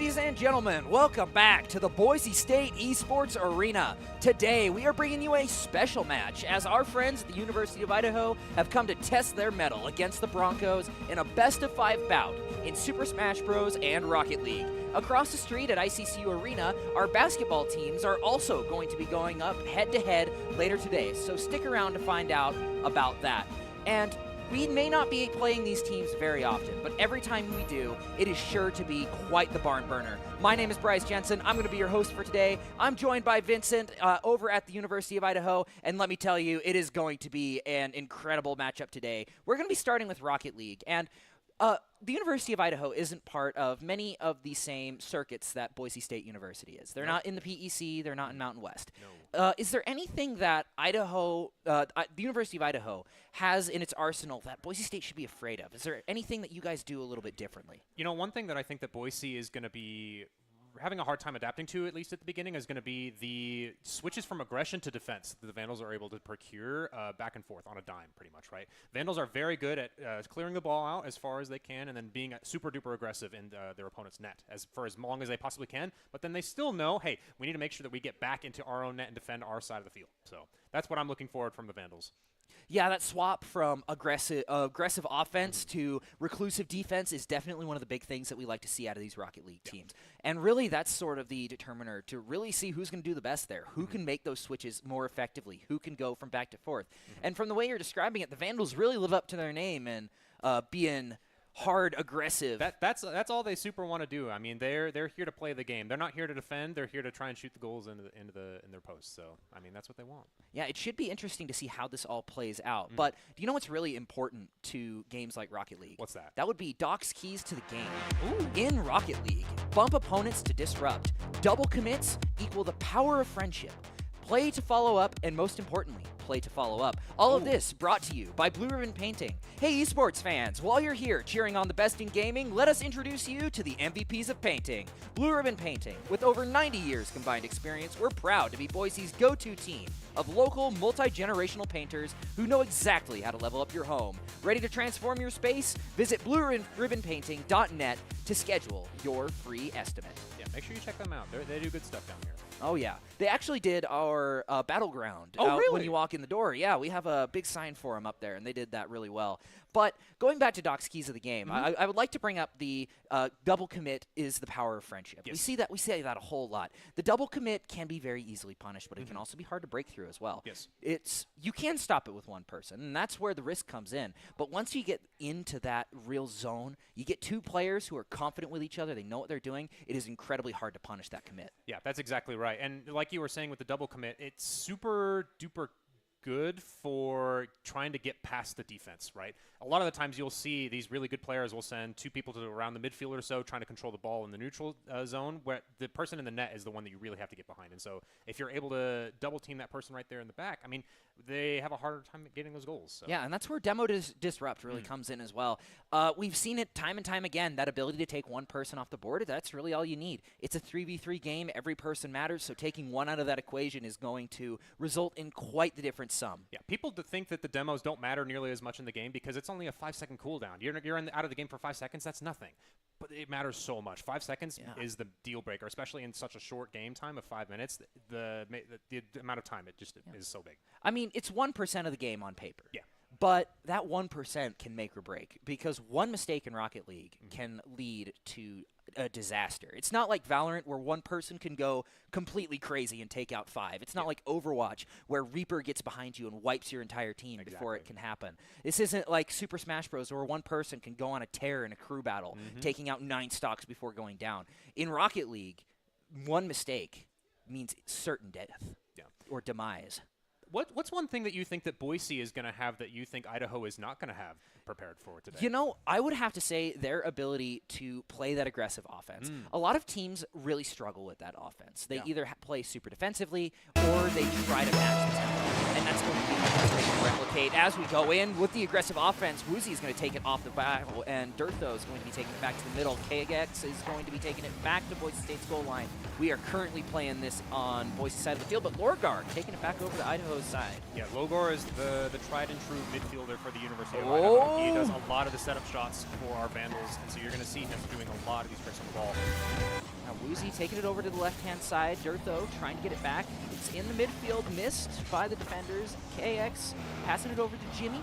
Ladies and gentlemen, welcome back to the Boise State Esports Arena. Today, we are bringing you a special match as our friends at the University of Idaho have come to test their mettle against the Broncos in a best-of-5 bout in Super Smash Bros. And Rocket League. Across the street at ICCU Arena, our basketball teams are also going to be going up head-to-head later today, so stick around to find out about that. And we may not be playing these teams very often, but every time we do, it is sure to be quite the barn burner. My name is Bryce Jensen. I'm going to be your host for today. I'm joined by Vincent over at the University of Idaho, and let me tell you, it is going to be an incredible matchup today. We're going to be starting with Rocket League, and the University of Idaho isn't part of many of the same circuits that Boise State University is. They're not in the PEC. They're not in Mountain West. No. Is there anything that Idaho, the University of Idaho, has in its arsenal that Boise State should be afraid of? Is there anything that you guys do a little bit differently? You know, one thing that I think that Boise is going to be having a hard time adapting to, at least at the beginning, is going to be the switches from aggression to defense that the Vandals are able to procure back and forth on a dime, pretty much, right? Vandals are very good at clearing the ball out as far as they can and then being super duper aggressive in their opponent's net for as long as they possibly can, but then they still know, hey, we need to make sure that we get back into our own net and defend our side of the field. So that's what I'm looking forward from the Vandals. Yeah, that swap from aggressive offense to reclusive defense is definitely one of the big things that we like to see out of these Rocket League teams. And really, that's sort of the determiner to really see who's going to do the best there, who can make those switches more effectively, who can go from back to forth. And from the way you're describing it, the Vandals really live up to their name and being hard, aggressive. That's all they super want to do. I mean, they're here to play the game. They're not here to defend. They're here to try and shoot the goals in their posts. So, I mean, that's what they want. Yeah, it should be interesting to see how this all plays out. But do you know what's really important to games like Rocket League? What's that? That would be Doc's keys to the game. Ooh. In Rocket League, bump opponents to disrupt. Double commits equal the power of friendship. Play to follow up, and most importantly, play to follow up. All of this brought to you by Blue Ribbon Painting. Hey, esports fans, while you're here cheering on the best in gaming, let us introduce you to the MVPs of painting. Blue Ribbon Painting. With over 90 years combined experience, we're proud to be Boise's go-to team of local, multi-generational painters who know exactly how to level up your home. Ready to transform your space? Visit blueribbonpainting.net to schedule your free estimate. Yeah, make sure you check them out. They do good stuff down here. Oh, yeah. They actually did our battleground really? when you walk in the door. Yeah, we have a big sign for them up there, and they did that really well. But going back to Doc's keys of the game, I would like to bring up the double commit is the power of friendship. Yes. We say that a whole lot. The double commit can be very easily punished, but it can also be hard to break through as well. Yes. You can stop it with one person, and that's where the risk comes in. But once you get into that real zone, you get two players who are confident with each other, they know what they're doing, it is incredibly hard to punish that commit. Yeah, that's exactly right. And like you were saying with the double commit, it's super duper good for trying to get past the defense, right? A lot of the times you'll see these really good players will send two people to around the midfield or so trying to control the ball in the neutral zone, where the person in the net is the one that you really have to get behind. And so if you're able to double team that person right there in the back, I mean, they have a harder time getting those goals. So. Yeah, and that's where demo disrupt really comes in as well. We've seen it time and time again, that ability to take one person off the board, that's really all you need. It's a 3v3 game. Every person matters, so taking one out of that equation is going to result in quite the different sum. Yeah, people think that the demos don't matter nearly as much in the game because it's only a 5-second cooldown. You're out of the game for 5 seconds, that's nothing. But it matters so much. 5 seconds is the deal breaker, especially in such a short game time of 5 minutes. The amount of time it just is so big. I mean, it's 1% of the game on paper. Yeah. But that 1% can make or break because one mistake in Rocket League can lead to a disaster. It's not like Valorant where one person can go completely crazy and take out 5. It's not like Overwatch where Reaper gets behind you and wipes your entire team before it can happen. This isn't like Super Smash Bros. Where one person can go on a tear in a crew battle, taking out 9 stocks before going down. In Rocket League, one mistake means certain death or demise. What's one thing that you think that Boise is going to have that you think Idaho is not going to have prepared for today? You know, I would have to say their ability to play that aggressive offense. A lot of teams really struggle with that offense. They either play super defensively or they try to match the tempo. And that's going to be what they replicate as we go in with the aggressive offense. Woozy is going to take it off the battle, and Dirtho is going to be taking it back to the middle. KX is going to be taking it back to Boise State's goal line. We are currently playing this on Boise's side of the field, but Lorgar taking it back over to Idaho's side. Yeah, Lorgar is the tried and true midfielder for the University of Idaho. He does a lot of the setup shots for our Vandals, and so you're going to see him doing a lot of these tricks on the ball. taking it over to the left-hand side. Durtho trying to get it back. It's in the midfield, missed by the defenders. KX passing it over to Jimmy.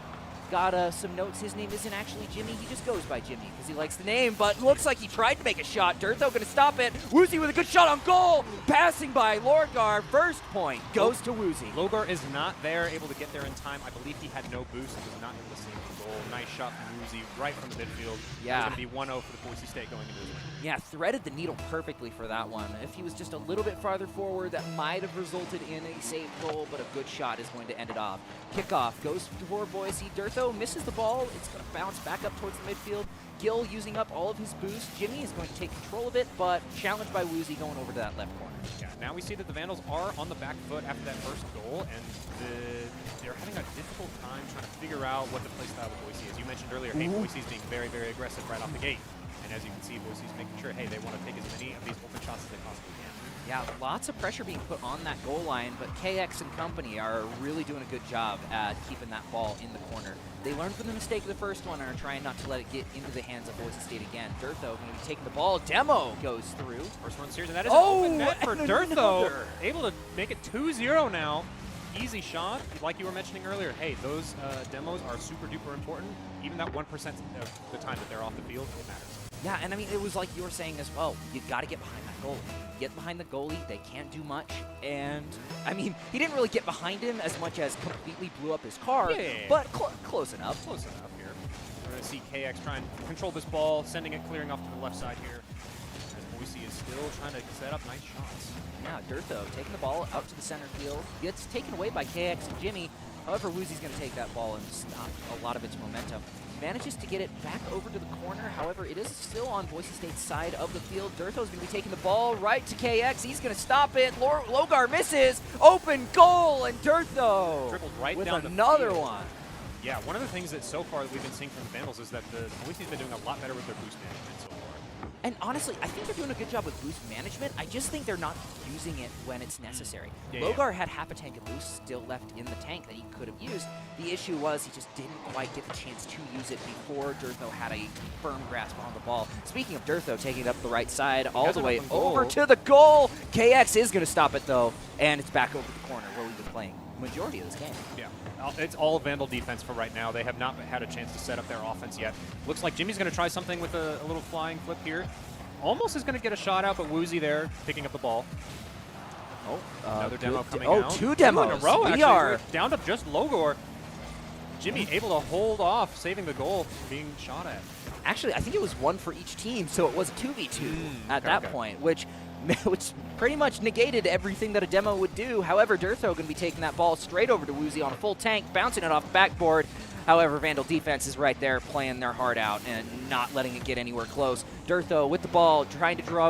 Got some notes. His name isn't actually Jimmy. He just goes by Jimmy because he likes the name, but looks like he tried to make a shot. Durtho going to stop it. Woozy with a good shot on goal. Passing by Lorgar. First point goes to Woozy. Logar is not there, able to get there in time. I believe he had no boost and was not able to save the goal. Nice shot from Woozy right from the midfield. Yeah. It's going to be 1-0 for the Boise State going into this one. Yeah, threaded the needle perfectly for that one. If he was just a little bit farther forward, that might have resulted in a safe goal, but a good shot is going to end it off. Kickoff goes for Boise. Durtho misses the ball. It's going to bounce back up towards the midfield. Gill using up all of his boost. Jimmy is going to take control of it, but challenged by Woozy going over to that left corner. Yeah, now we see that the Vandals are on the back foot after that first goal, and they're having a difficult time trying to figure out what the play style of Boise is. You mentioned earlier, hey, Boise's being very, very aggressive right off the gate. And as you can see, Boise's making sure, hey, they want to take as many of these open shots as they possibly can. Yeah, lots of pressure being put on that goal line, but KX and company are really doing a good job at keeping that ball in the corner. They learned from the mistake of the first one and are trying not to let it get into the hands of Boise State again. Durtho going to be taking the ball. Demo goes through. First one series, and that is an open net for Durtho. Able to make it 2-0 now. Easy shot. Like you were mentioning earlier, hey, those demos are super duper important. Even that 1% of the time that they're off the field, it matters. Yeah, and I mean, it was like you were saying as well. You got to get behind that goalie. Get behind the goalie. They can't do much. And, I mean, he didn't really get behind him as much as completely blew up his car. Yeah. But close enough. Close enough here. We're going to see KX try and control this ball, sending it clearing off to the left side here. As Boise is still trying to set up nice shots. Yeah, Durtho taking the ball out to the center field. Gets taken away by KX and Jimmy. However, Woozy's going to take that ball and stop a lot of its momentum. Manages to get it back over to the corner. However, it is still on Boise State's side of the field. Durtho's going to be taking the ball right to KX. He's going to stop it. Logar misses. Open goal, and Durtho Dribbled right with down another the field. one. Yeah, one of the things that so far that we've been seeing from the Vandals is that the Boise's been doing a lot better with their boost management so far. And honestly, I think they're doing a good job with boost management. I just think they're not using it when it's necessary. Yeah, Logar had half a tank of boost still left in the tank that he could have used. The issue was he just didn't quite get the chance to use it before Durtho had a firm grasp on the ball. Speaking of Durtho taking it up the right side all the way over to the goal. KX is going to stop it though, and it's back over the corner where we've been playing majority of this game. Yeah. It's all Vandal defense for right now. They have not had a chance to set up their offense yet. Looks like Jimmy's going to try something with a little flying flip here. Almost is going to get a shot out, but Woozy there picking up the ball. Oh, another demo coming out. Two demos. Two in a row, We are down to just Logor. Jimmy able to hold off, saving the goal from being shot at. Actually, I think it was one for each team, so it was 2v2 at that point, which pretty much negated everything that a demo would do. However, Durtho going to be taking that ball straight over to Woozy on a full tank, bouncing it off the backboard. However, Vandal defense is right there playing their heart out and not letting it get anywhere close. Durtho with the ball, trying to draw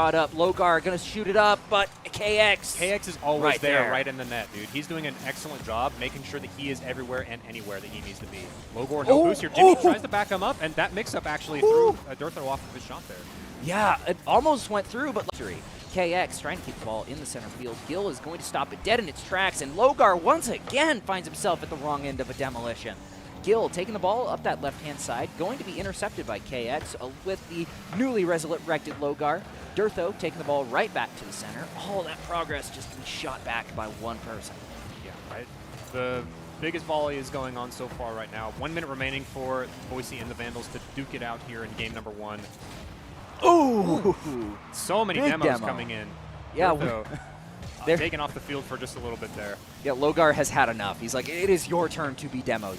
it up. Logar going to shoot it up, but KX is always right there, there, right in the net, dude. He's doing an excellent job making sure that he is everywhere and anywhere that he needs to be. Logor, no boost here. Jimmy tries to back him up, and that mix-up actually threw Durtho off of his shot there. Yeah, it almost went through, but luxury. KX trying to keep the ball in the center field. Gill is going to stop it dead in its tracks, and Logar once again finds himself at the wrong end of a demolition. Gill taking the ball up that left-hand side, going to be intercepted by KX with the newly resurrected Logar. Durtho taking the ball right back to the center. All that progress just being shot back by one person. Yeah, right. The biggest volley is going on so far right now. 1 minute remaining for Boise and the Vandals to duke it out here in game number 1. Ooh! So many Big demos demo. coming in. Yeah, they're taken off the field for just a little bit there. Yeah, Logar has had enough. He's like, it is your turn to be demoed.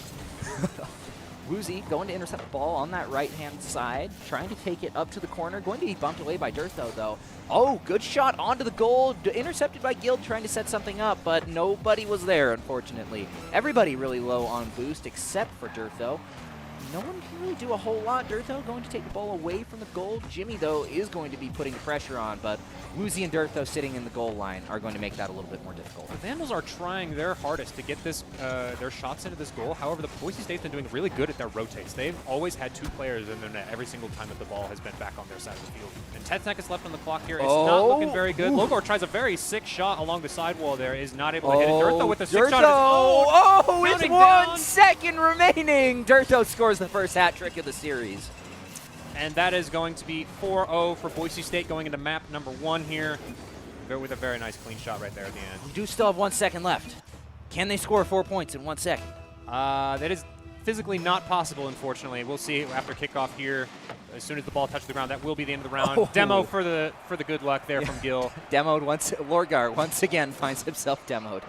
Woozy going to intercept the ball on that right-hand side, trying to take it up to the corner. Going to be bumped away by Durtho, though. Oh, good shot onto the goal. Intercepted by Guild, trying to set something up, but nobody was there, unfortunately. Everybody really low on boost except for Durtho. No one can really do a whole lot. Durtho going to take the ball away from the goal. Jimmy, though, is going to be putting the pressure on, but Woozy and Durtho sitting in the goal line are going to make that a little bit more difficult. The Vandals are trying their hardest to get this their shots into this goal. However, the Boise State's been doing really good at their rotates. They've always had 2 players in their net every single time that the ball has been back on their side of the field. And 10 seconds left on the clock here. It's not looking very good. Logor tries a very sick shot along the sidewall there. Is not able to hit it. Durtho with the 6 shot. It's 1 second remaining. Durtho scores the first hat trick of the series. and that is going to be 4-0 for Boise State going into map number 1 here. With a very nice clean shot right there at the end. We do still have 1 second left. Can they score 4 points in 1 second? That is physically not possible, unfortunately. We'll see after kickoff here. As soon as the ball touches the ground, that will be the end of the round. Oh. Demo for the good luck there from Gil. Demoed once. Lorgar once again finds himself demoed.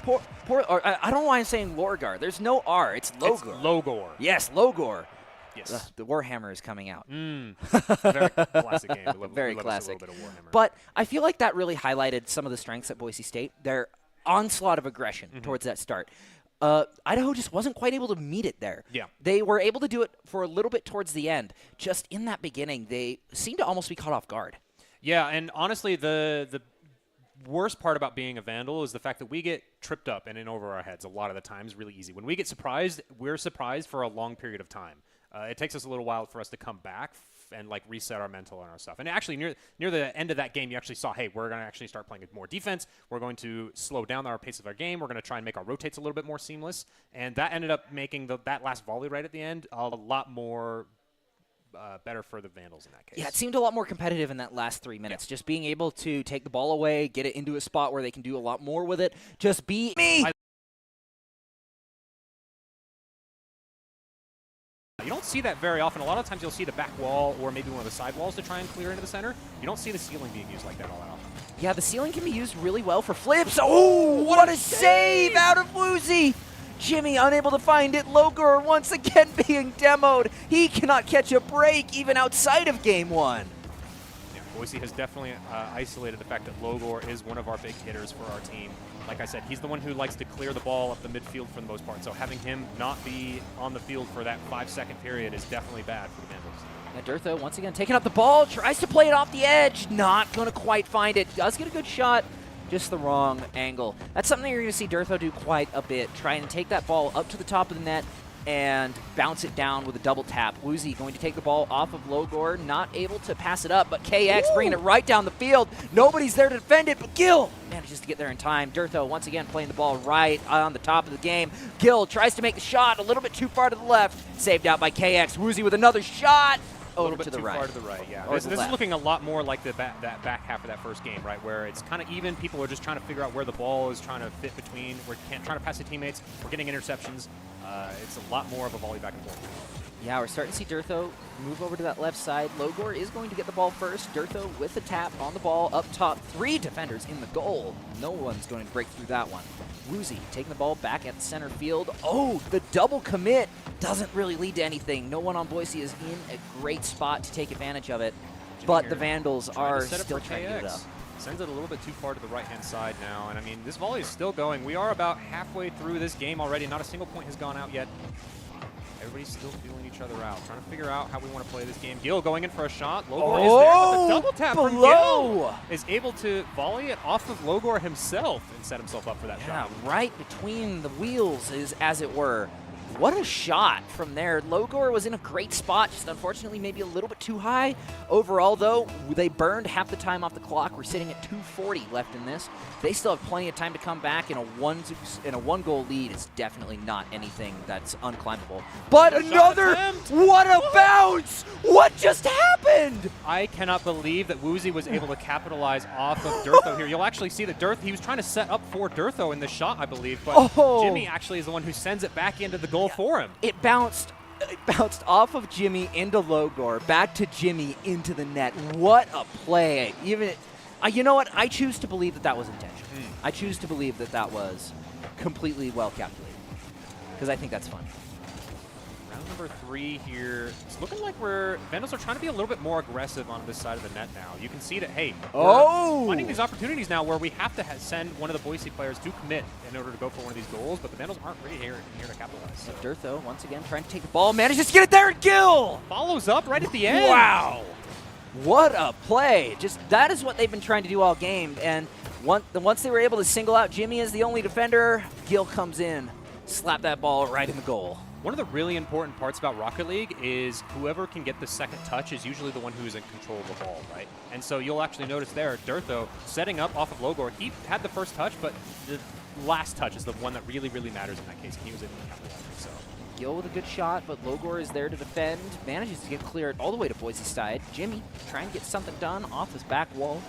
I don't know why I'm saying Lorgar. There's no R. It's Logor. It's Logor. Yes, Logor. Yes. The Warhammer is coming out. Very classic game. Very we classic. Love us a little bit of Warhammer. But I feel like that really highlighted some of the strengths at Boise State. Their onslaught of aggression towards that start. Idaho just wasn't quite able to meet it there. Yeah. They were able to do it for a little bit towards the end. Just in that beginning, they seemed to almost be caught off guard. Yeah, and honestly, the worst part about being a Vandal is the fact that we get tripped up and in over our heads a lot of the times really easy. When we get surprised, we're surprised for a long period of time. It takes us a little while for us to come back and like reset our mental and our stuff. And actually, near the end of that game, you actually saw, hey, we're going to actually start playing more defense. We're going to slow down our pace of our game. We're going to try and make our rotates a little bit more seamless. And that ended up making that last volley right at the end a lot more better for the Vandals in that case. Yeah, it seemed a lot more competitive in that last 3 minutes. Just being able to take the ball away, get it into a spot where they can do a lot more with it. Just be me. You don't see that very often. A lot of times you'll see the back wall or maybe one of the side walls to try and clear into the center. You don't see the ceiling being used like that all that often. Yeah, the ceiling can be used really well for flips. Oh, what a save out of Woozy! Jimmy unable to find it. Logor once again being demoed. He cannot catch a break even outside of game 1. Yeah, Boise has definitely isolated the fact that Logor is one of our big hitters for our team. Like I said, he's the one who likes to clear the ball up the midfield for the most part. So having him not be on the field for that 5-second period is definitely bad for the Vandals. Yeah, Durtho once again taking up the ball, tries to play it off the edge, not going to quite find it. Does get a good shot, just the wrong angle. That's something you're going to see Durtho do quite a bit. Try and take that ball up to the top of the net and bounce it down with a double tap. Woozy going to take the ball off of Logor, not able to pass it up, but KX bringing it right down the field. Nobody's there to defend it, but Gil manages to get there in time. Durtho once again playing the ball right on the top of the game. Gil tries to make the shot a little bit too far to the left, saved out by KX. Woozy with another shot. A little bit to the too right. far to the right, yeah. Or This the is left. looking a lot more like that back half of that first game, right, where it's kind of even. People are just trying to figure out where the ball is trying to fit between. We're trying to pass to teammates. We're getting interceptions. It's a lot more of a volley back and forth. Yeah, we're starting to see Durtho move over to that left side. Logor is going to get the ball first. Durtho with the tap on the ball up top. 3 defenders in the goal. No one's going to break through that one. Woozy taking the ball back at the center field. Oh, the double commit doesn't really lead to anything. No one on Boise is in a great spot to take advantage of it. But the Vandals are still trying to get it up. Sends it a little bit too far to the right-hand side now. And, I mean, this volley is still going. We are about halfway through this game already. Not a single point has gone out yet. Everybody's still feeling each other out, trying to figure out how we want to play this game. Gil going in for a shot. Logor is there, but the double tap from Gil is able to volley it off of Logor himself and set himself up for that shot. Yeah, right between the wheels, is as it were. What a shot from there. Logor was in a great spot, just unfortunately maybe a little bit too high. Overall, though, they burned half the time off the clock. We're sitting at 2:40 left in this. They still have plenty of time to come back, and a one-goal lead is definitely not anything that's unclimbable. But another, what a bounce! What just happened? I cannot believe that Woozy was able to capitalize off of Durtho here. You'll actually see that he was trying to set up for Durtho in the shot, I believe, but Jimmy actually is the one who sends it back into the goal for him. It bounced off of Jimmy into Logor, back to Jimmy into the net. What a play. Even you know what? I choose to believe that was intentional. I choose to believe that was completely well calculated, because I think that's fun. Round number 3 here. It's looking like Vandals are trying to be a little bit more aggressive on this side of the net now. You can see that, hey, we're finding these opportunities now where we have to send one of the Boise players to commit in order to go for one of these goals, but the Vandals aren't really here to capitalize. So. Durtho, once again, trying to take the ball, manages to get it there, and Gil! Follows up right at the end. Wow! What a play. Just that is what they've been trying to do all game, and once they were able to single out Jimmy as the only defender, Gil comes in, slap that ball right in the goal. One of the really important parts about Rocket League is whoever can get the second touch is usually the one who's in control of the ball, right? And so you'll actually notice there, Durtho setting up off of Logor, he had the first touch, but the last touch is the one that really, really matters in that case, and he was able to capitalize it. So Gil with a good shot, but Logor is there to defend. Manages to get cleared all the way to Boise's side. Jimmy trying to get something done off his back wall.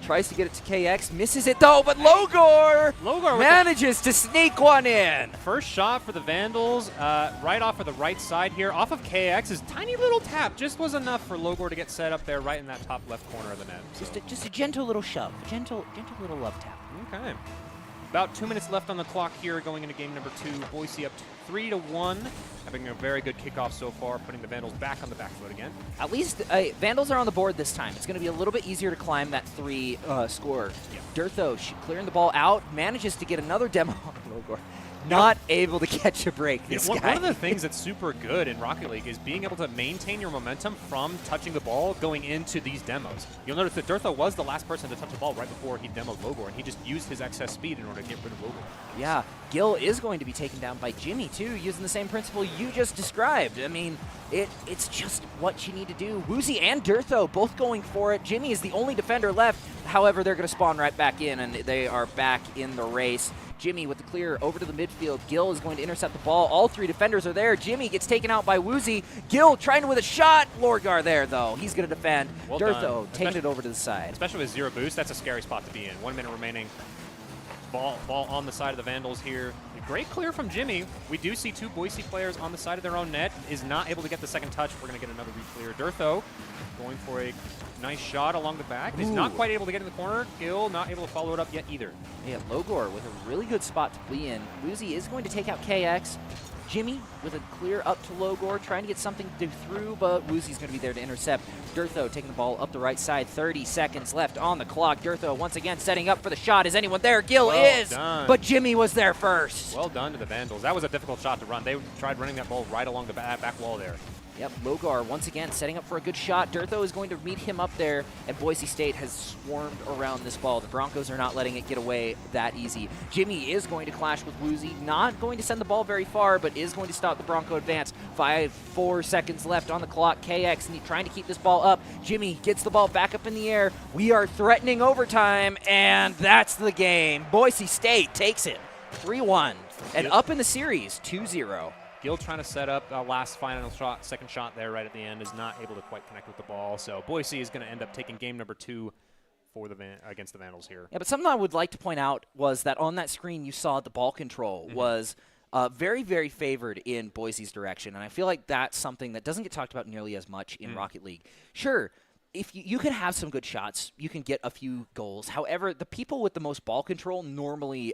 Tries to get it to KX, misses it though, but Logor manages to sneak one in. First shot for the Vandals, right off of the right side here, off of KX's tiny little tap. Just was enough for Logor to get set up there right in that top left corner of the net. So. Just a gentle little shove, gentle little love tap. Okay. About 2 minutes left on the clock here going into game number 2. Boise up 3-1, having a very good kickoff so far, putting the Vandals back on the back foot again. At least Vandals are on the board this time. It's going to be a little bit easier to climb that 3 score. Yeah. Durtho clearing the ball out, manages to get another demo on Logor. Not able to catch a break, this guy. One of the things that's super good in Rocket League is being able to maintain your momentum from touching the ball going into these demos. You'll notice that Durtho was the last person to touch the ball right before he demoed Logor, and he just used his excess speed in order to get rid of Logor. Yeah, Gil is going to be taken down by Jimmy, too, using the same principle you just described. I mean, it's just what you need to do. Woozy and Durtho both going for it. Jimmy is the only defender left. However, they're going to spawn right back in, and they are back in the race. Jimmy with the clear over to the midfield. Gil is going to intercept the ball. All 3 defenders are there. Jimmy gets taken out by Woozy. Gil trying with a shot. Lorgar there, though. He's going to defend. Well Durtho taking it over to the side. Especially with 0 boost, that's a scary spot to be in. 1 minute remaining. Ball on the side of the Vandals here. Great clear from Jimmy. We do see 2 Boise players on the side of their own net. Is not able to get the second touch. We're going to get another re-clear. Durtho going for a nice shot along the back. He's not quite able to get in the corner. Gil not able to follow it up yet either. Yeah, Logor with a really good spot to flee in. Woozy is going to take out KX. Jimmy with a clear up to Logor, trying to get something to do through, but Woozy's going to be there to intercept. Durtho taking the ball up the right side. 30 seconds left on the clock. Durtho once again setting up for the shot. Is anyone there? Gil is, but Jimmy was there first. Well done to the Vandals. That was a difficult shot to run. They tried running that ball right along the back wall there. Yep, Logor once again setting up for a good shot. Durtho is going to meet him up there, and Boise State has swarmed around this ball. The Broncos are not letting it get away that easy. Jimmy is going to clash with Woozy, not going to send the ball very far, but is going to stop the Bronco advance. 4 seconds left on the clock. KX trying to keep this ball up. Jimmy gets the ball back up in the air. We are threatening overtime, and that's the game. Boise State takes it 3-1, and up in the series 2-0. Gil trying to set up a last final shot, second shot there right at the end, is not able to quite connect with the ball. So Boise is going to end up taking game number 2 for against the Vandals here. Yeah, but something I would like to point out was that on that screen you saw the ball control was very, very favored in Boise's direction. And I feel like that's something that doesn't get talked about nearly as much in Rocket League. Sure, if you can have some good shots, you can get a few goals. However, the people with the most ball control normally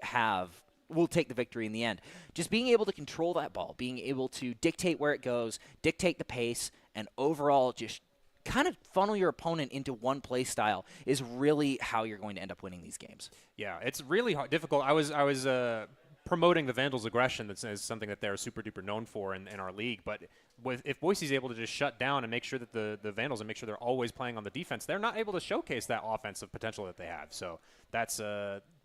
will take the victory in the end. Just being able to control that ball, being able to dictate where it goes, dictate the pace, and overall just kind of funnel your opponent into one play style is really how you're going to end up winning these games. Yeah, it's really difficult. I was promoting the Vandals' aggression. That's something that they're super duper known for in our league. But if Boise's able to just shut down and make sure that the Vandals and make sure they're always playing on the defense, they're not able to showcase that offensive potential that they have. So that's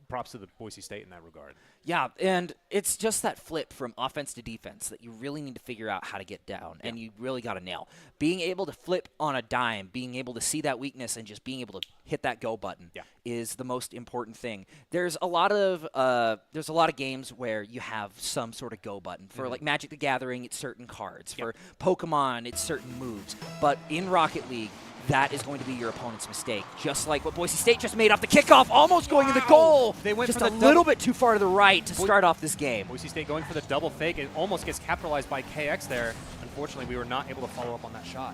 props to the Boise State in that regard. Yeah, and it's just that flip from offense to defense that you really need to figure out how to get down, and you really got to nail. Being able to flip on a dime, being able to see that weakness, and just being able to hit that go button is the most important thing. There's a lot of games where you have some sort of go button. For like Magic the Gathering, it's certain cards. For Pokemon, it's certain moves. But in Rocket League, that is going to be your opponent's mistake. Just like what Boise State just made off the kickoff, almost going in the goal. They went just for a little bit too far to the right to start off this game. Boise State going for the double fake. It almost gets capitalized by KX there. Unfortunately, we were not able to follow up on that shot.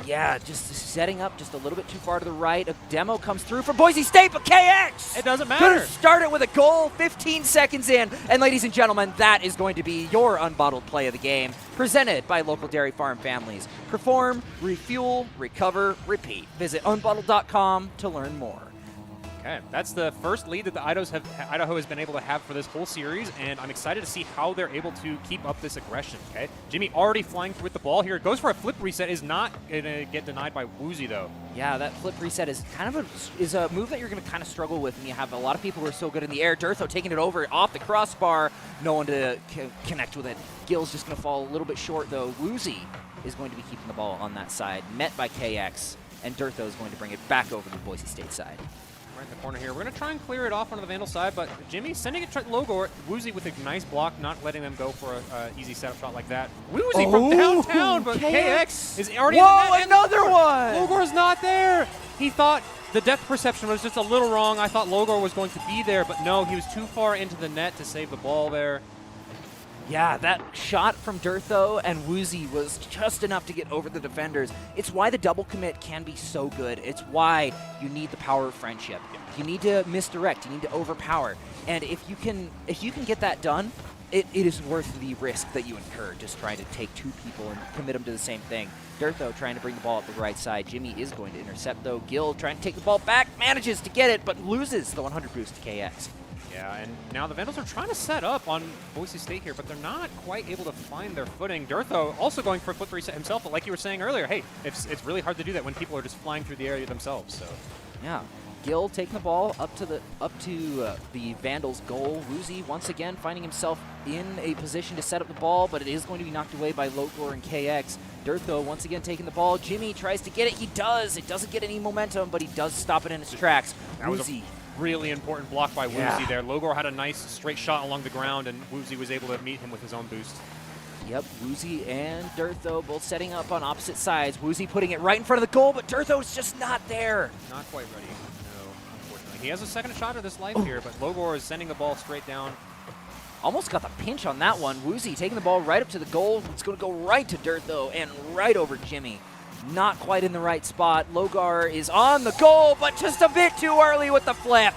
Yeah, just setting up just a little bit too far to the right. A demo comes through for Boise State, but KX! It doesn't matter. Gonna start it with a goal, 15 seconds in. And ladies and gentlemen, that is going to be your unbottled play of the game, presented by local dairy farm families. Perform, refuel, recover, repeat. Visit unbottled.com to learn more. Okay, that's the first lead that the Idaho has been able to have for this whole series, and I'm excited to see how they're able to keep up this aggression, okay? Jimmy already flying through with the ball here. Goes for a flip reset, is not going to get denied by Woozy, though. Yeah, that flip reset is kind of a move that you're going to kind of struggle with when you have a lot of people who are so good in the air. Durtho taking it over off the crossbar, no one to connect with it. Gil's just going to fall a little bit short, though. Woozy is going to be keeping the ball on that side, met by KX, and Durtho is going to bring it back over to the Boise State side. right in the corner here. We're going to try and clear it off onto the Vandal side, but Jimmy sending it to Logor. Woozy with a nice block, not letting them go for an easy setup shot like that. Woozy from downtown, but KX is already in the net. Another one! Logor's not there. He thought the depth perception was just a little wrong. I thought Logor was going to be there, but no, he was too far into the net to save the ball there. Yeah, that shot from Durtho and Woozy was just enough to get over the defenders. It's why the double commit can be so good. It's why you need the power of friendship. You need to misdirect. You need to overpower. And if you can get that done, it is worth the risk that you incur just trying to take two people and commit them to the same thing. Durtho trying to bring the ball up the right side. Jimmy is going to intercept, though. Gil trying to take the ball back, manages to get it, but loses the 100 boost to KX. Yeah, and now the Vandals are trying to set up on Boise State here, but they're not quite able to find their footing. Durtho also going for a flip reset himself, but like you were saying earlier, hey, it's really hard to do that when people are just flying through the area themselves. So yeah, Gil taking the ball up to the Vandals' goal. Woozy once again finding himself in a position to set up the ball, but it is going to be knocked away by Logor and KX. Durtho once again taking the ball. Jimmy tries to get it. He does. It doesn't get any momentum, but he does stop it in its tracks. Woozy. Really important block by Woozy there. Logor had a nice straight shot along the ground, and Woozy was able to meet him with his own boost. Yep, Woozy and Durtho both setting up on opposite sides. Woozy putting it right in front of the goal, but Durtho's just not there. Not quite ready, no, unfortunately. He has a second shot of this life here, but Logor is sending the ball straight down. Almost got the pinch on that one. Woozy taking the ball right up to the goal. It's going to go right to Durtho and right over Jimmy. Not quite in the right spot. Logor is on the goal, but just a bit too early with the flip.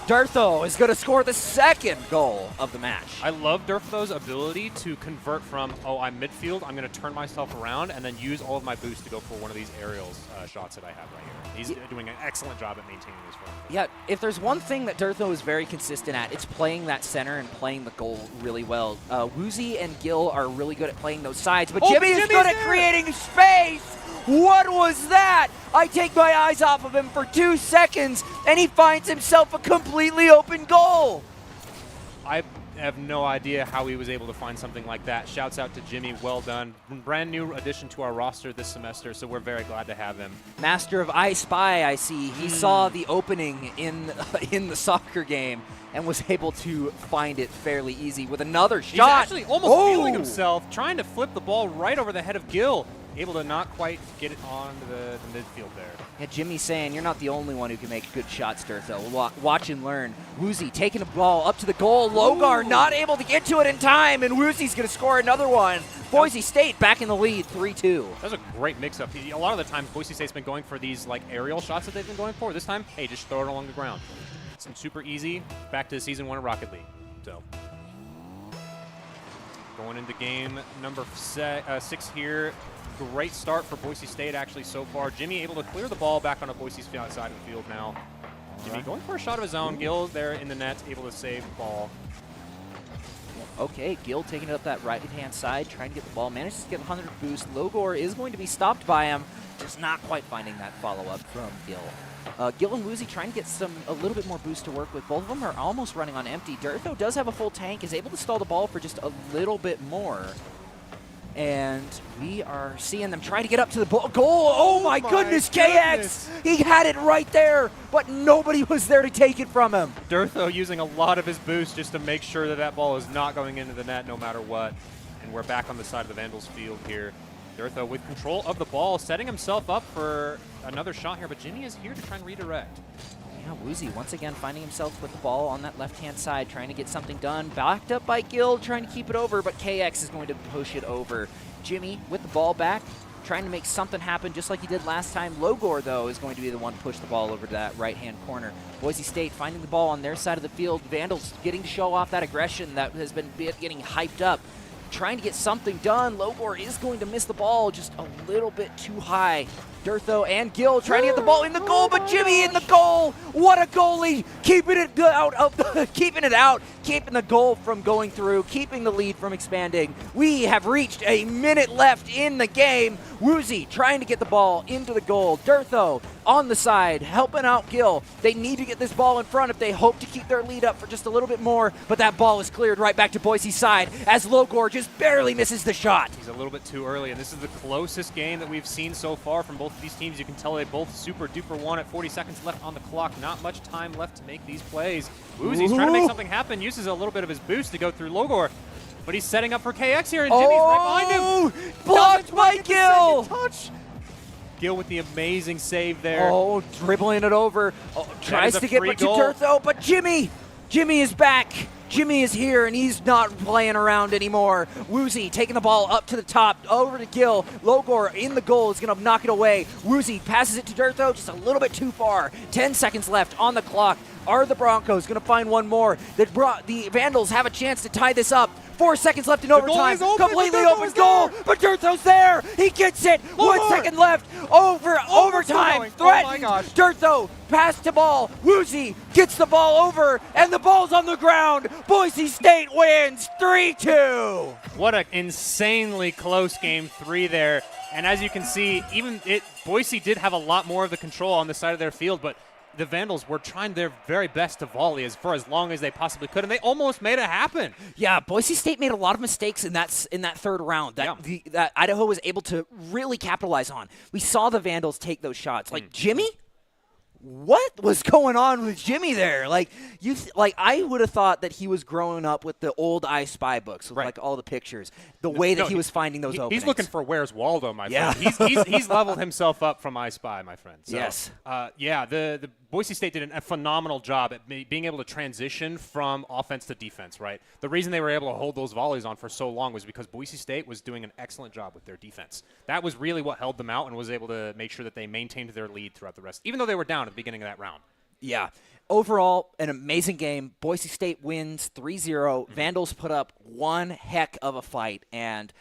Durtho is going to score the second goal of the match. I love Durtho's ability to convert from, oh, I'm midfield, I'm going to turn myself around, and then use all of my boost to go for one of these aerials shots that I have right here. He's doing an excellent job at maintaining his form. Yeah, if there's one thing that Durtho is very consistent at, it's playing that center and playing the goal really well. Woozy and Gil are really good at playing those sides, but Jimmy is good at creating space. What was that? I take my eyes off of him for 2 seconds, and he finds himself a completely open goal. I have no idea how he was able to find something like that. Shouts out to Jimmy, well done. Brand new addition to our roster this semester, so we're very glad to have him. Master of I Spy, I see. He saw the opening in the soccer game and was able to find it fairly easy with another shot. He's actually almost feeling himself, trying to flip the ball right over the head of Gil. Able to not quite get it on the midfield there. Yeah, Jimmy's saying you're not the only one who can make good shots, Durtho. Watch and learn. Woozy taking the ball up to the goal. Logor not able to get to it in time, and Woozy's going to score another one. Boise State back in the lead, 3-2. That was a great mix-up. A lot of the times, Boise State's been going for these like aerial shots that they've been going for. This time, hey, just throw it along the ground. It's super easy. Back to Season 1 of Rocket League. So going into game number 6 here. Great start for Boise State actually so far. Jimmy able to clear the ball back on a Boise side of the field now. Jimmy going for a shot of his own. Gil there in the net, able to save the ball. Okay, Gil taking it up that right-hand side, trying to get the ball. Manages to get 100 boost. Logor is going to be stopped by him. Just not quite finding that follow-up from Gil. Gil and Woozy trying to get a little bit more boost to work with. Both of them are almost running on empty. Durtho does have a full tank, is able to stall the ball for just a little bit more. And we are seeing them try to get up to the goal. Oh my goodness, KX! He had it right there, but nobody was there to take it from him. Durtho using a lot of his boost just to make sure that that ball is not going into the net no matter what. And we're back on the side of the Vandals field here. Durtho with control of the ball, setting himself up for another shot here, but Jimmy is here to try and redirect. Yeah, Woozy once again finding himself with the ball on that left-hand side, trying to get something done. Backed up by Gil, trying to keep it over, but KX is going to push it over. Jimmy with the ball back, trying to make something happen just like he did last time. Logor, though, is going to be the one to push the ball over to that right-hand corner. Boise State finding the ball on their side of the field. Vandals getting to show off that aggression that has been getting hyped up. Trying to get something done. Logor is going to miss the ball just a little bit too high. Durtho and Gil trying to get the ball in the goal, but Jimmy in the goal. What a goalie! Keeping it out, keeping the goal from going through, keeping the lead from expanding. We have reached a minute left in the game. Woozy trying to get the ball into the goal. Durtho on the side, helping out Gil. They need to get this ball in front if they hope to keep their lead up for just a little bit more, but that ball is cleared right back to Boise's side as Logor just barely misses the shot. He's a little bit too early, and this is the closest game that we've seen so far from both both of these teams. You can tell they both super duper won at 40 seconds left on the clock. Not much time left to make these plays. Woozy's trying to make something happen, uses a little bit of his boost to go through Logor, but he's setting up for KX here, and Jimmy's right behind him. Blocked by Gil! Touch. Gil with the amazing save there. Oh, dribbling it over. Oh, tries to get to Durtho, but Jimmy is back. Jimmy is here, and he's not playing around anymore. Woozy taking the ball up to the top, over to Gil. Logor in the goal is going to knock it away. Woozy passes it to Durtho, just a little bit too far. 10 seconds left on the clock. Are the Broncos going to find one more? The Vandals have a chance to tie this up. 4 seconds left in overtime. Completely open goal, but Durtho's there. He gets it. 1 second left. Overtime. Threatened. Durtho pass to ball. Woozy gets the ball over, and the ball's on the ground. Boise State wins 3-2. What an insanely close game 3 there. And as you can see, Boise did have a lot more of the control on the side of their field, but the Vandals were trying their very best to volley for as long as they possibly could, and they almost made it happen. Yeah, Boise State made a lot of mistakes in that third round that Idaho was able to really capitalize on. We saw the Vandals take those shots. Like, Jimmy? What was going on with Jimmy there? Like I would have thought that he was growing up with the old I Spy books with like all the pictures. The way that he was finding those openings. He's looking for Where's Waldo, my friend. He's leveled himself up from I Spy, my friend. So, yes. The Boise State did a phenomenal job at being able to transition from offense to defense, right? The reason they were able to hold those volleys on for so long was because Boise State was doing an excellent job with their defense. That was really what held them out and was able to make sure that they maintained their lead throughout the rest, even though they were down at the beginning of that round. Yeah. Overall, an amazing game. Boise State wins 3-0. Vandals put up one heck of a fight, and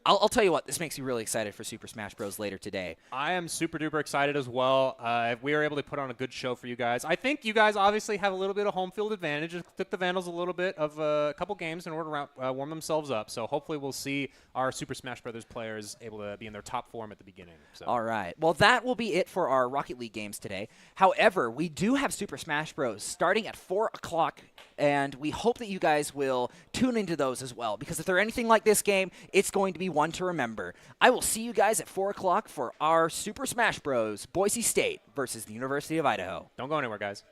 I'll tell you what, this makes me really excited for Super Smash Bros. Later today. I am super duper excited as well. We were able to put on a good show for you guys. I think you guys obviously have a little bit of home field advantage. It took the Vandals a little bit of a couple games in order to warm themselves up. So hopefully we'll see our Super Smash Bros. Players able to be in their top form at the beginning. So. All right. Well, that will be it for our Rocket League games today. However, we do have Super Smash Bros. Starting at 4 o'clock, and we hope that you guys will tune into those as well, because if they're anything like this game, it's going to be one to remember. I will see you guys at 4 o'clock for our Super Smash Bros. Boise State versus the University of Idaho. Don't go anywhere, guys.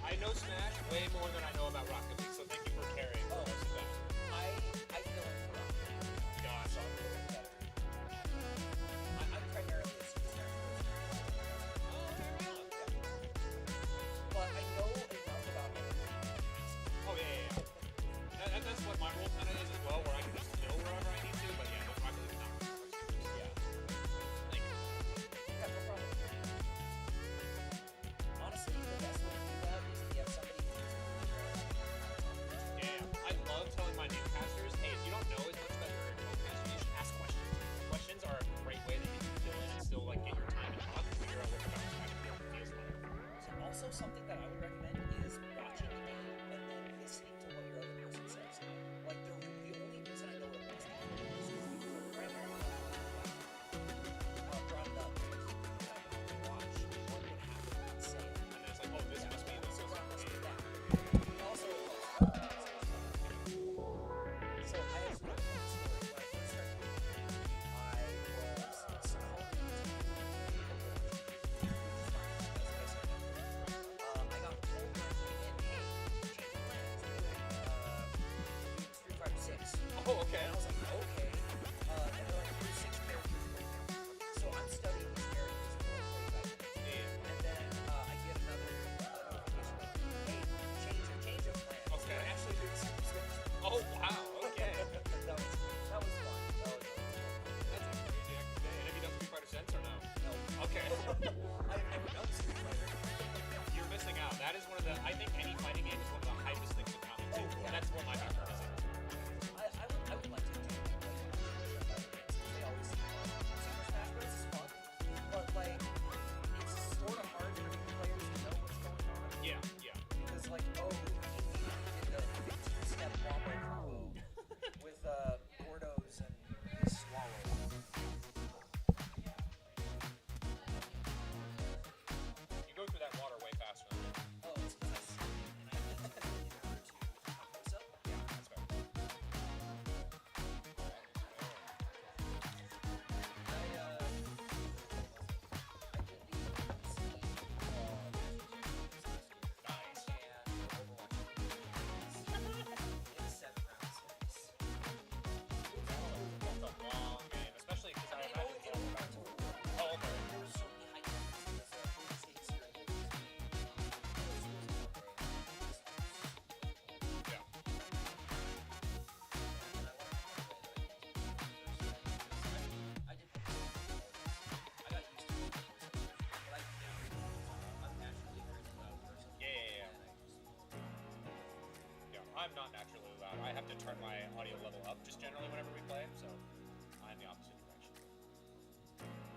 I know Smash way more than I know about Rocket League, so thank you for carrying most of that. I feel like Gosh, I'll go with that. I'm primarily a Super Smash Bros. But I know enough about it. Oh, yeah. That's what my role kind of is as well, where I can just kill wherever I need to, but yeah, no, Rocket League not. Yeah. Thank you. Yeah, no problem. Honestly, the best way to do that is if you have somebody who's Okay. And I was like, okay. And they're like, "Here's 6 characters right now." So I'm studying these characters as well. And then I get another notification like, hey, change your plan. Okay. We're actually doing some steps. Oh, wow. Okay. That was fun. That was really cool. That's a crazy active day. And have you done Street Fighter since or no? No. Okay. I've never done Street Fighter. You're missing out. That is one of the, I think any fighting game is one of the hypest things in comic too. Oh, yeah. And that's what my background is in. I would like to do they always seem fun. Super Smash Bros is fun, but like it's sort of hard for new players to know what's going on. Yeah, yeah. Because like, oh, he did the 15-step wombo combo with Gordos and his swallow. You go through that water way faster than me. Oh, it's because I swim and I need to in order to what's up? Yeah, that's fair. That's a long game, especially because I imagine oh, okay. Yeah. Yeah. Yeah, I'm not naturally loud. I have to turn my audio level up just generally whenever we play, so I'm the opposite direction.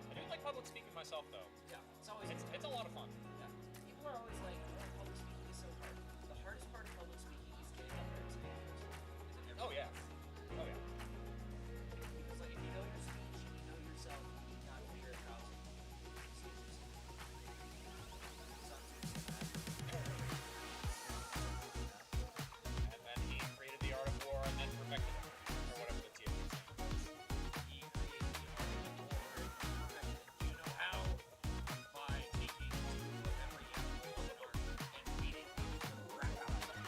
I do like public speaking myself though. Yeah, it's always It's a lot of fun. yeah. People are always like, oh, public speaking is so hard. The hardest part of public speaking is getting up there and speaking. Oh yeah. Oh yeah. Because like if you know your speech and you know yourself, you need not fear how to say this. And then he created the art of war and then perfected it. Or whatever the TF is saying. He created the art of war and perfected it. You know how? By taking two of every animal on Earth and beating the crap out of them.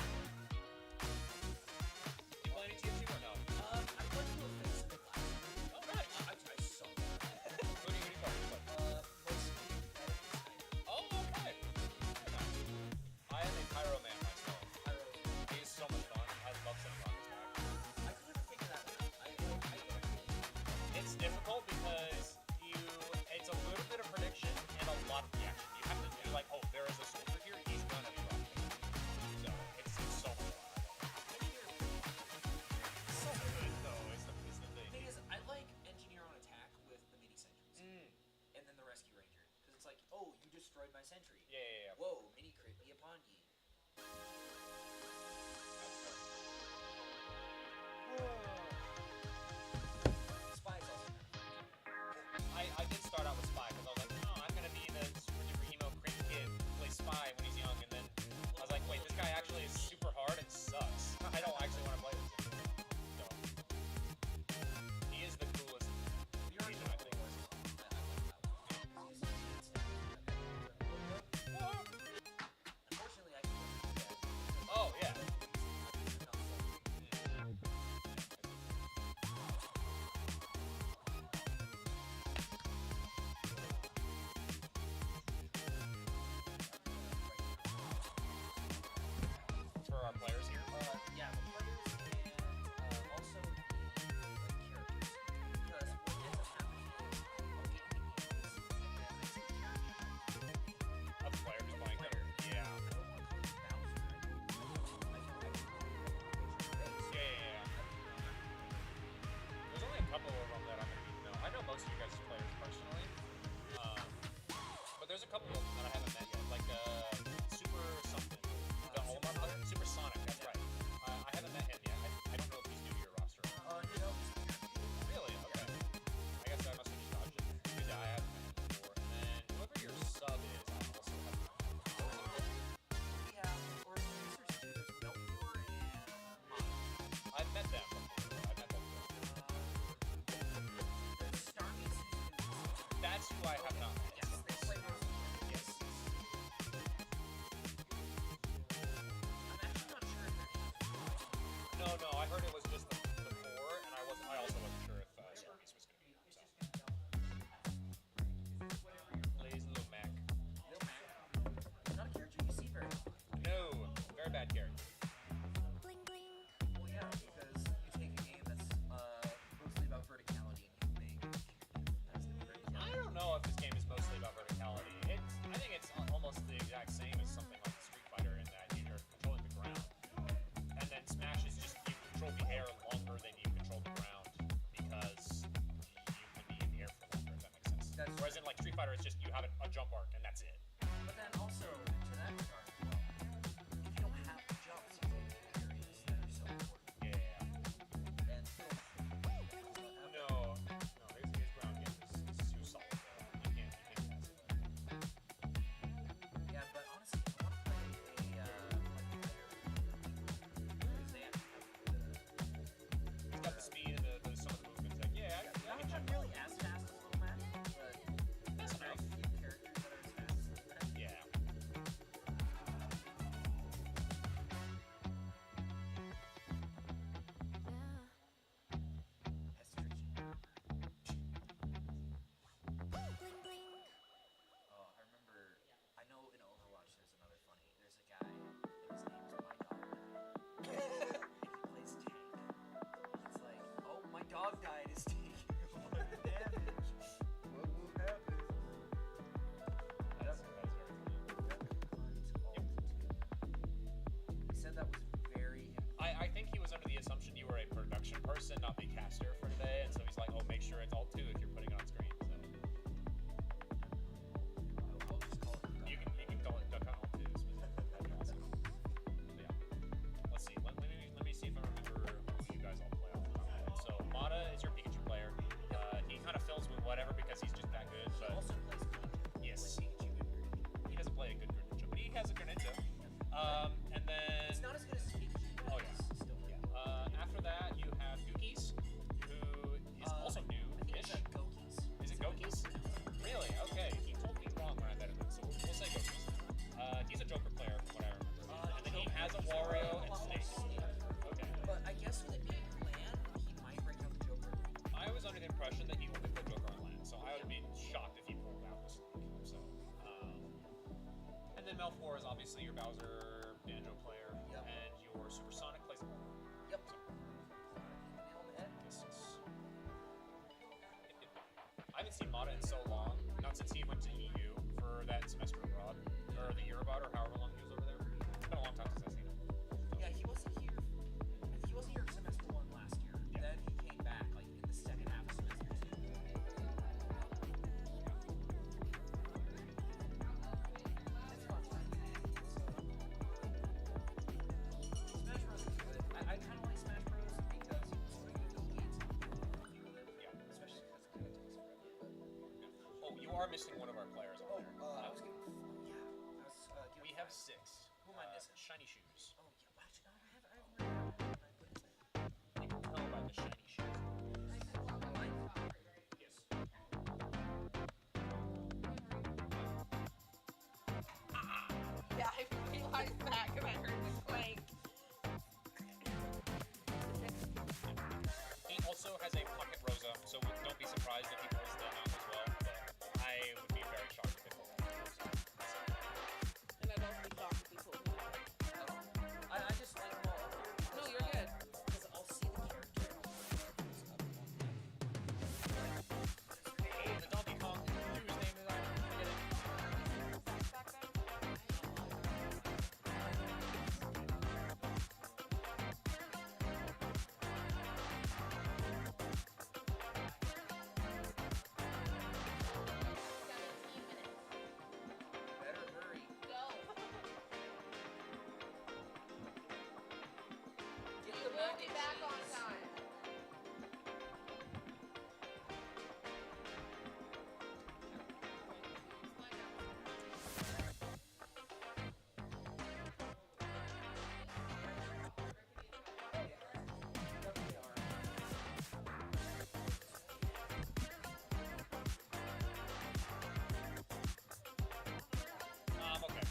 You play any TF2 or no? I went to a face of it last year. Oh nice. I suck. Who do you play? Mostly Sniper. Oh, okay. Very nice. I am a Pyro man myself. He's so much fun. I love setting rockets back. I could never figure that one out. It's difficult because it's a little bit of prediction and a lot of reaction. You have to be like, oh, there is a soldier here, he's gonna be rocketing. So it's so much fun. So good though, is the The thing. thing is, I like Engineer on Attack with the mini sentries, Mm. and then the Rescue Ranger, because it's like, oh, you destroyed my sentry. Yeah. Whoa, mini crit me upon ye. Spy's also kind of fun. I did start out with Spy because I was like, oh, I'm gonna be the super duper emo crit kid who plays Spy when he's young, and then I was like, wait, this guy actually is super hard and sucks. I don't actually want to play this game. So he is the coolest agent, I think. I like that one. it's just you have a jump arc and that's it. But then also, to that regard, if you don't have the jumps, you take the areas that are so important. Yeah. And No, his ground game is too solid. You can't pass it. yeah, but honestly, I want to play a because they actually have He's got the speed and some of the movements. Like, yeah, I can not really as fast as Little Mac, but That's very enough. few characters that are as fast as Little Mac. Yeah. That's tricky. Oh, I remember. I know in Overwatch there's another funny. There's a guy, and his name's My Dog Died. And he plays tank. It's like, oh, my dog died. Is taking a lot of damage. What will happen? That's very funny. He said that was very. I think he was under the assumption you were a production person, not the caster for today, and so he's like, oh, make sure it's alt 2 if you're putting it on screen. So I'll just call it. you can call it duck on alt 2 specifically. That'd be awesome. But yeah. Let's see. Let me see if I remember who you guys all play off the top of my head. So Mata is your Pikachu player. He kind of fills with whatever because he's just that good. He But also plays Pikachu. yes, Pikachu and Greninja. he doesn't play a good Greninja, but he has a Greninja. And then It's not as good as Pikachu. Oh, but yeah. it's still pretty good. after that you have Dookies, who is also I think new-ish. it's Gokis. Is it Gokis? Really? Okay. He told me wrong when I read it, so we'll say Gokis. He's a Joker player, from what I remember. And then he has a Wario and Snake. Okay. But I guess with it being land, he might bring out the Joker. I was under the impression that he only put Joker on land, so I would be shocked if he pulled out the Snake. So, and then Melfort is obviously your Bowser Banjo player, Yep. and your Supersonic plays the ball. Yep. Nail on the head. I haven't seen Mata in so long, not since he went to EU for that semester abroad, or the year abroad, or however long he was over there. It's been a long time since I've seen him. Yeah, he wasn't here. He wasn't here semester 1 last year. Yeah. Then he came back like in the second half of semester 2. It's fun time. Smash Bros is good. I kind of like Smash Bros because you sort of get the weeds and you with it. Yeah. Especially because it kind of takes forever. Oh, you are missing one of our players on there. I was giving. Yeah, I was giving. We have 5. 6. Who am I missing? Shiny shoes. Oh yeah, watch. I have written down what I put in there. You can tell by the shiny shoes. Yes. Yeah, I realized that because I heard the clank. He also has a pocket Rosa, so don't be surprised if he pulls them out as well. But I would be very shocked if they pull out Rosa. And I'd also be shocked if people. I just like them all. No, you're good. Because I'll see the character. Hey, the Donkey Kong, whose name is I? Forget it. Back then. Better hurry. Go. Get You the will mac be and back on cheese. time. Definitely are. Okay.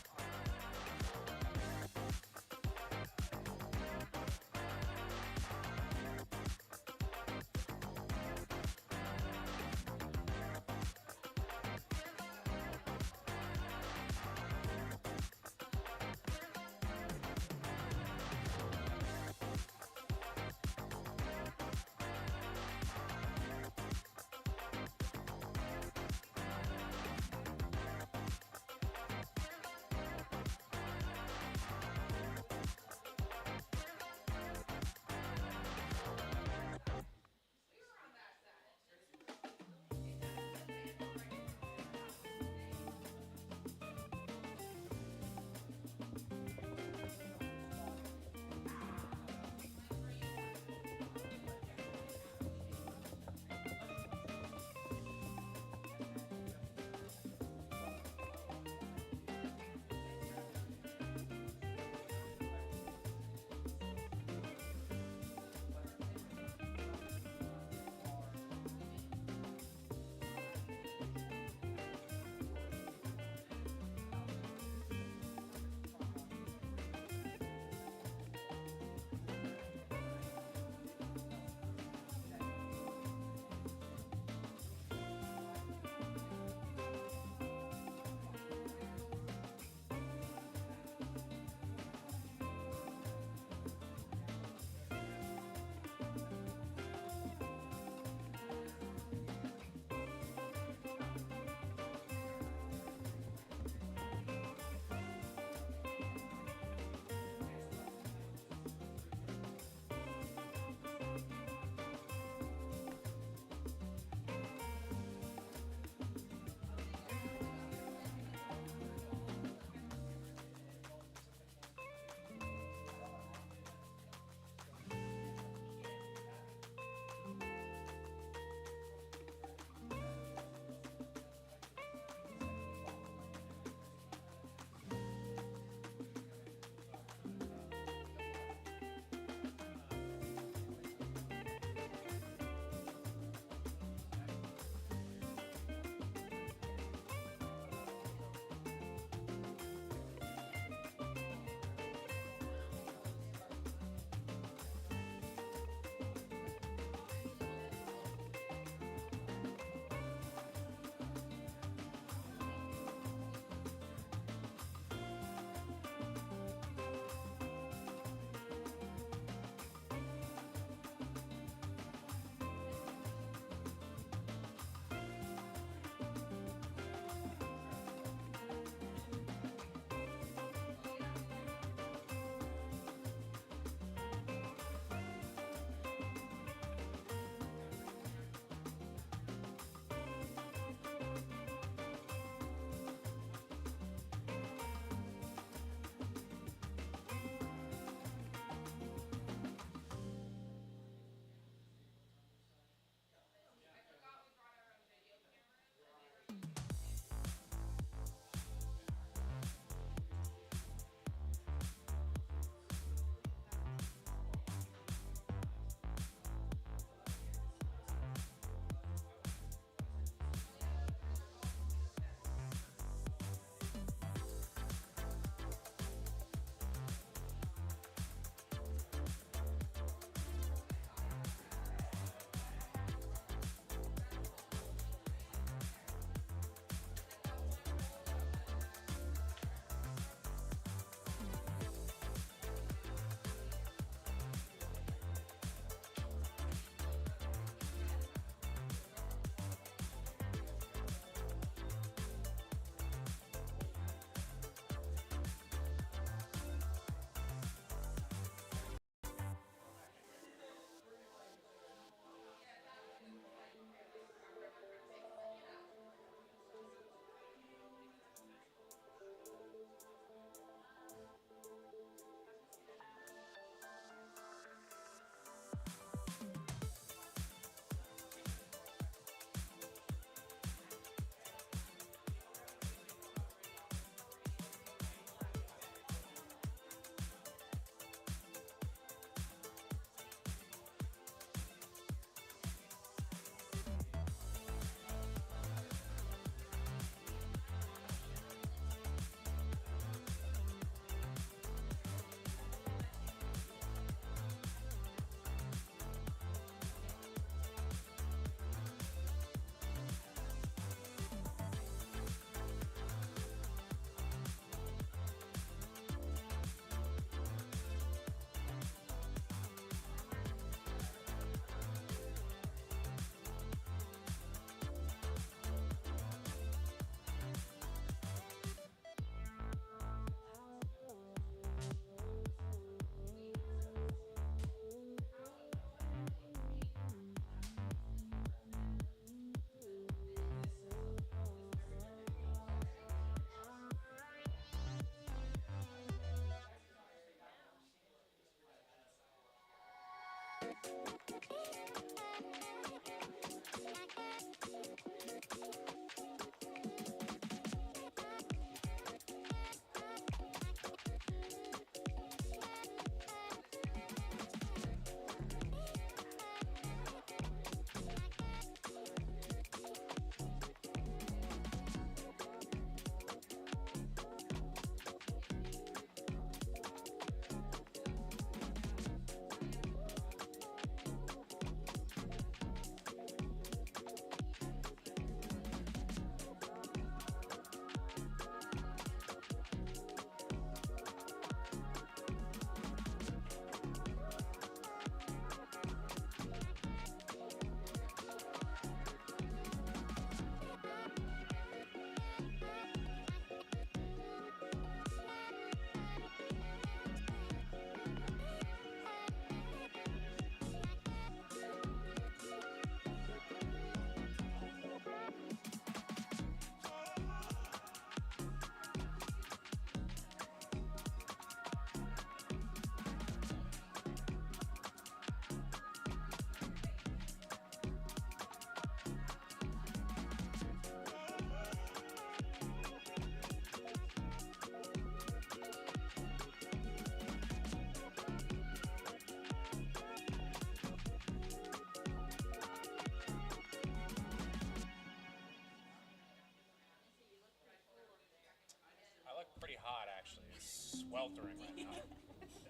hot actually. It's sweltering right now.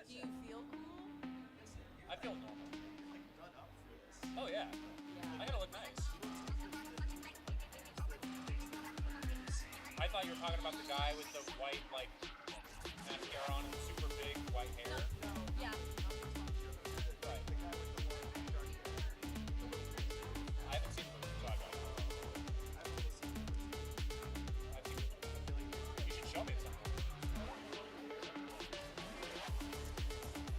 Do you feel cool? I feel normal. Oh yeah. I gotta look nice. I thought you were talking about the guy with the white like mascara on and super big white hair. Yeah. Right. I haven't seen the movie, so I don't know. I've seen the movie. You should show me something.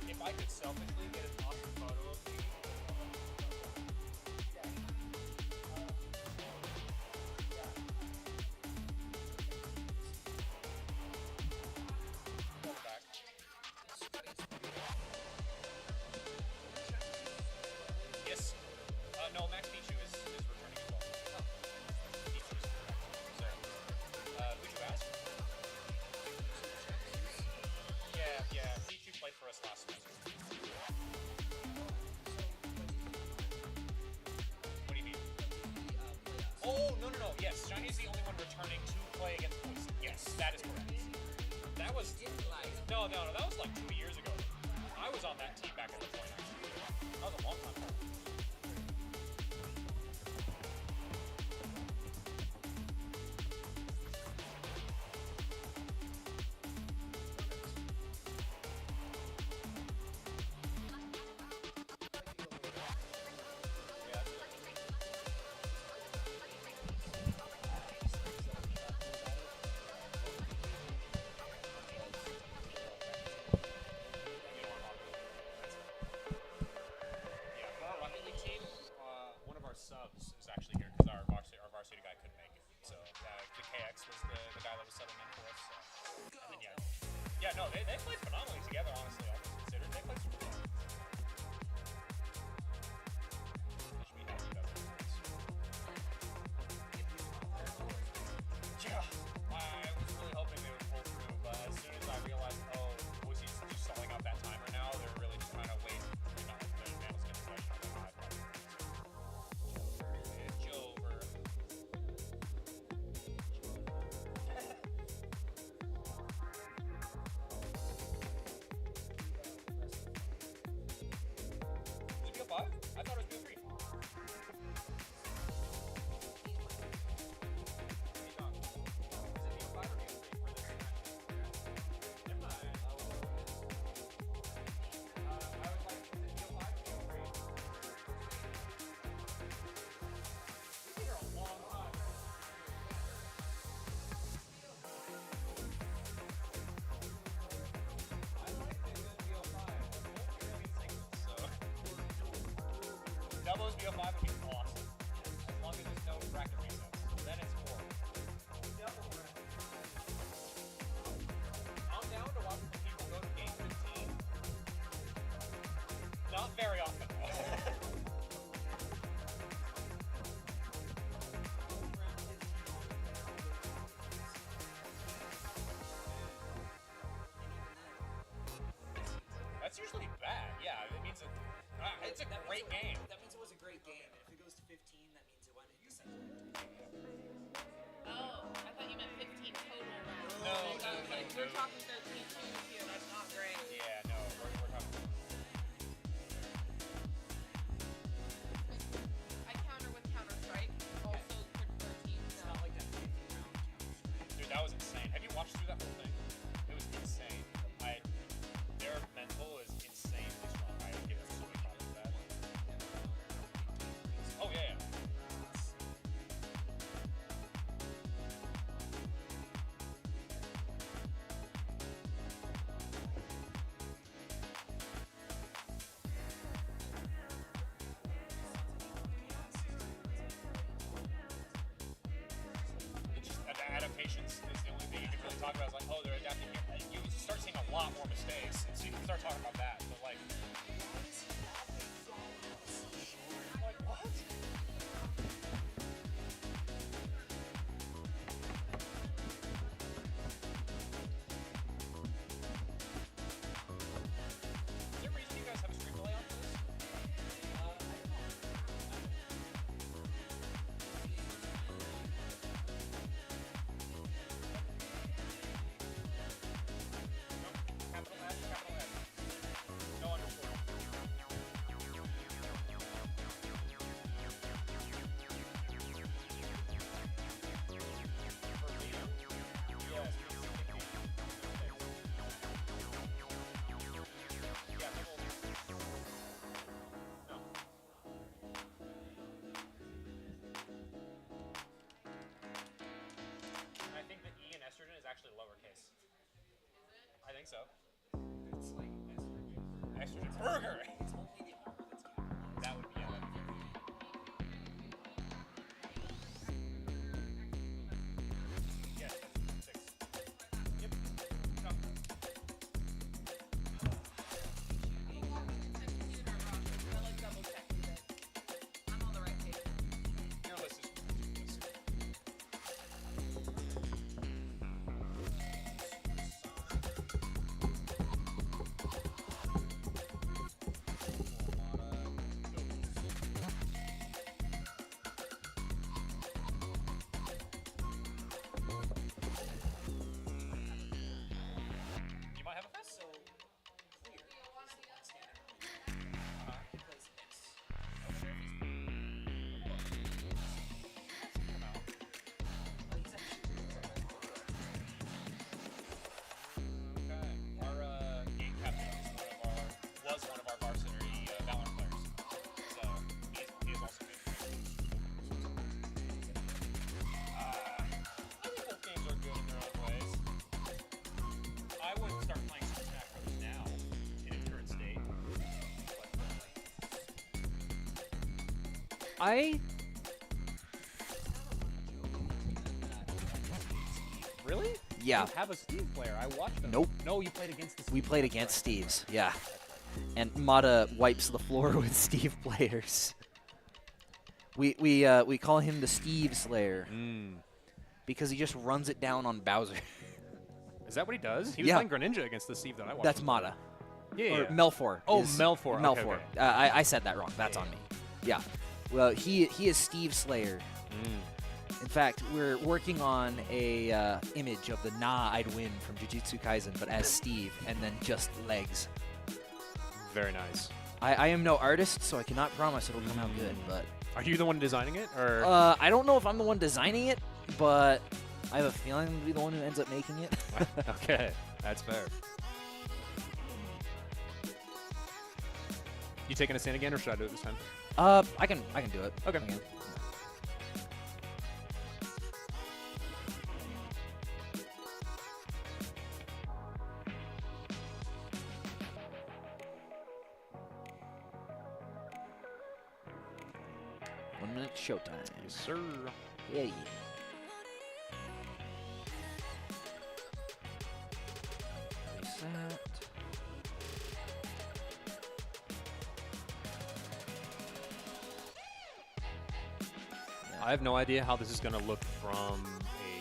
If I could selfishly get an awesome photo of me. Go back. Yes. No, Max Pichu is returning as well. Pichu is returning. So, who'd you ask? Yeah. Pichu played for us last semester. What do you mean? Oh, no. Yes, Shiny's the only one returning to play against Boise. Yes, that is correct. That was... No, that was like 2 years ago. I was on that team back in the point. That was a long time ago. Yeah, for our Rocket League team, one of our subs is actually here because our varsity guy couldn't make it. So the KX was the guy that was subbing in for us. So. And then no, they played phenomenally together. Honestly, all things considered, they played super well. They should be happy about that. Yeah, I was really hoping they would pull through, but as soon as I realized, Boise's just stalling out that timer now, they're really just trying to wait. Not the Vandals get possession on the high block. Jover. Is it BO5? I thought it was BO3. Doubles BO5 would be awesome. As long as there's no bracket resets. Then it's horrible. I'm down to watch people go to game 15. Not very often. That's usually bad. Yeah, it means it's a great game. That means it was a great game. And if it goes to 15, that means it went into second. Oh, I thought you meant 15 total rounds. No. We're talking 13 twos here. That's not great. Yeah, no, we're talking. I counter with Counter-Strike. Also, for 13. It's not like that 15-round counter. Dude, that was insane. Have you watched through that whole thing? It was insane. Their mental is insanely strong. I give them so many props for that. Oh yeah. It's just adaptations is the only thing you can really talk about. It's like, oh, they're adapting here. You start seeing a lot more mistakes, and so you can start talking about that. But like what? Is there a reason you guys have a stream delay on for this? think so. Estrogen burger. That would be yeah. Yeah, that's 6. Yep. No. I like double checking that I'm on the right page. Your list is you might have a fest. So okay. Our game captain was one of our varsity Valorant players. So he is also good. I think both games are good in their own ways. I would start playing Super Smash Bros. Now in its current state. I Really? yeah. You have a Steve player. I watched them. Nope. No, you played against the Steve. We played That's against right. Steve's. Yeah. And Mata wipes the floor with Steve players. We call him the Steve Slayer Mm. because he just runs it down on Bowser. Is that what he does? He was Yeah. playing Greninja against the Steve that I watched. That's him Mata. play. Yeah, Or yeah. Melfor. Oh, is- Melfor. Okay, Melfor. okay. I said that wrong. That's Yeah, on me. Yeah. Well, he is Steve Slayer. Mm. In fact, we're working on a image of the Nah I'd win from Jujutsu Kaisen, but as Steve, and then just legs. Very nice. I am no artist, so I cannot promise it'll come out good, but Are you the one designing it, or? I don't know if I'm the one designing it, but I have a feeling I'm gonna be the one who ends up making it. Okay, that's fair. You taking us in again, or should I do it this time? I can do it. Okay. I can. One minute showtime. Yes, sir. Yay. Reset. I have no idea how this is going to look from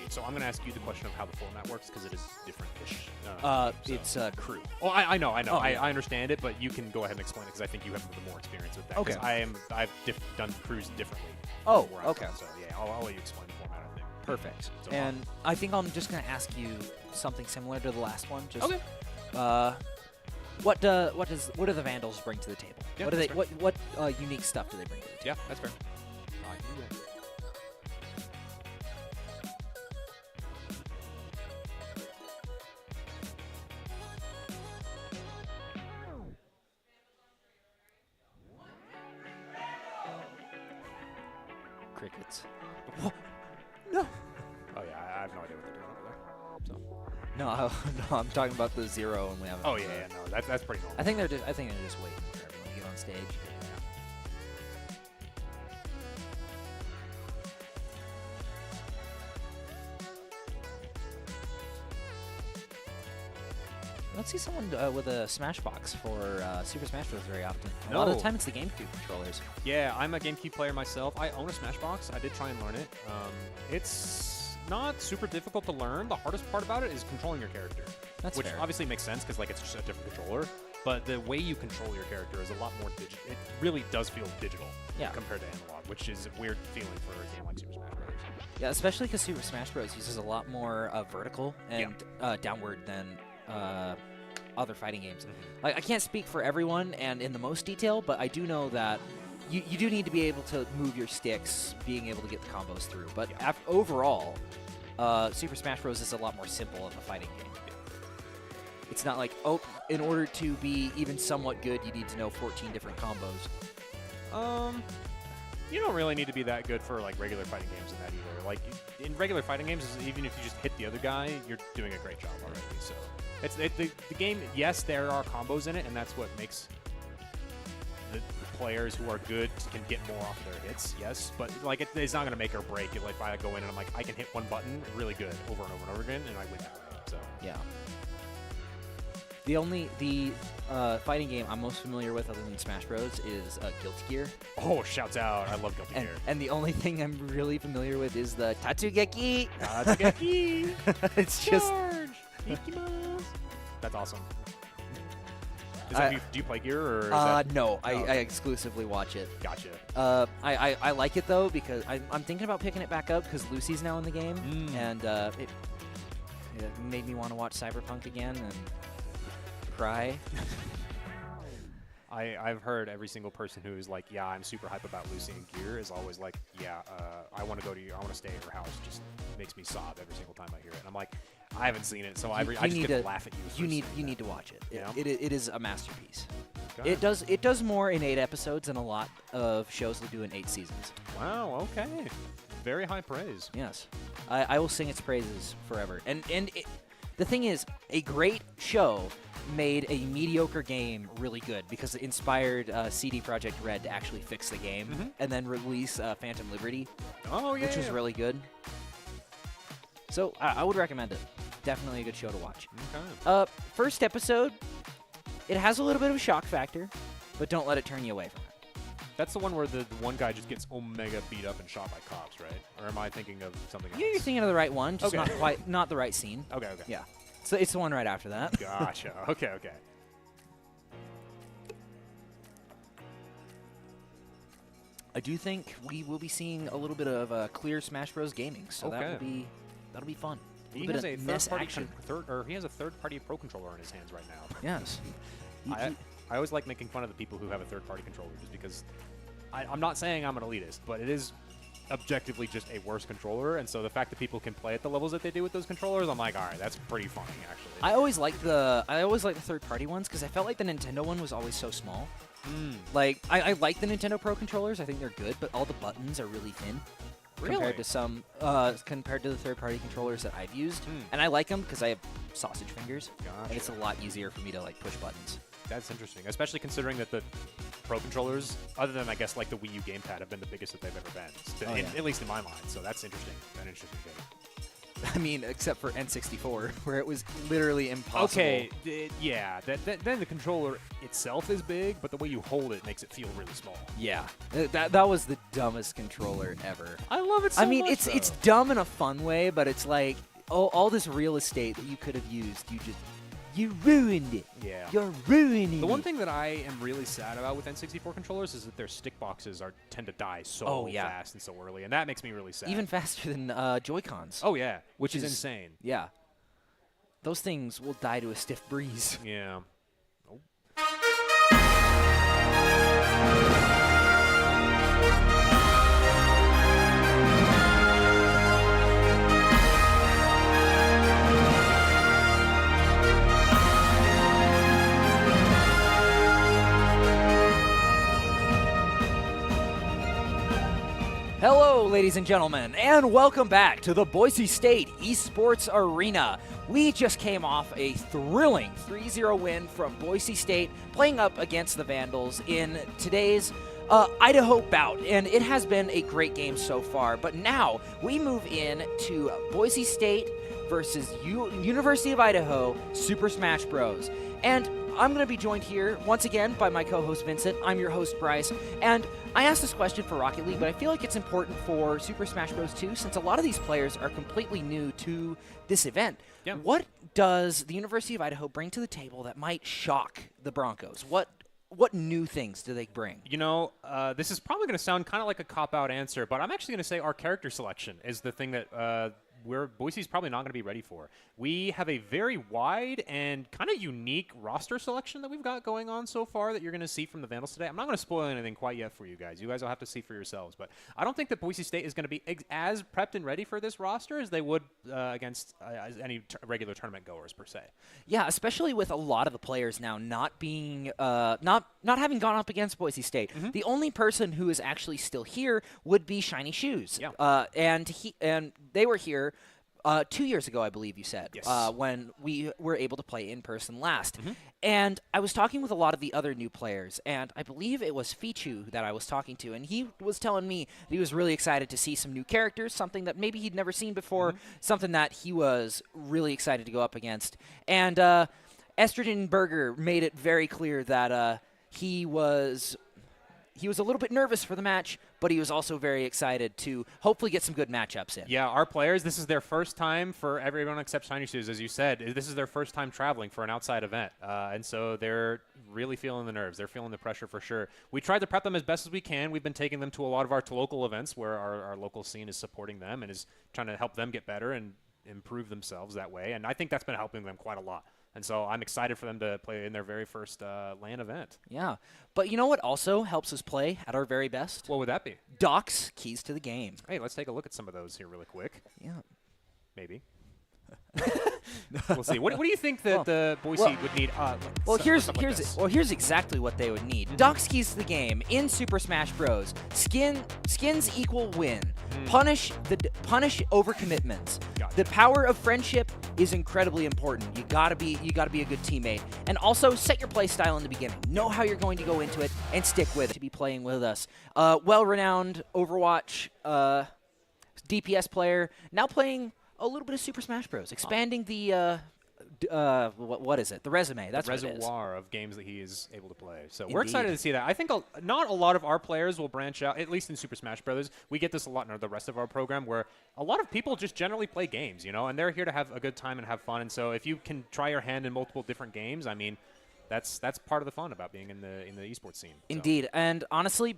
a. So I'm going to ask you the question of how the format works because it is different-ish. So- It's crew. Oh, I know. Oh, I yeah. understand it, but you can go ahead and explain it because I think you have the more experience with that. 'Cause Okay. I've done crews differently. Oh, where I'm okay. from, so yeah, I'll let you explain the format. I think. Perfect. So, And I think I'm just gonna ask you something similar to the last one. Just, Okay. what do the Vandals bring to the table? Yeah, what do they? that's What unique stuff do they bring to the table? Yeah, that's fair. I can do that. Crickets. Oh yeah, I have no idea what they're doing over there. So. No, no, I'm talking about the zero, and we have. Oh yeah, no, that's pretty normal. I think they're just waiting for everyone to get on stage. I don't see someone with a Smashbox for Super Smash Bros. Very often. A lot of the No. time, it's the GameCube controllers. Yeah, I'm a GameCube player myself. I own a Smashbox. I did try and learn it. It's not super difficult to learn. The hardest part about it is controlling your character. That's which fair. obviously makes sense because it's just a different controller. But the way you control your character is a lot more digital. It really does feel digital Yeah. compared to analog, which is a weird feeling for a game like Super Smash Bros. Yeah, especially because Super Smash Bros. Uses a lot more vertical and downward than other fighting games. Like, I can't speak for everyone and in the most detail, but I do know that you do need to be able to move your sticks, being able to get the combos through. But overall, Super Smash Bros. Is a lot more simple of a fighting game. It's not like, oh, in order to be even somewhat good, you need to know 14 different combos. You don't really need to be that good for like regular fighting games in that either. Like in regular fighting games, even if you just hit the other guy, you're doing a great job already. So it's the game. Yes, there are combos in it, and that's what makes the players who are good can get more off of their hits. Yes, but like it's not going to make or break it. Like if I go in and I'm like I can hit one button really good over and over and over again, and I win that way. So Yeah. The fighting game I'm most familiar with other than Smash Bros. Is Guilty Gear. oh, shouts out! I love Guilty Gear. And the only thing I'm really familiar with is the Tatsugeki. Tatsugeki! It's just Charge! Ikimasu! That's awesome. Is that, do you play Gear or? Is that, no, I okay. exclusively watch it. Gotcha. I like it though because I'm thinking about picking it back up because Lucy's now in the game, and it made me want to watch Cyberpunk again and cry. I've heard every single person who's like, yeah, I'm super hype about Lucy and Gear is always like, yeah, I want to go to I want to stay at your house. Just makes me sob every single time I hear it. And I'm like, I haven't seen it, so I just get to laugh at you. You need to watch it. Yeah? It is a masterpiece. Okay. It does more in 8 episodes than a lot of shows that do in 8 seasons. Wow. Okay. Very high praise. Yes, I will sing its praises forever. And the thing is, a great show made a mediocre game really good because it inspired CD Projekt Red to actually fix the game and then release Phantom Liberty, Oh yeah. which was really good. So I would recommend it. Definitely a good show to watch. Okay. First episode, it has a little bit of a shock factor, but don't let it turn you away from it. That's the one where the one guy just gets omega beat up and shot by cops, right? Or am I thinking of something else? You're thinking of the right one, just Okay. not the right scene. Okay. Okay. Yeah. So it's the one right after that. Gotcha. Okay. I do think we will be seeing a little bit of clear Smash Bros. Gaming, so that'll be fun. He bit has of a mess third-party action. he has a third-party Pro controller in his hands right now. Yes. I always like making fun of the people who have a third-party controller just because I'm not saying I'm an elitist, but it is objectively just a worse controller, and so the fact that people can play at the levels that they do with those controllers, I'm like, all right, that's pretty funny, actually. I always like the third-party ones because I felt like the Nintendo one was always so small. Like I like the Nintendo Pro controllers. I think they're good, but all the buttons are really thin. Really? Compared to the third-party controllers that I've used, and I like them because I have sausage fingers, and it's a lot easier for me to like push buttons. That's interesting, especially considering that the Pro controllers, other than I guess like the Wii U gamepad, have been the biggest that they've ever been, at least in my mind. So that's interesting. An interesting thing. I mean, except for N64, where it was literally impossible. Okay, yeah. Then the controller itself is big, but the way you hold it makes it feel really small. Yeah, that was the dumbest controller ever. I love it so much. I mean, it's dumb in a fun way, but it's like all this real estate that you could have used, you ruined it. Yeah. You're ruining it. The one thing that I am really sad about with N64 controllers is that their stick boxes tend to die so fast and so early, and that makes me really sad. Even faster than Joy-Cons. Oh yeah, which is insane. Yeah. Those things will die to a stiff breeze. Yeah. Hello, ladies and gentlemen, and welcome back to the Boise State Esports Arena. We just came off a thrilling 3-0 win from Boise State, playing up against the Vandals in today's Idaho bout, and it has been a great game so far. But now we move in to Boise State versus University of Idaho Super Smash Bros. And I'm going to be joined here once again by my co-host Vincent. I'm your host Bryce, and I asked this question for Rocket League, but I feel like it's important for Super Smash Bros. 2 since a lot of these players are completely new to this event. Yeah. What does the University of Idaho bring to the table that might shock the Broncos? What new things do they bring? You know, this is probably going to sound kind of like a cop-out answer, but I'm actually going to say our character selection is the thing that Boise's probably not going to be ready for. We have a very wide and kind of unique roster selection that we've got going on so far that you're going to see from the Vandals today. I'm not going to spoil anything quite yet for you guys. You guys will have to see for yourselves. But I don't think that Boise State is going to be as prepped and ready for this roster as they would against any regular tournament goers per se. Yeah, especially with a lot of the players now not being not having gone up against Boise State. The only person who is actually still here would be Shiny Shoes. Yeah. And they were here 2 years ago, I believe you said, Yes. when we were able to play in person last. And I was talking with a lot of the other new players, and I believe it was Fichu that I was talking to, and he was telling me that he was really excited to see some new characters, something that maybe he'd never seen before, something that he was really excited to go up against. And Estrogen Berger made it very clear that he was a little bit nervous for the match, but he was also very excited to hopefully get some good matchups in. Yeah, our players, this is their first time for everyone except Shiny Shoes, as you said. This is their first time traveling for an outside event, and so they're really feeling the nerves. They're feeling the pressure for sure. We tried to prep them as best as we can. We've been taking them to a lot of our local events where our local scene is supporting them and is trying to help them get better and improve themselves that way, and I think that's been helping them quite a lot. And so I'm excited for them to play in their very first LAN event. Yeah. But you know what also helps us play at our very best? What would that be? Doc's Keys to the Game. Hey, let's take a look at some of those here really quick. Yeah. Maybe. We'll see. What do you think that the Boise would need? Here's exactly what they would need. Doc's Keys to the Game in Super Smash Bros. Skins equal win. Punish overcommitments. Gotcha. The power of friendship is incredibly important. You gotta be a good teammate, and also set your play style in the beginning. Know how you're going to go into it and stick with it. To be playing with us, well-renowned Overwatch DPS player, now playing a little bit of Super Smash Bros. Expanding the what is it? The resume. That's the what it is. reservoir of games that he is able to play. So we're excited to see that. I think not a lot of our players will branch out, at least in Super Smash Bros. We get this a lot in the rest of our program where a lot of people just generally play games, and they're here to have a good time and have fun. And so if you can try your hand in multiple different games, I mean, that's part of the fun about being in the esports scene. Indeed, and honestly,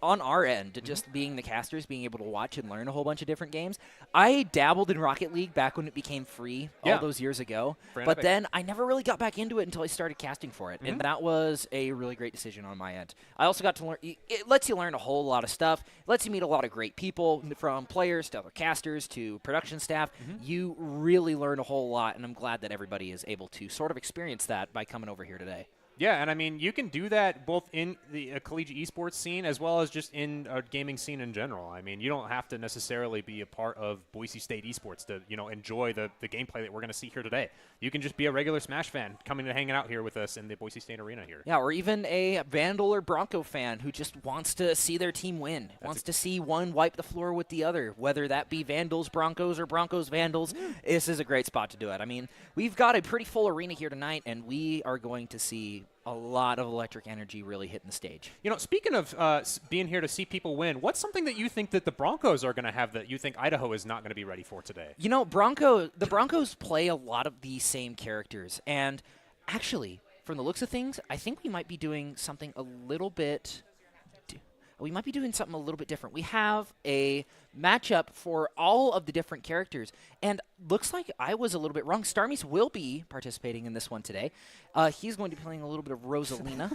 on our end, just being the casters, being able to watch and learn a whole bunch of different games. I dabbled in Rocket League back when it became free all those years ago, but then I never really got back into it until I started casting for it, and that was a really great decision on my end. I also got to learn. It lets you learn a whole lot of stuff. It lets you meet a lot of great people, from players to other casters to production staff. You really learn a whole lot, and I'm glad that everybody is able to sort of experience that by coming over here today. Yeah, and I mean, you can do that both in the collegiate esports scene as well as just in a gaming scene in general. I mean, you don't have to necessarily be a part of Boise State esports to, enjoy the gameplay that we're going to see here today. You can just be a regular Smash fan coming and hanging out here with us in the Boise State arena here. Yeah, or even a Vandal or Bronco fan who just wants to see their team win, wants to see one wipe the floor with the other, whether that be Vandals, Broncos, or Broncos, Vandals. This is a great spot to do it. I mean, we've got a pretty full arena here tonight, and we are going to see a lot of electric energy really hitting the stage. Speaking of being here to see people win, what's something that you think that the Broncos are going to have that you think Idaho is not going to be ready for today? The Broncos play a lot of the same characters, and actually, from the looks of things, I think we might be doing something a little bit different. We have a matchup for all of the different characters, and looks like I was a little bit wrong. Starmies will be participating in this one today. He's going to be playing a little bit of Rosalina.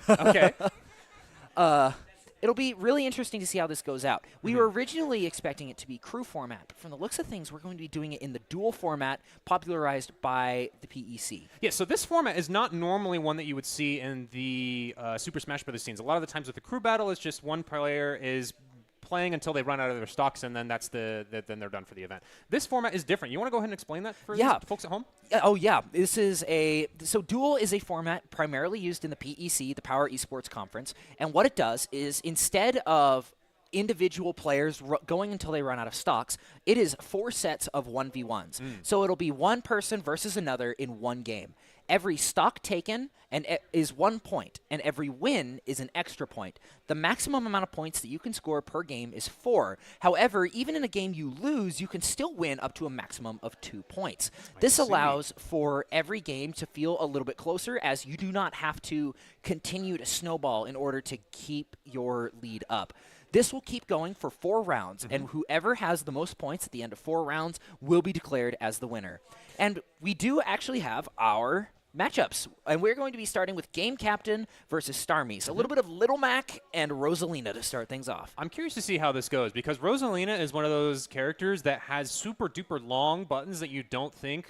Okay. It'll be really interesting to see how this goes out. We were originally expecting it to be crew format, but from the looks of things, we're going to be doing it in the duel format popularized by the PEC. Yeah, so this format is not normally one that you would see in the Super Smash Bros. Scenes. A lot of the times with the crew battle, it's just one player is playing until they run out of their stocks, and then then they're done for the event. This format is different. You want to go ahead and explain that for folks at home? So Duel is a format primarily used in the PEC, the Power Esports Conference, and what it does is instead of individual players going until they run out of stocks, it is 4 sets of 1v1s. So it'll be one person versus another in one game. Every stock taken is 1 point, and every win is an extra point. The maximum amount of points that you can score per game is 4. However, even in a game you lose, you can still win up to a maximum of 2 points. This allows for every game to feel a little bit closer, as you do not have to continue to snowball in order to keep your lead up. This will keep going for 4 rounds, and whoever has the most points at the end of 4 rounds will be declared as the winner. And we do actually have our matchups, and we're going to be starting with Game Captain versus Starmies. A little bit of Little Mac and Rosalina to start things off. I'm curious to see how this goes because Rosalina is one of those characters that has super duper long buttons that you don't think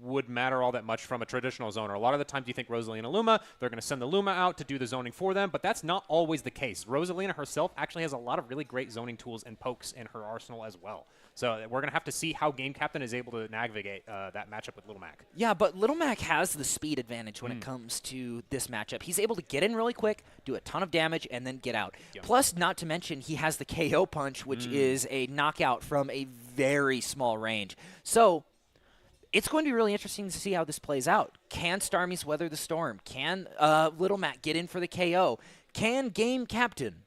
would matter all that much from a traditional zoner. A lot of the times you think Rosalina Luma, they're going to send the Luma out to do the zoning for them, but that's not always the case. Rosalina herself actually has a lot of really great zoning tools and pokes in her arsenal as well. So we're going to have to see how Game Captain is able to navigate that matchup with Little Mac. Yeah, but Little Mac has the speed advantage when it comes to this matchup. He's able to get in really quick, do a ton of damage, and then get out. Yep. Plus, not to mention, he has the KO punch, which is a knockout from a very small range. So it's going to be really interesting to see how this plays out. Can Starmies weather the storm? Can Little Mac get in for the KO? Can Game Captain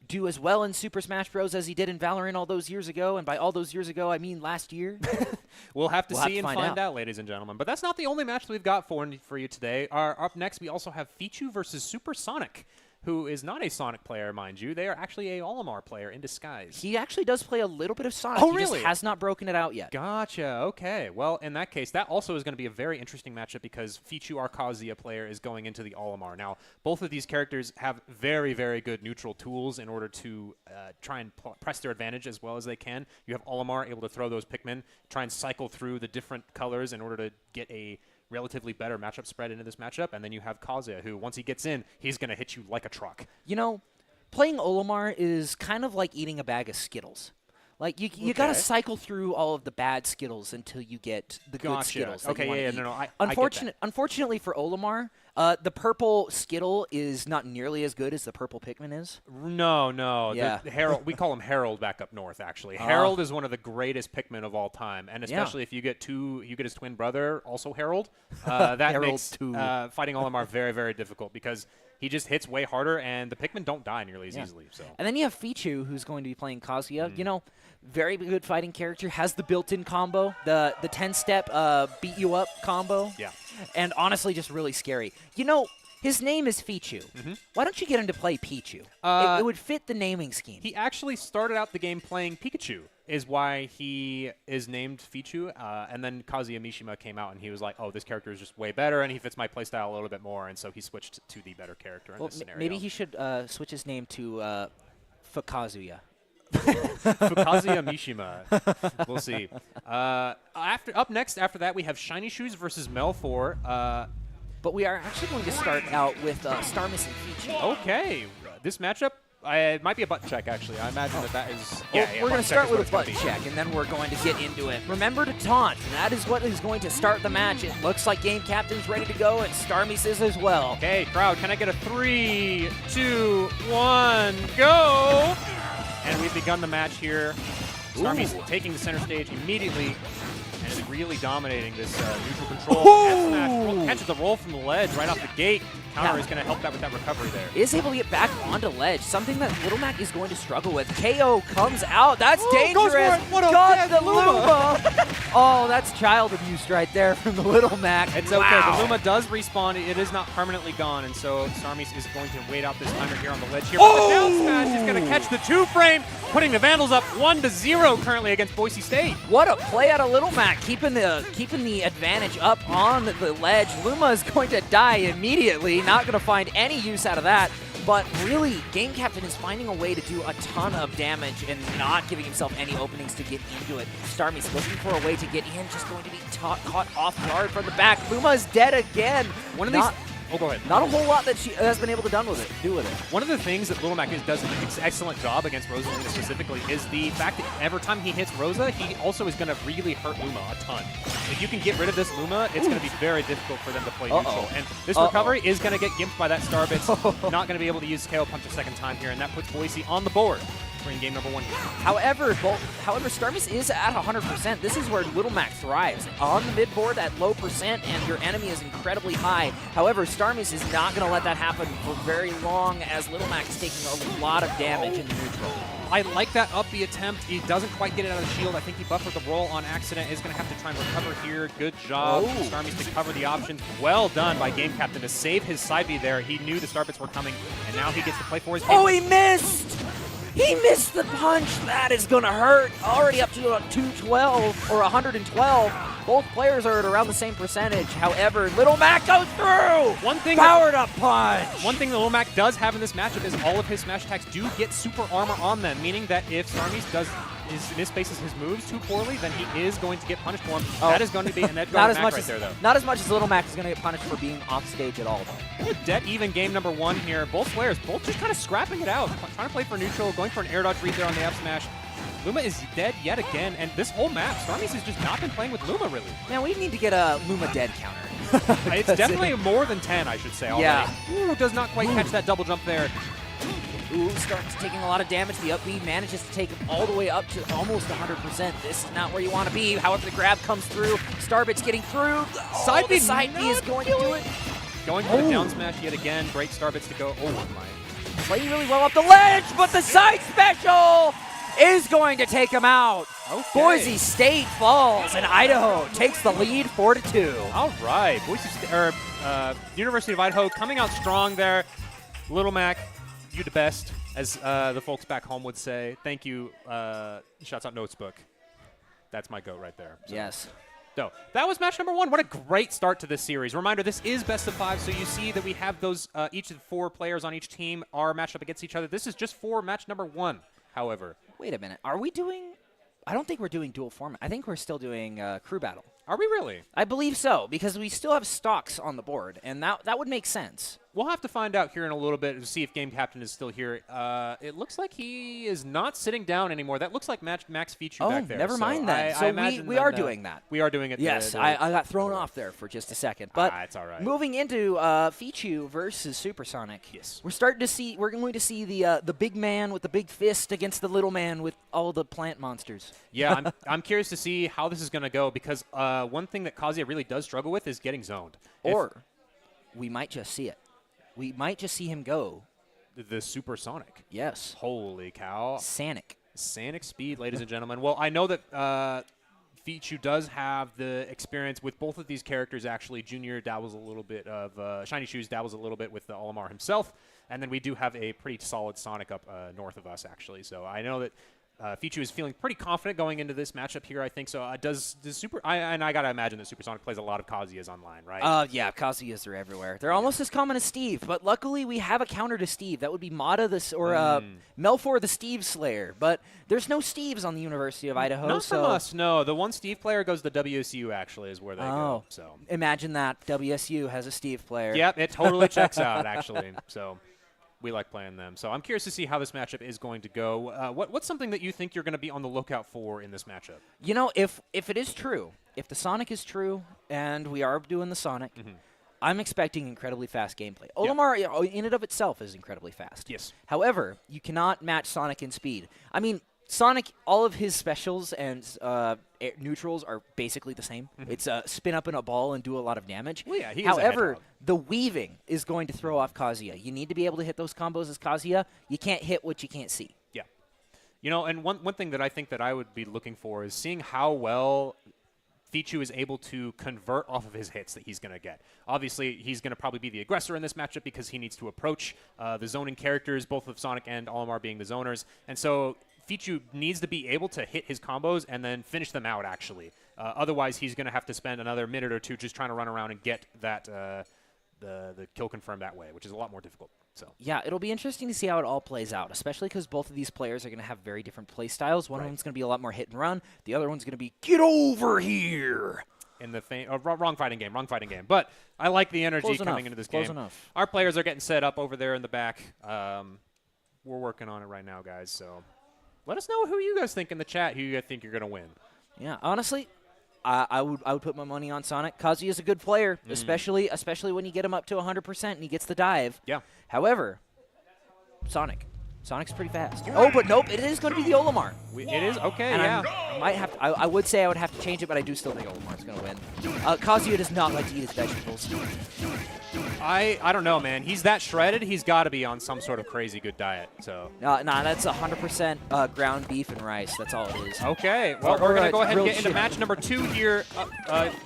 do as well in Super Smash Bros. As he did in Valorant all those years ago? And by all those years ago, I mean last year. We'll have to We'll have see to and find find out. out, ladies and gentlemen. But that's not the only match that we've got for you today. Up next, we also have Fichu versus Super Sonic, who is not a Sonic player, mind you. They are actually a Olimar player in disguise. He actually does play a little bit of Sonic. Oh, He really? just has not broken it out yet. Gotcha. Okay. Well, in that case, that also is going to be a very interesting matchup because Fichu, our Kazuya player, is going into the Olimar. Now, both of these characters have very, very good neutral tools in order to try and press their advantage as well as they can. You have Olimar able to throw those Pikmin, try and cycle through the different colors in order to get a relatively better matchup spread into this matchup. And then you have Kazuya, who, once he gets in, he's going to hit you like a truck. You know, playing Olimar is kind of like eating a bag of Skittles. Like, you got to cycle through all of the bad Skittles until you get the good Skittles. that you Okay, wanna yeah, eat. no, I get that. Unfortunately for Olimar, the purple Skittle is not nearly as good as the purple Pikmin is. No. Yeah. Harold, we call him Harold back up north, actually. Harold is one of the greatest Pikmin of all time, and especially if you get his twin brother, also Harold. That Harold makes too. fighting Olimar very, very difficult because he just hits way harder, and the Pikmin don't die nearly as easily. So. And then you have Fichu, who's going to be playing Kazuya. You know, very good fighting character, has the built-in combo, the 10-step beat you up combo. Yeah. And honestly, just really scary. You know, his name is Fichu. Why don't you get him to play Pichu? It would fit the naming scheme. He actually started out the game playing Pikachu, is why he is named Fichu. And then Kazuya Mishima came out, and he was like, oh, this character is just way better, and he fits my playstyle a little bit more. And so he switched to the better character in this scenario. Maybe he should switch his name to Fukazuya. Fukazuya Mishima. We'll see. Up next, after that, we have Shiny Shoes versus Mel 4. But we are actually going to start out with Starmus and Fichu. Okay. This matchup, it might be a button check, actually. I imagine that is... Well, we're going to start with a button button check, and then we're going to get into it. Remember to taunt. That is what is going to start the match. It looks like Game Captain's ready to go, and Starmies is as well. Okay, crowd, can I get a 3, 2, 1, go? And we've begun the match here. Starmies taking the center stage immediately and is really dominating this neutral control. Catches the roll from the ledge right off the gate. Counter is going to help that with that recovery there. Is able to get back onto ledge, something that Little Mac is going to struggle with. KO comes out. That's dangerous. Goes for it. What a Got dead the Luma. Luma. Oh, that's child abuse right there from the Little Mac. It's wow. okay. The Luma does respawn. It is not permanently gone, and so Starmies is going to wait out this timer here on the ledge here. But the down smash is going to catch the 2-frame, putting the Vandals up 1-0 currently against Boise State. What a play out of Little Mac, keeping the advantage up on the ledge. Luma is going to die immediately, not going to find any use out of that. But really, Game Captain is finding a way to do a ton of damage and not giving himself any openings to get into it. Starmie's looking for a way to get in, just going to be caught off guard from the back. Luma is dead again. One of these... Oh, go ahead. Not a whole lot that she has been able to do with it. One of the things that Little Mac does an excellent job against Rosalina specifically is the fact that every time he hits Rosa, he also is going to really hurt Luma a ton. If you can get rid of this Luma, it's going to be very difficult for them to play neutral. And this recovery is going to get gimped by that Starbits. Not going to be able to use KO Punch a second time here, and that puts Boise on the board for in game number 1 here. However, Starmies is at 100%. This is where Little Mac thrives. On the mid board at low percent, and your enemy is incredibly high. However, Starmies is not going to let that happen for very long, as Little Mac is taking a lot of damage in the neutral. I like that up B attempt. He doesn't quite get it out of the shield. I think he buffered the roll on accident. Is going to have to try and recover here. Good job. Starmies to cover the options. Well done by Game Captain to save his side B there. He knew the Starbits were coming, and now he gets to play for his game. Oh, he missed! He missed the punch. That is going to hurt. Already up to 212 or 112. Both players are at around the same percentage. However, Little Mac goes through. Powered up punch. One thing that Little Mac does have in this matchup is all of his smash attacks do get super armor on them, meaning that if Starmies misplaces his moves too poorly, then he is going to get punished for him. Oh. That is going to be an Edgar Mac right there, though. Not as much as Little Mac is going to get punished for being off stage at all, though. Dead even game number 1 here. Both players, both just kind of scrapping it out, trying to play for neutral, going for an air dodge read there on the F smash. Luma is dead yet again, and this whole map, Starmies has just not been playing with Luma, really. Man, we need to get a Luma dead counter. It's definitely more than 10, I should say, already. Yeah. Ooh, does not quite catch that double jump there. Ooh, starts taking a lot of damage. The up B manages to take him all the way up to almost 100%. This is not where you want to be. However, the grab comes through. Starbit's getting through. Side B, side B is going to do it. Going for the down smash yet again. Great Starbits to go. Oh, my. Playing really well up the ledge, but the side special is going to take him out. Okay. Boise State falls, and Idaho takes the lead 4-2. All right. University of Idaho coming out strong there. Little Mac, you the best, as the folks back home would say. Thank you. Shouts out Notesbook. That's my goat right there. So. Yes. So that was match number 1. What a great start to this series. Reminder, this is best of 5, so you see that we have those, each of the 4 players on each team are matched up against each other. This is just for match number 1, however. Wait a minute. Are we doing... I don't think we're doing dual format. I think we're still doing crew battle. Are we really? I believe so, because we still have stocks on the board, and that would make sense. We'll have to find out here in a little bit to see if Game Captain is still here. It looks like he is not sitting down anymore. That looks like Max Fichu back there. Oh, never mind that. I So imagine we are doing that. We are doing it. Yes, I got thrown off there for just a second. But it's all right. moving into Fichu versus Supersonic. Yes. We're going to see the big man with the big fist against the little man with all the plant monsters. Yeah, I'm curious to see how this is going to go, because one thing that Kazuya really does struggle with is getting zoned. Or we might just see it. We might just see him go. The Supersonic. Yes. Holy cow. Sanic. Sanic speed, ladies and gentlemen. Well, I know that Fichu does have the experience with both of these characters, actually. Junior dabbles a little bit of Shiny Shoes dabbles a little bit with the Olimar himself. And then we do have a pretty solid Sonic up north of us, actually. So I know that Fichu is feeling pretty confident going into this matchup here, I think. So I got to imagine that Supersonic plays a lot of Kazuyas online, right? Yeah, Kazuyas are everywhere. They're almost as common as Steve, but luckily we have a counter to Steve. That would be Mata Melfor the Steve Slayer, but there's no Steves on the University of Idaho. Not from us, no. The one Steve player goes to WSU, actually, is where they go. So imagine that. WSU has a Steve player. Yep, it totally checks out, actually. So we like playing them. So I'm curious to see how this matchup is going to go. What's something that you think you're going to be on the lookout for in this matchup? You know, if it is true, if the Sonic is true, and we are doing the Sonic, I'm expecting incredibly fast gameplay. Olimar, in and of itself, is incredibly fast. Yes. However, you cannot match Sonic in speed. I mean, Sonic, all of his specials and neutrals are basically the same. It's spin up in a ball and do a lot of damage. Well, yeah, he is a However, hedgehog. the weaving is going to throw off Kazuya. You need to be able to hit those combos as Kazuya. You can't hit what you can't see. Yeah. You know, and one thing that I think that I would be looking for is seeing how well Fichu is able to convert off of his hits that he's going to get. Obviously, he's going to probably be the aggressor in this matchup because he needs to approach the zoning characters, both of Sonic and Olimar being the zoners. And so Fichu needs to be able to hit his combos and then finish them out, actually. Otherwise, he's going to have to spend another minute or two just trying to run around and get that the kill confirmed that way, which is a lot more difficult. So yeah, it'll be interesting to see how it all plays out, especially because both of these players are going to have very different play styles. One of them's going to be a lot more hit and run. The other one's going to be get over here. In the wrong fighting game. But I like the energy coming into this game. Close enough. Our players are getting set up over there in the back. We're working on it right now, guys. So let us know who you guys think in the chat, who you guys think you're going to win. Yeah, honestly, I would put my money on Sonic. Kazuya is a good player, especially when you get him up to 100% and he gets the dive. Yeah. However, Sonic's pretty fast. Oh, but nope, it is going to be the Olimar. It is? Okay, And yeah. I would say I would have to change it, but I do still think Olimar's going to win. Kazuya does not like to eat his vegetables. I don't know, man. He's that shredded. He's got to be on some sort of crazy good diet. So. Nah, that's 100% ground beef and rice. That's all it is. Okay. Well, Or we're going to go ahead and grilled get into chicken. match number 2 here.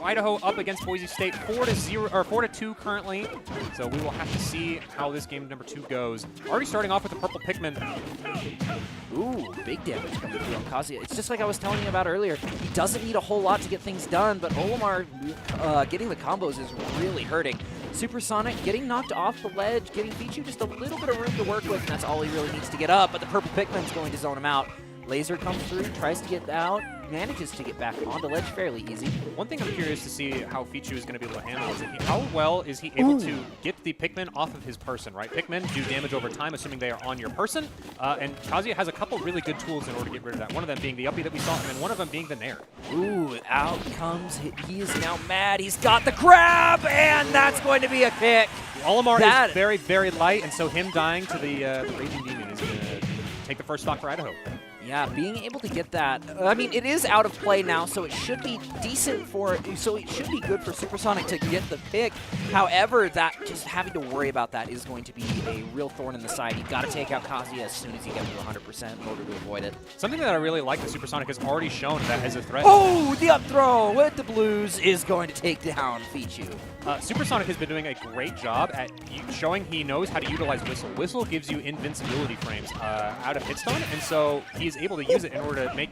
Idaho up against Boise State, 4-0 or 4-2 currently. So we will have to see how this game number 2 goes. Already starting off with the purple Pikmin. Ooh, big damage coming through on Kazuya. It's just like I was telling you about earlier. He doesn't need a whole lot to get things done, but Olimar getting the combos is really hurting. Supersonic getting knocked off the ledge, giving Pichu just a little bit of room to work with, and that's all he really needs to get up, but the purple Pikmin's going to zone him out. Laser comes through, tries to get out, manages to get back onto ledge fairly easy. One thing I'm curious to see how Pichu is going to be able to handle is how well is he able to get the Pikmin off of his person, right? Pikmin do damage over time, assuming they are on your person, and Kazuya has a couple really good tools in order to get rid of that. One of them being the uppie that we saw, and then one of them being the Nair. Ooh, out comes, he is now mad, he's got the grab, and that's going to be a kick. Olimar is very, very light, and so him dying to the Raging Demon is going to take the first stock for Idaho. Yeah, being able to get that, I mean, it is out of play now, so it should be decent for, so it should be good for Supersonic to get the pick. However, that just having to worry about that is going to be a real thorn in the side. You've got to take out Kazuya as soon as you get to 100% in order to avoid it. Something that I really like that Supersonic has already shown that as a threat. Oh, the up throw with the blues is going to take down Pichu. Supersonic has been doing a great job at showing he knows how to utilize Whistle. Whistle gives you invincibility frames out of hit stun, and so he's able to use it in order to make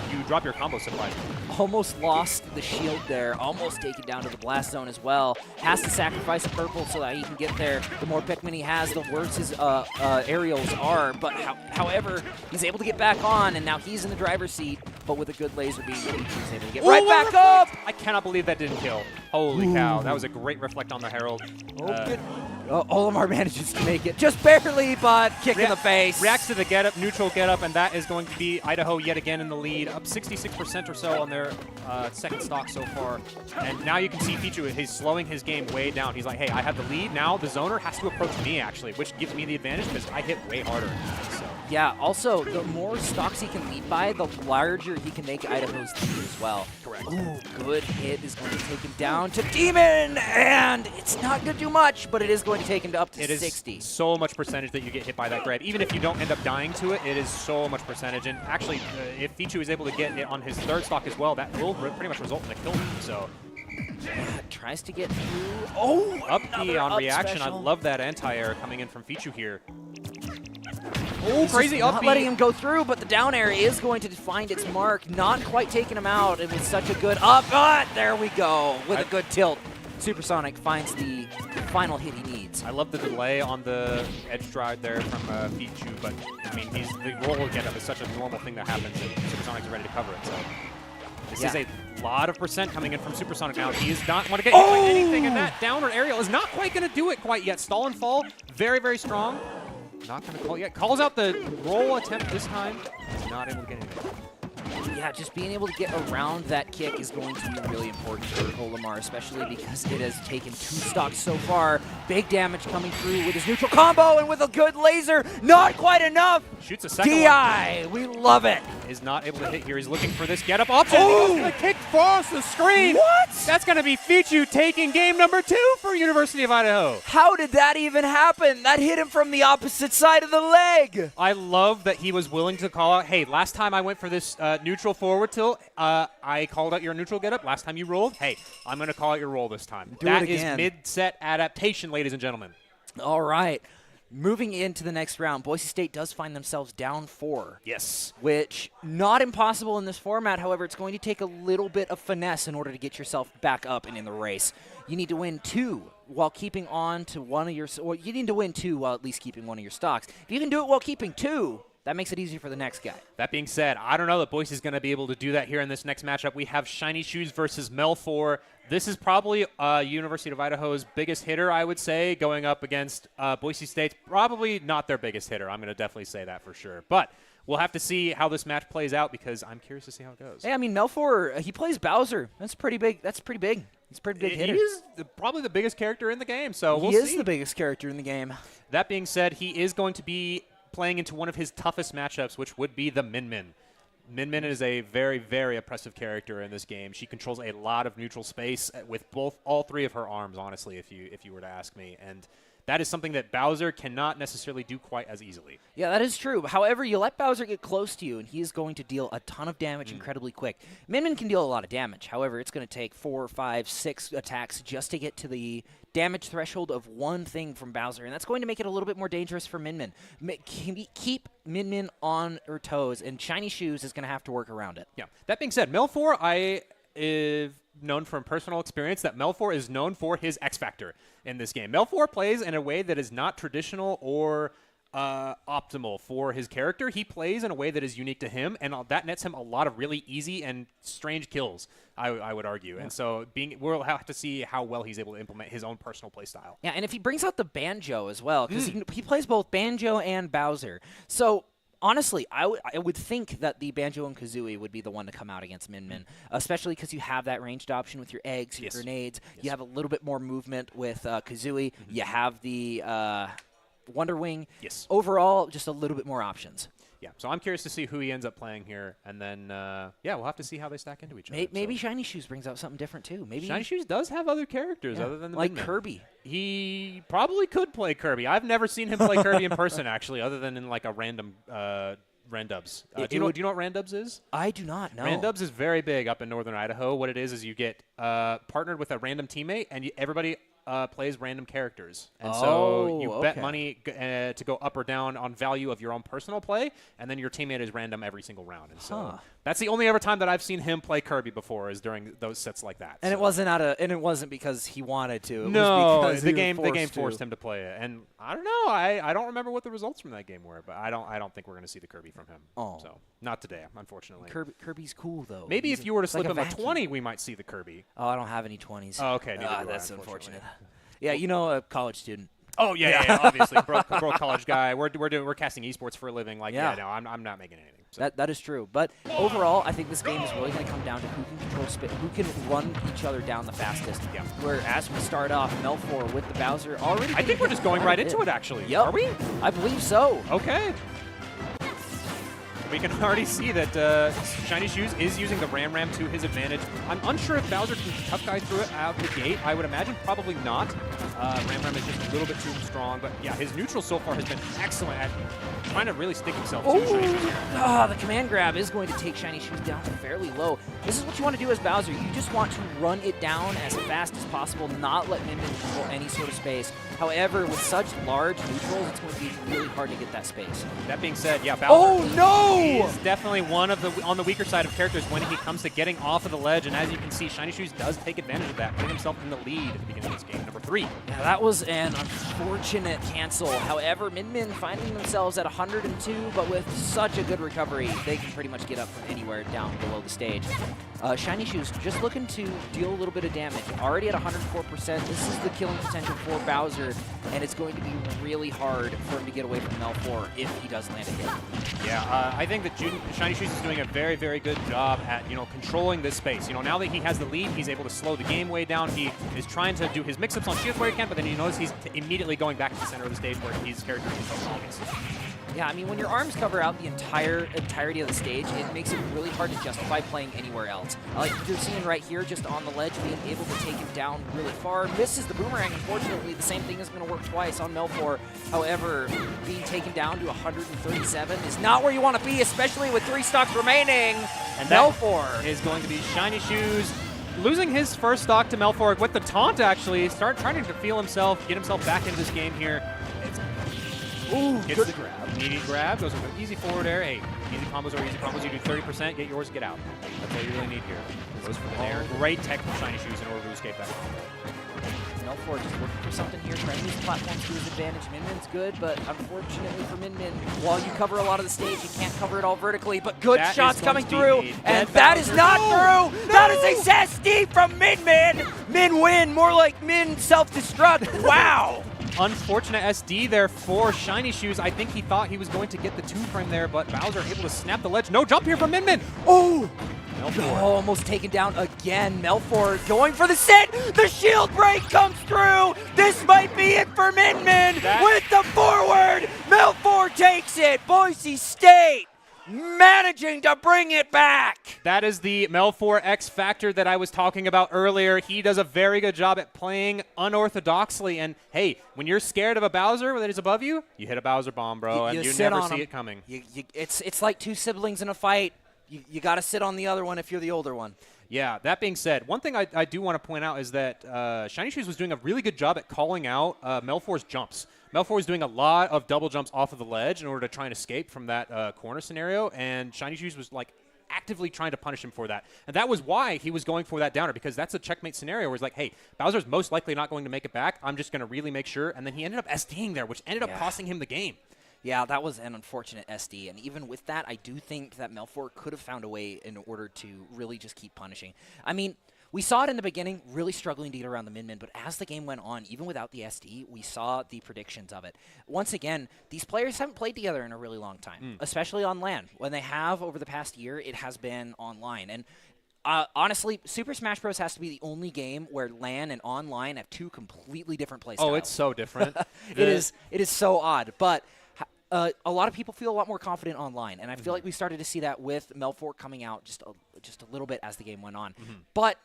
you drop your combo supplies. Almost lost the shield there, almost taken down to the blast zone as well. Has to sacrifice a purple so that he can get there. The more Pikmin he has, the worse his aerials are, but however, he's able to get back on, and now he's in the driver's seat, but with a good laser beam, he's able to get right back up! I cannot believe that didn't kill. Holy cow, that was a great reflect on the Herald. Olimar manages to make it, just barely, but kick in the face. Reacts to the get-up, neutral get-up, and that is going to be Idaho yet again in the lead, up 66% or so on their second stock so far. And now you can see Pichu, he's slowing his game way down. He's like, hey, I have the lead. Now the zoner has to approach me, actually, which gives me the advantage because I hit way harder. So. Yeah, also, the more stocks he can lead by, the larger he can make Idaho's lead as well. Correct. Ooh, good hit is going to take him down to Demon, and it's not going to do much, but it is going to take him to up to 60. It is so much percentage that you get hit by that grab. Even if you don't end up dying to it, it is so much percentage. And actually, if Pichu is able to get it on his third stock as well, that will pretty much result in a kill. So. Tries to get through. Oh, up B on up reaction. special. I love that anti-air coming in from Pichu here. Oh, crazy up not B. letting him go through, but the down air is going to find its mark. Not quite taking him out. It was such a good up, but there we go with a good tilt. Supersonic finds the final hit he needs. I love the delay on the edge drive there from Pichu, but I mean, the roll get up is such a normal thing that happens, and Supersonic's ready to cover it. So this is a lot of percent coming in from Supersonic now. He is not want to get hit by anything, and that downward aerial is not quite going to do it quite yet. Stall and fall, very, very strong. Not going to call yet. Calls out the roll attempt this time. He's not able to get anything. Yeah, just being able to get around that kick is going to be really important for Olimar, especially because it has taken 2 stocks so far. Big damage coming through with his neutral combo and with a good laser. Not quite enough. Shoots a second DI, we love it. Is not able to hit here. He's looking for this get-up option. Oh! The kick across the screen. What? That's going to be Pichu taking game number 2 for University of Idaho. How did that even happen? That hit him from the opposite side of the leg. I love that he was willing to call out, hey, last time I went for this neutral forward tilt, I called out your neutral get-up. Last time you rolled, hey, I'm going to call out your roll this time. Do it That is again. mid-set adaptation, ladies and gentlemen. All right. Moving into the next round, Boise State does find themselves down 4. Yes. Which, not impossible in this format. However, it's going to take a little bit of finesse in order to get yourself back up and in the race. You need to win 2 while keeping on to one of your, or you need to win 2 while at least keeping one of your stocks. If you can do it while keeping 2, that makes it easier for the next guy. That being said, I don't know that Boise is going to be able to do that here in this next matchup. We have Shiny Shoes versus Melfor. This is probably University of Idaho's biggest hitter, I would say, going up against Boise State's probably not their biggest hitter. I'm going to definitely say that for sure. But we'll have to see how this match plays out because I'm curious to see how it goes. Hey, I mean, Melfor, he plays Bowser. That's pretty big. That's pretty big. He's a pretty big hitter. He is probably the biggest character in the game, so we'll see. He is the biggest character in the game. That being said, he is going to be playing into one of his toughest matchups, which would be the Min Min. Min Min is a very, very oppressive character in this game. She controls a lot of neutral space with all three of her arms, honestly, if you were to ask me. And that is something that Bowser cannot necessarily do quite as easily. Yeah, that is true. However, you let Bowser get close to you, and he is going to deal a ton of damage incredibly quick. Min Min can deal a lot of damage. However, it's going to take 4, 5, 6 attacks just to get to the damage threshold of one thing from Bowser, and that's going to make it a little bit more dangerous for Min Min. Keep Min Min on her toes, and Shiny Shoes is going to have to work around it. Yeah. That being said, Melfor, I known from personal experience that Melfor is known for his X Factor in this game. Melfor plays in a way that is not traditional or optimal for his character. He plays in a way that is unique to him, and that nets him a lot of really easy and strange kills, I would argue. Yeah. And so we'll have to see how well he's able to implement his own personal play style. Yeah, and if he brings out the banjo as well, because he plays both banjo and Bowser. So honestly, I would think that the Banjo and Kazooie would be the one to come out against Min Min, especially because you have that ranged option with your eggs, your grenades. Yes. You have a little bit more movement with Kazooie. You have the Wonder Wing. Yes. Overall, just a little bit more options. Yeah, so I'm curious to see who he ends up playing here, and then, we'll have to see how they stack into each other. Maybe Shiny Shoes brings out something different, too. Maybe Shiny Shoes does have other characters other than the like Min Min. Kirby. He probably could play Kirby. I've never seen him play Kirby in person, actually, other than in, like, a random Randubs. Do you know what Randubs is? I do not know. Randubs is very big up in northern Idaho. What it is you get partnered with a random teammate, and everybody plays random characters. And so you bet money to go up or down on value of your own personal play, and then your teammate is random every single round. And so that's the only ever time that I've seen him play Kirby before is during those sets like that. And it wasn't because he wanted to. It no, was because the game forced him to play it. And I don't know. I don't remember what the results from that game were, but I don't think we're going to see the Kirby from him. Oh. So not today, unfortunately. Kirby's cool though. Maybe if you were to slip him a 20, we might see the Kirby. Oh, I don't have any 20s. Oh, okay. That's unfortunate. Yeah, a college student. Oh yeah, obviously, broke college guy. We're casting esports for a living. Like, no, I'm not making anything. So. That is true. But overall, I think this game is really going to come down to who can control who can run each other down the fastest. Yeah. Where as we start off, Melfor with the Bowser already. I think we're just going right into it. Actually. Yep. Are we? I believe so. Okay. We can already see that Shiny Shoes is using the Ram to his advantage. I'm unsure if Bowser can tough guy through it out the gate. I would imagine probably not. Ram is just a little bit too strong. But yeah, his neutral so far has been excellent at trying to really stick himself to Shiny Shoes. The command grab is going to take Shiny Shoes down fairly low. This is what you want to do as Bowser. You just want to run it down as fast as possible, not let Min Min control any sort of space. However, with such large neutrals, it's going to be really hard to get that space. That being said, yeah, Bowser is definitely one of on the weaker side of characters when he comes to getting off of the ledge. And as you can see, Shiny Shoes does take advantage of that, putting himself in the lead at the beginning of this game, number 3. Yeah, that was an unfortunate cancel. However, Min Min finding themselves at 102, but with such a good recovery, they can pretty much get up from anywhere down below the stage. Shiny Shoes just looking to deal a little bit of damage. Already at 104%. This is the killing potential for Bowser, and it's going to be really hard for him to get away from Melfor if he does land a hit. Yeah, I think that Shiny Shoes is doing a very, very good job at, controlling this space. Now that he has the lead, he's able to slow the game way down. He is trying to do his mix-ups on shields where he can, but then you notice he's immediately going back to the center of the stage where his character is the strongest. Yeah, I mean, when your arms cover out the entirety of the stage, it makes it really hard to justify playing anywhere else. Like you're seeing right here, just on the ledge, being able to take him down really far. Misses the boomerang, unfortunately. The same thing is going to work twice on Melfor. However, being taken down to 137 is not where you want to be, especially with 3 stocks remaining. And Melfor is going to be Shiny Shoes losing his first stock to Melfor with the taunt, actually. Trying to get himself back into this game here. Gets the grab. Immediate grab, goes with an easy forward air. Hey, easy combos are easy combos. You do 30%, get yours, get out. That's all you really need here. Goes for the air. Great tech from Shiny Shoes in order to escape that combo. Melfor just looking for something here, trying to use platforms to his advantage. Min Min's good, but unfortunately for Min Min, while you cover a lot of the stage, you can't cover it all vertically, but good shots coming through, and that is not through! No! That is a SD from Min Min! Min win, more like Min self-destruct. Wow! Unfortunate SD there for Shiny Shoes. I think he thought he was going to get the 2-frame there, but Bowser able to snap the ledge. No jump here from Min Min. Oh! Almost taken down again. Melfor going for the sit. The shield break comes through. This might be it for Min Min with the forward. Melfor takes it. Boise State managing to bring it back. That is the Melfor X factor that I was talking about earlier. He does a very good job at playing unorthodoxly. And, hey, when you're scared of a Bowser that is above you, you hit a Bowser bomb, bro, and you sit never on see him. it coming. It's like two siblings in a fight. You got to sit on the other one if you're the older one. Yeah, that being said, one thing I do want to point out is that Shiny Shoes was doing a really good job at calling out Melfor's jumps. Melfor was doing a lot of double jumps off of the ledge in order to try and escape from that corner scenario, and Shiny Shoes was like actively trying to punish him for that. And that was why he was going for that downer, because that's a checkmate scenario where he's like, hey, Bowser's most likely not going to make it back. I'm just going to really make sure. And then he ended up SDing there, which ended up costing him the game. Yeah, that was an unfortunate SD, and even with that, I do think that Melfor could have found a way in order to really just keep punishing. I mean, we saw it in the beginning, really struggling to get around the min-min, but as the game went on, even without the SD, we saw the predictions of it. Once again, these players haven't played together in a really long time, especially on LAN. When they have over the past year, it has been online. And honestly, Super Smash Bros. Has to be the only game where LAN and online have two completely different play styles. Oh, it's so different. It is so odd, but a lot of people feel a lot more confident online, and I feel like we started to see that with Melfor coming out just a little bit as the game went on. But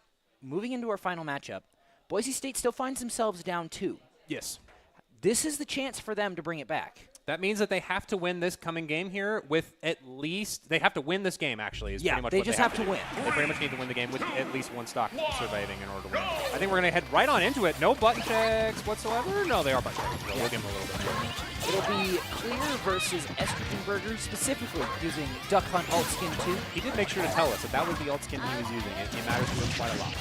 moving into our final matchup, Boise State still finds themselves down 2. Yes. This is the chance for them to bring it back. That means that they have to win this coming game here with at least – they have to win this game, actually, is pretty much they what just they have to win. They pretty much need to win the game with at least one stock surviving in order to win. I think we're going to head right on into it. No button checks whatsoever. No, they are button checks. We'll give them a little bit. It'll be Clear versus Estrogen Burger, specifically using Duck Hunt alt skin 2. He did make sure to tell us that that was the alt skin he was using. It matters to him quite a lot.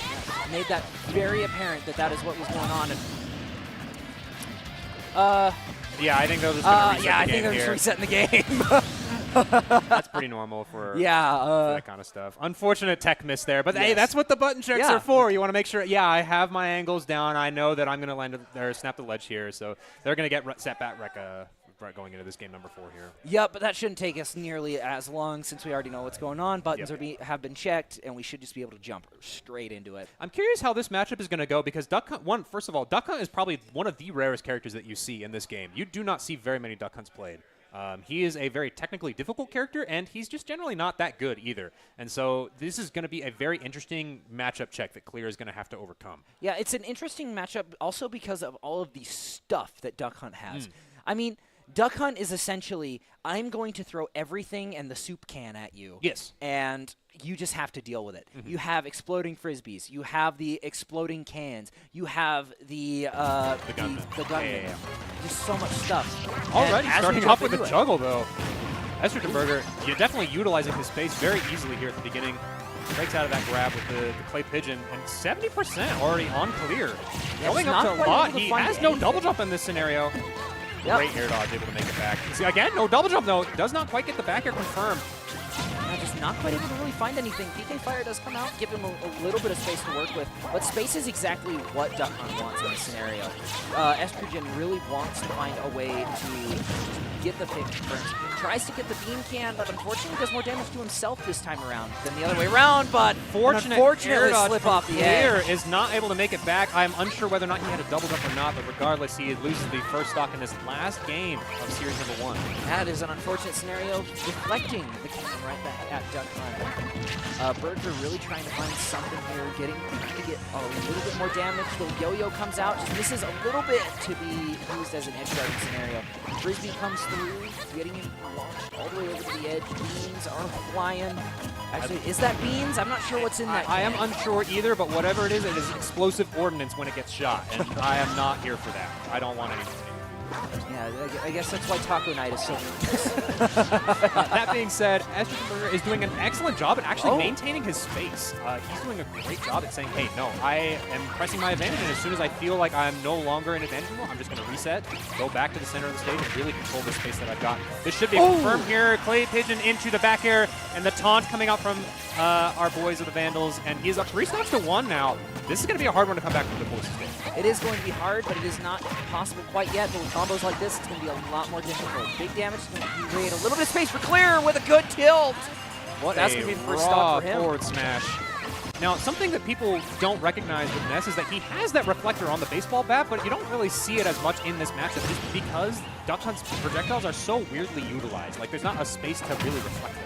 Made that very apparent that is what was going on. Yeah, I think they're just going to reset the game I think they're here. just resetting the game. That's pretty normal for that kind of stuff. Unfortunate tech miss there, but hey, that's what the button checks are for. You want to make sure, I have my angles down. I know that I'm going to land or snap the ledge here, so they're going to get set back going into this game number 4 here. Yeah, but that shouldn't take us nearly as long since we already know what's going on. Buttons have been checked, and we should just be able to jump straight into it. I'm curious how this matchup is going to go because Duck Hunt, first of all, Duck Hunt is probably one of the rarest characters that you see in this game. You do not see very many Duck Hunts played. He is a very technically difficult character, and he's just generally not that good either. And so this is going to be a very interesting matchup check that Clear is going to have to overcome. Yeah, it's an interesting matchup also because of all of the stuff that Duck Hunt has. I mean, Duck Hunt is essentially, I'm going to throw everything and the soup can at you. Yes. And you just have to deal with it. You have exploding frisbees. You have the exploding cans. You have the gunman. Just so much stuff. Already starting off with a juggle, though. Estrogenberger, you're definitely utilizing his space very easily here at the beginning. Breaks out of that grab with the clay pigeon, and 70% already on Clear. Going up to a lot. He has no double jump in this scenario. Great air dodge, able to make it back. See, again, no double jump, though. Does not quite get the back air confirmed. Just not quite able to really find anything. PK Fire does come out, give him a little bit of space to work with, but space is exactly what Duck Hunt wants in this scenario. Estrogen really wants to find a way to get the pick confirmed. Tries to get the beam can, but unfortunately does more damage to himself this time around than the other way around, but unfortunately slip off the edge. Is not able to make it back. I'm unsure whether or not he had a double jump or not, but regardless, he loses the first stock in his last game of series number 1. That is an unfortunate scenario, deflecting the cannon right back at Duck Hunt. Berger really trying to find something here, to get a little bit more damage. The yo-yo comes out, just misses a little bit to be used as an edge guarding scenario. Frisbee comes through, getting him launched all the way over to the edge. Beans are flying. Actually, is that beans? I'm not sure what's in that. I am unsure either, but whatever it is explosive ordnance when it gets shot, and I am not here for that. I don't want anything. Yeah, I guess that's why Taco Night is so That being said, Estrogenberger is doing an excellent job at actually maintaining his space. He's doing a great job at saying, hey, no, I am pressing my advantage, and as soon as I feel like I'm no longer in advantage, I'm just going to reset, go back to the center of the stage, and really control the space that I've got. This should be confirmed here. Clay Pigeon into the back air, and the taunt coming out from our boys of the Vandals, and he's up 3 stocks to 1 now. This is going to be a hard one to come back from the Boise State. It is going to be hard, but it is not impossible quite yet. But with combos like this, it's going to be a lot more difficult. Big damage is going to create a little bit of space for Clear with a good tilt. What That's going to be the first stop for him. Forward smash. Now, something that people don't recognize with Ness is that he has that reflector on the baseball bat, but you don't really see it as much in this matchup just because Duck Hunt's projectiles are so weirdly utilized. Like, there's not a space to really reflect them.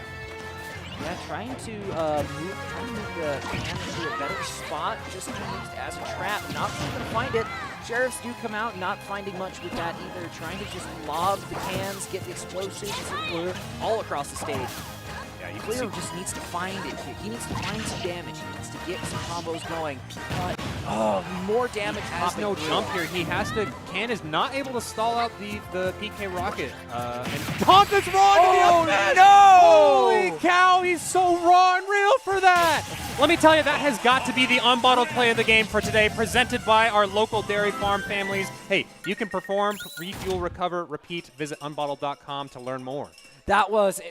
Yeah, trying to move the can into a better spot, just used as a trap. Not able to find it. Sheriffs do come out, not finding much with that either. Trying to just lob the cans, get the explosives all across the stage. Yeah, you can Clear see. just needs to find it here. He needs to find some damage. He needs to get some combos going. But, oh, more damage. Has no jump here. He has to. Can is not able to stall out the PK rocket. And Pump is wrong. Oh, no! no! Holy cow! He's so raw and real for that. Let me tell you, that has got to be the unbottled play of the game for today, presented by our local dairy farm families. Hey, you can perform, refuel, recover, repeat. Visit unbottled.com to learn more. That was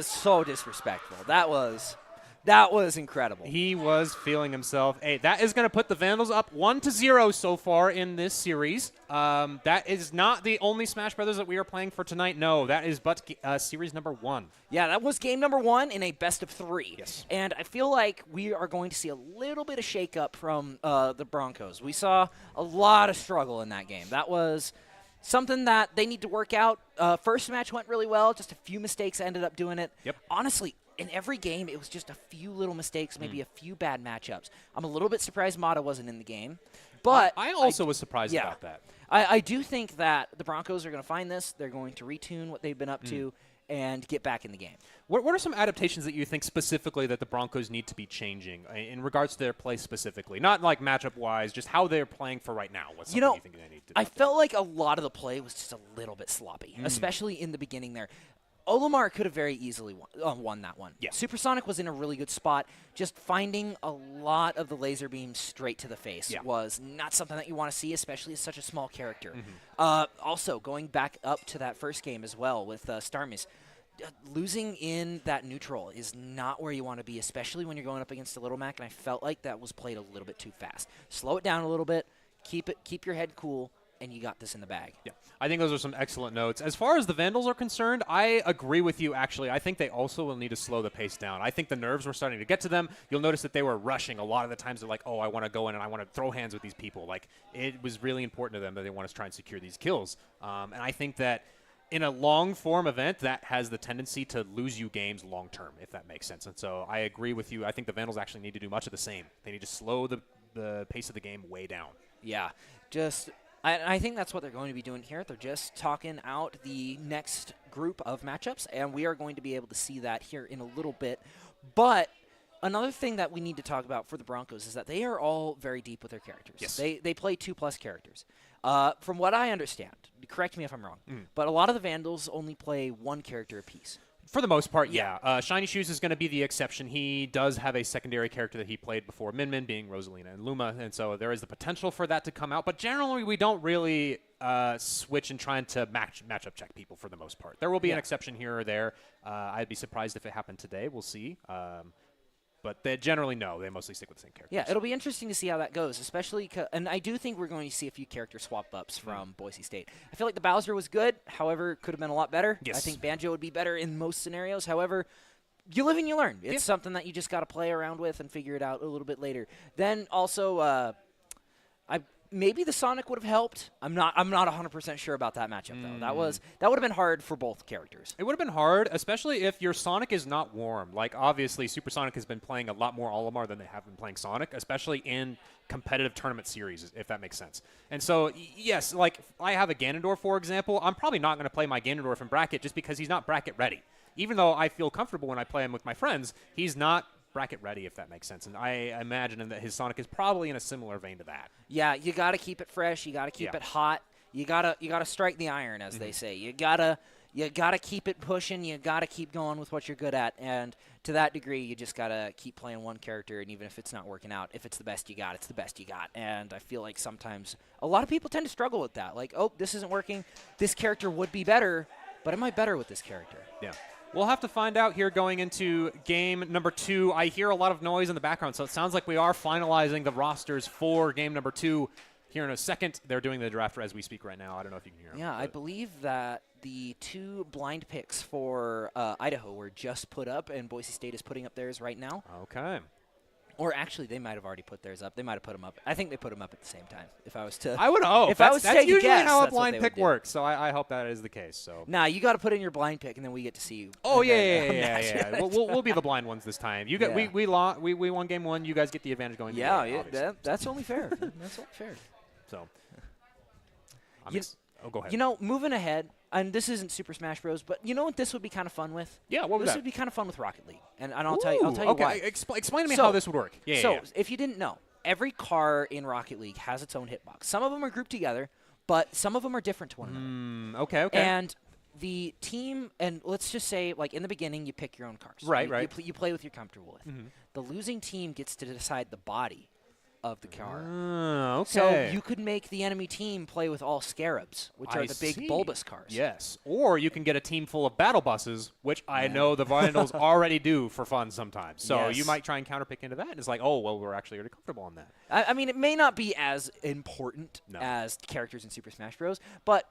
so disrespectful. That was incredible. He was feeling himself. Hey, that is going to put the Vandals up 1-0 so far in this series. That is not the only Smash Brothers that we are playing for tonight. No, that is but series number 1. Yeah, that was game number 1 in a best of 3. Yes. And I feel like we are going to see a little bit of shakeup from the Broncos. We saw a lot of struggle in that game. That was something that they need to work out. First match went really well. Just a few mistakes ended up doing it. Yep. Honestly, in every game, it was just a few little mistakes, maybe a few bad matchups. I'm a little bit surprised Mata wasn't in the game. But I also was surprised about that. I do think that the Broncos are going to find this. They're going to retune what they've been up to and get back in the game. What are some adaptations that you think specifically that the Broncos need to be changing in regards to their play specifically? Not like matchup-wise, just how they're playing for right now. What's something you think they need to do? I felt like a lot of the play was just a little bit sloppy, especially in the beginning there. Olimar could have very easily won that one. Yeah. Supersonic was in a really good spot. Just finding a lot of the laser beams straight to the face was not something that you want to see, especially as such a small character. Also, going back up to that first game as well with Starmis, losing in that neutral is not where you want to be, especially when you're going up against a Little Mac, and I felt like that was played a little bit too fast. Slow it down a little bit, keep your head cool, and you got this in the bag. Yeah, I think those are some excellent notes. As far as the Vandals are concerned, I agree with you, actually. I think they also will need to slow the pace down. I think the nerves were starting to get to them. You'll notice that they were rushing. A lot of the times they're like, oh, I want to go in and I want to throw hands with these people. Like, it was really important to them that they want to try and secure these kills. And I think that in a long-form event, that has the tendency to lose you games long-term, if that makes sense. And so I agree with you. I think the Vandals actually need to do much of the same. They need to slow the pace of the game way down. Yeah, just I think that's what they're going to be doing here. They're just talking out the next group of matchups, and we are going to be able to see that here in a little bit. But another thing that we need to talk about for the Broncos is that they are all very deep with their characters. Yes. They play 2+ characters. From what I understand, correct me if I'm wrong, but a lot of the Vandals only play 1 character apiece. For the most part, yeah. Shiny Shoes is going to be the exception. He does have a secondary character that he played before Min Min, being Rosalina and Luma, and so there is the potential for that to come out. But generally, we don't really switch and trying to matchup check people for the most part. There will be an exception here or there. I'd be surprised if it happened today. We'll see. But they generally, no. They mostly stick with the same characters. Yeah, it'll be interesting to see how that goes, especially and I do think we're going to see a few character swap-ups from Boise State. I feel like the Bowser was good, however, could have been a lot better. Yes. I think Banjo would be better in most scenarios. However, you live and you learn. It's something that you just got to play around with and figure it out a little bit later. Then also, maybe the Sonic would have helped. I'm not 100% sure about that matchup though. That would have been hard for both characters. It would have been hard, especially if your Sonic is not warm. Like, obviously, Supersonic has been playing a lot more Olimar than they have been playing Sonic, especially in competitive tournament series, if that makes sense. And so, yes, like, I have a Ganondorf, for example. I'm probably not going to play my Ganondorf in bracket just because he's not bracket ready. Even though I feel comfortable when I play him with my friends, he's not bracket ready, if that makes sense. And I imagine that his Sonic is probably in a similar vein to that. Yeah, you got to keep it fresh. You got to keep it hot. You gotta strike the iron, as they say. You gotta keep it pushing. You gotta keep going with what you're good at. And to that degree, you just gotta keep playing one character. And even if it's not working out, if it's the best you got, it's the best you got. And I feel like sometimes a lot of people tend to struggle with that. Like, oh, this isn't working. This character would be better, but am I better with this character? Yeah. We'll have to find out here going into game number 2. I hear a lot of noise in the background, so it sounds like we are finalizing the rosters for game number 2 here in a second. They're doing the draft as we speak right now. I don't know if you can hear them. Yeah, I believe that the 2 blind picks for Idaho were just put up, and Boise State is putting up theirs right now. Okay. Or actually, they might have already put theirs up. They might have put them up. I think they put them up at the same time. If I was to, I would hope. If I was to that's take a usually guess, how a that's what blind they pick would do. works. So I hope that is the case. So. Nah, you got to put in your blind pick, and then we get to see. Oh and then, yeah. match. We'll be the blind ones this time. You got Yeah. we won game 1. You guys get the advantage going. Yeah, game, that's only fair. That's only fair. So. Go ahead. You know, moving ahead, and this isn't Super Smash Bros, but you know what this would be kind of fun with? Yeah, what was this that? would be kind of fun with Rocket League, and I'll tell you okay. why. Explain to me So- how this would work. Yeah. So, yeah. if you didn't know, every car in Rocket League has its own hitbox. Some of them are grouped together, but some of them are different to one another. Okay. And the team, and let's just say, like in the beginning, you pick your own cars. Right, You- right. You play with you're comfortable with. The losing team gets to decide the body of the car. Okay. So you could make the enemy team play with all scarabs, which are I the big see. bulbous cars. Yes. Or you can get a team full of battle buses, which I know the Vandals already do for fun sometimes. So you Yes. might try and counterpick into that. And it's like, oh, well, we're actually already comfortable on that. I mean, it may not be as important No. as characters in Super Smash Bros., but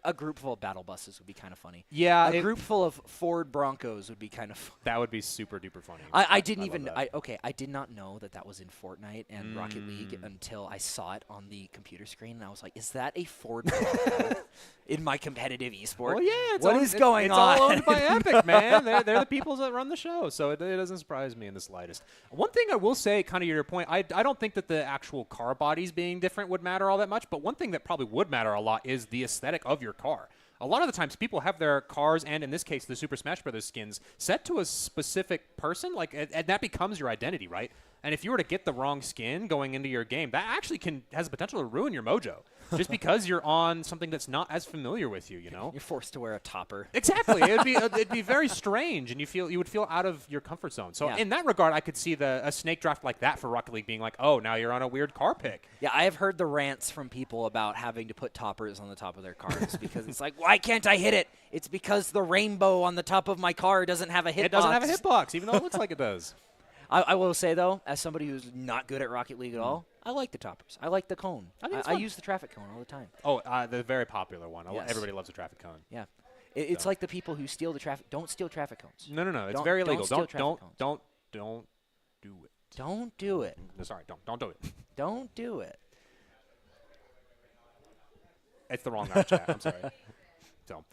a group full of battle buses would be kind of funny. Yeah. A group full of Ford Broncos would be kind of fun. That would be super duper funny. I didn't even love that. I did not know that was in Fortnite and Rocket League until I saw it on the computer screen, and I was like, is that a Ford Bronco in my competitive esport? Well, yeah. What is going it's on? all owned by Epic, man. They're the people that run the show, so it doesn't surprise me in the slightest. One thing I will say, kind of your point, I don't think that the actual car bodies being different would matter all that much, but one thing that probably would matter a lot is the aesthetic of your car. A lot of the times people have their cars, and in this case, the Super Smash Bros. Skins, set to a specific person, and that becomes your identity, right? And if you were to get the wrong skin going into your game, that actually has the potential to ruin your mojo, just because you're on something that's not as familiar with you, you know? You're forced to wear a topper. Exactly. it'd be very strange, and you would feel out of your comfort zone. So Yeah. in that regard, I could see a snake draft like that for Rocket League being like, oh, now you're on a weird car pick. Yeah, I have heard the rants from people about having to put toppers on the top of their cars because it's like, why can't I hit it? It's because the rainbow on the top of my car doesn't have a hitbox. It doesn't have a hitbox, even though it looks like it does. I will say, though, as somebody who's not good at Rocket League at all, I like the toppers. I like the cone. I think it's I fun. use the traffic cone all the time. Oh, the very popular one. Yes. Everybody loves a traffic cone. Yeah. It's like the people who steal the traffic. Don't steal traffic cones. No. It's Don't- very don't illegal. steal Don't traffic cones. do it. Don't do it. No, sorry, don't do it. Don't do it. It's the wrong chat. I'm sorry. So,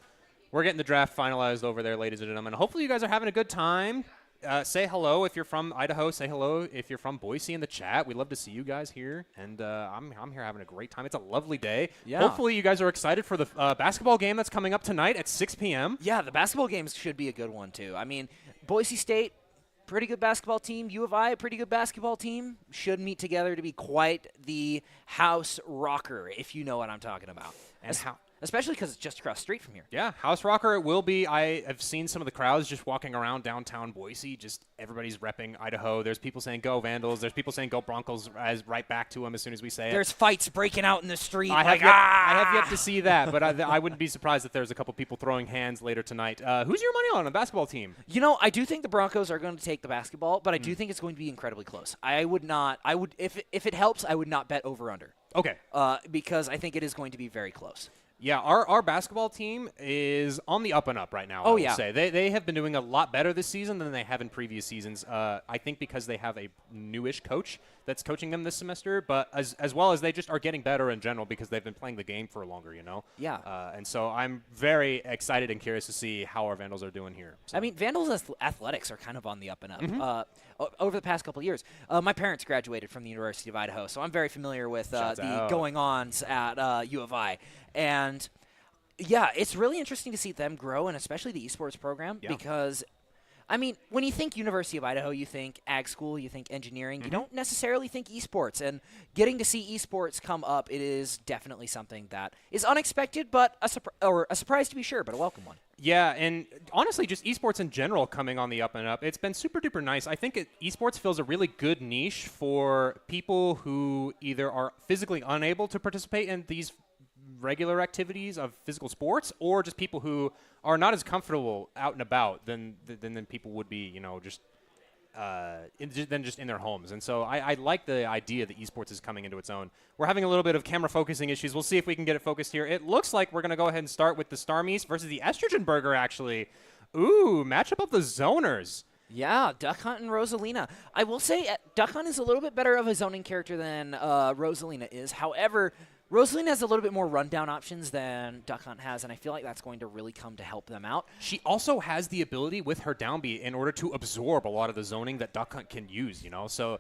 we're getting the draft finalized over there, ladies and gentlemen. Hopefully, you guys are having a good time. Say hello if you're from Idaho. Say hello if you're from Boise in the chat. We'd love to see you guys here, and I'm here having a great time. It's a lovely day. Yeah. Hopefully, you guys are excited for the basketball game that's coming up tonight at 6 p.m. Yeah, the basketball games should be a good one, too. I mean, Boise State, pretty good basketball team. U of I, a pretty good basketball team. Should meet together to be quite the house rocker, if you know what I'm talking about. And how? Especially because it's just across the street from here. Yeah, House Rocker it will be. I have seen some of the crowds just walking around downtown Boise. Just everybody's repping Idaho. There's people saying "Go Vandals." There's people saying "Go Broncos" as right back to them as soon as we say it. There's fights breaking out in the street. I like, have yet to see that, but I wouldn't be surprised if there's a couple people throwing hands later tonight. Who's your money on the basketball team? You know, I do think the Broncos are going to take the basketball, but I do think it's going to be incredibly close. If it helps, I would not bet over under. Okay. Because I think it is going to be very close. Yeah, our basketball team is on the up and up right now. I Oh, will yeah. say they have been doing a lot better this season than they have in previous seasons. I think because they have a newish coach that's coaching them this semester, but as well as they just are getting better in general because they've been playing the game for longer, you know. Yeah. And so I'm very excited and curious to see how our Vandals are doing here. So. I mean, Vandals athletics are kind of on the up and up. Mm-hmm. Over the past couple of years, my parents graduated from the University of Idaho, so I'm very familiar with Shouts the out. going-ons at U of I. And, yeah, it's really interesting to see them grow, and especially the esports program, because, I mean, when you think University of Idaho, you think ag school, you think engineering. You don't necessarily think esports. And getting to see esports come up, it is definitely something that is unexpected, but a surprise to be sure, but a welcome one. Yeah, and honestly, just esports in general coming on the up and up. It's been super duper nice. I think esports fills a really good niche for people who either are physically unable to participate in these regular activities of physical sports, or just people who are not as comfortable out and about than people would be, you know, just in their homes. And so I like the idea that esports is coming into its own. We're having a little bit of camera focusing issues. We'll see if we can get it focused here. It looks like we're going to go ahead and start with the Star Meese versus the Estrogen Burger, actually. Ooh, matchup of the zoners. Yeah, Duck Hunt and Rosalina. I will say Duck Hunt is a little bit better of a zoning character than Rosalina is. However, Rosalina has a little bit more rundown options than Duck Hunt has, and I feel like that's going to really come to help them out. She also has the ability with her down B in order to absorb a lot of the zoning that Duck Hunt can use, you know? So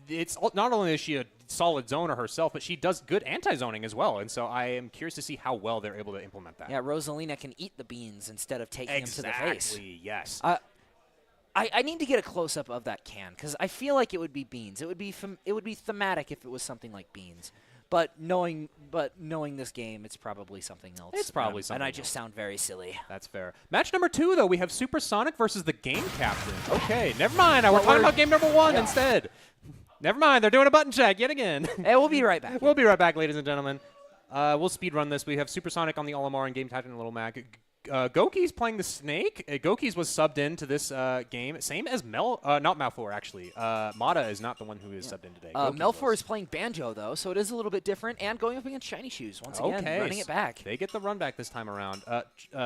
it's not only is she a solid zoner herself, but she does good anti-zoning as well. And so I am curious to see how well they're able to implement that. Yeah, Rosalina can eat the beans instead of taking them to the face. Exactly, yes. I need to get a close-up of that can because I feel like it would be beans. It would be thematic if it was something like beans. But knowing this game, it's probably something else. It's probably something And I else. just sound very silly. That's fair. Match number 2, though, we have Supersonic versus the Game Captain. Okay, never mind. We're talking about game number 1 instead. Never mind. They're doing a button check yet again. Hey, we'll be right back. We'll be right back, ladies and gentlemen. We'll speed run this. We have Supersonic on the Olimar and Game Captain and Little Mac. Goki's playing the Snake. Goki's was subbed into this game. Same as not Malfour, actually. Mata is not the one who is subbed in today. Melfor is playing Banjo, though, so it is a little bit different. And going up against Shiny Shoes, once again, running it back. They get the run back this time around.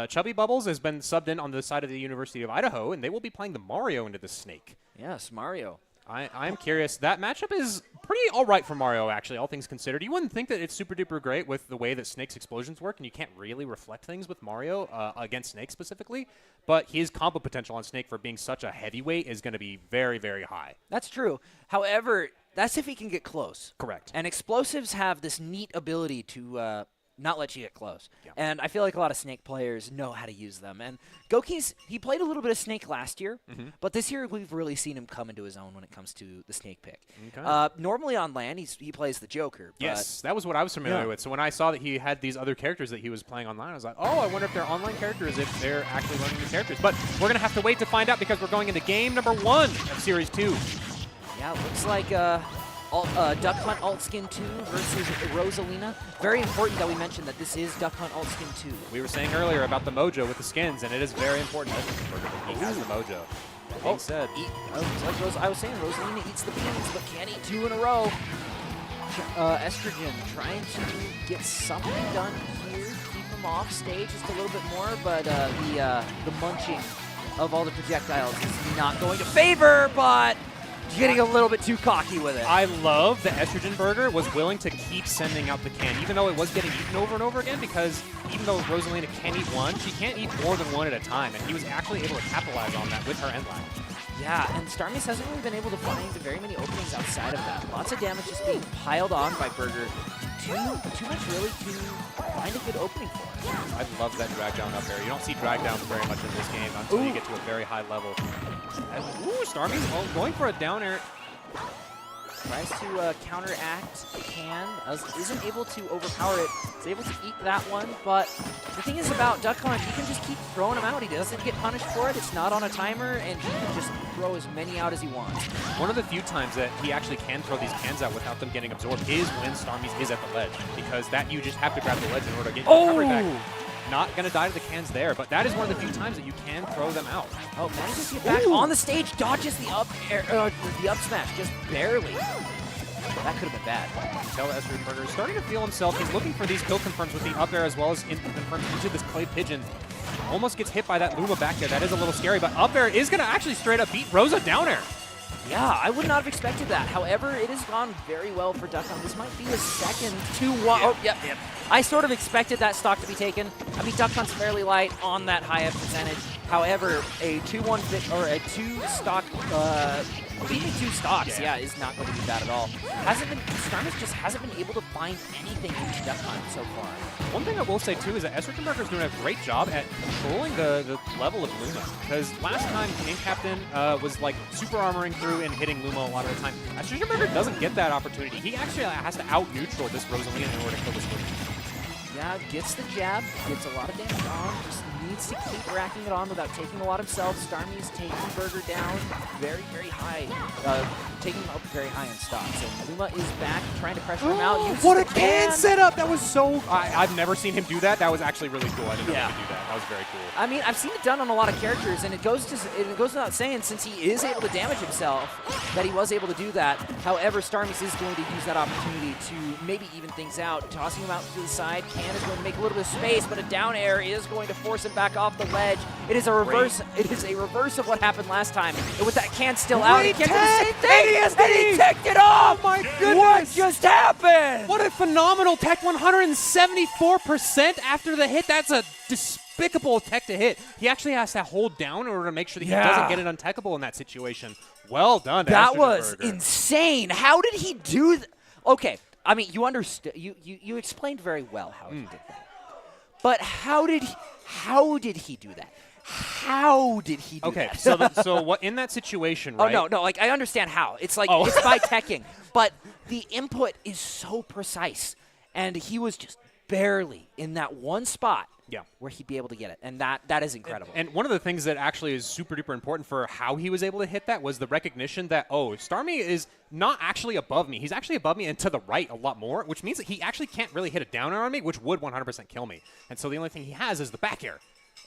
Chubby Bubbles has been subbed in on the side of the University of Idaho, and they will be playing the Mario into the Snake. Yes, Mario. I'm curious. That matchup is pretty all right for Mario, actually, all things considered. You wouldn't think that it's super duper great with the way that Snake's explosions work, and you can't really reflect things with Mario against Snake specifically. But his combo potential on Snake for being such a heavyweight is going to be very, very high. That's true. However, that's if he can get close. Correct. And explosives have this neat ability to not let you get close. Yeah. And I feel like a lot of Snake players know how to use them. And Goki's, he played a little bit of Snake last year, but this year we've really seen him come into his own when it comes to the Snake pick. Okay. Normally on land, he plays the Joker. Yes, that was what I was familiar with. So when I saw that he had these other characters that he was playing online, I was like, oh, I wonder if they're online characters, if they're actually learning these characters. But we're going to have to wait to find out because we're going into game number 1 of Series 2. Yeah, it looks like Duck Hunt Alt Skin 2 versus Rosalina. Very important that we mention that this is Duck Hunt Alt Skin 2. We were saying earlier about the mojo with the skins, and it is very important that he has the mojo. That being said, Like I was saying, Rosalina eats the beans, but can't eat 2 in a row. Estrogen trying to get something done here, keep him off stage just a little bit more, but the munching of all the projectiles is not going to favor, but getting a little bit too cocky with it. I love that Estrogen Burger was willing to keep sending out the can, even though it was getting eaten over and over again, because even though Rosalina can eat one, she can't eat more than one at a time, and he was actually able to capitalize on that with her end line. Yeah, and Starmies hasn't really been able to find very many openings outside of that. Lots of damage just being piled on by Burger. Too much really to find a good opening for him. I love that drag down up there. You don't see drag downs very much in this game until you get to a very high level. And, Starmies going for a down air. Tries to counteract can, isn't able to overpower it. Is able to eat that one, but the thing is about Duck Hunt, he can just keep throwing them out. He doesn't get punished for it. It's not on a timer, and he can just throw as many out as he wants. One of the few times that he actually can throw these cans out without them getting absorbed is when Starmies is at the ledge, because that you just have to grab the ledge in order to get your recovery back. Not going to die to the cans there, but that is one of the few times that you can throw them out. Oh, manages to get back on the stage, dodges the up smash, just barely. That could have been bad. Tell Esri Burger is starting to feel himself. He's looking for these kill confirms with the up air as well as confirms into this clay pigeon. Almost gets hit by that Luma back there. That is a little scary, but up air is going to actually straight up beat Rosa down air. Yeah, I would not have expected that. However, it has gone very well for Duck Hunt. This might be his second 2-1. Oh, yep. I sort of expected that stock to be taken. I mean, Duck Hunt's fairly light on that high F percentage. However, a 2-1 or a 2-stock, beating 2 stocks, yeah, is not going to be bad at all. Starmus just hasn't been able to find anything into Duck Hunt so far. One thing I will say, too, is that Esrichtenberger is doing a great job at controlling the level of Luma. Because last time, Game Captain was, like, super armoring through and hitting Luma a lot of the time. Esrichtenberger doesn't get that opportunity. He actually has to out-neutral this Rosalina in order to kill this Luma. Yeah, gets the jab, gets a lot of damage on, just needs to keep racking it on without taking a lot himself. Starmie's taking Burger down very, very high. taking him up very high in stocks. And Luma is back trying to pressure him out. Uses What a the can setup! That was so... I've never seen him do that. That was actually really cool. I didn't know he could do that. That was very cool. I mean, I've seen it done on a lot of characters, and it goes without saying, since he is able to damage himself, that he was able to do that. However, Starmies is going to use that opportunity to maybe even things out, tossing him out to the side. Can is going to make a little bit of space, but a down air is going to force him back off the ledge. It is a reverse. It is a reverse of what happened last time. And with that can still out, he can't do the same thing, and he ticked it off. Oh my goodness! What just happened? What a phenomenal tech! 174% after the hit. That's a despicable tech to hit. He actually has to hold down in order to make sure that he doesn't get it untechable in that situation. Well done, That was insane. How did he do that? Okay, I mean, you understood. You explained very well how he did that. But how did he do that? How did he do that? Okay, so what in that situation, right? Oh, no, like, I understand how. It's like, it's by teching. But the input is so precise. And he was just barely in that one spot where he'd be able to get it. And that is incredible. And one of the things that actually is super duper important for how he was able to hit that was the recognition that, Starmie is not actually above me. He's actually above me and to the right a lot more, which means that he actually can't really hit a down air on me, which would 100% kill me. And so the only thing he has is the back air.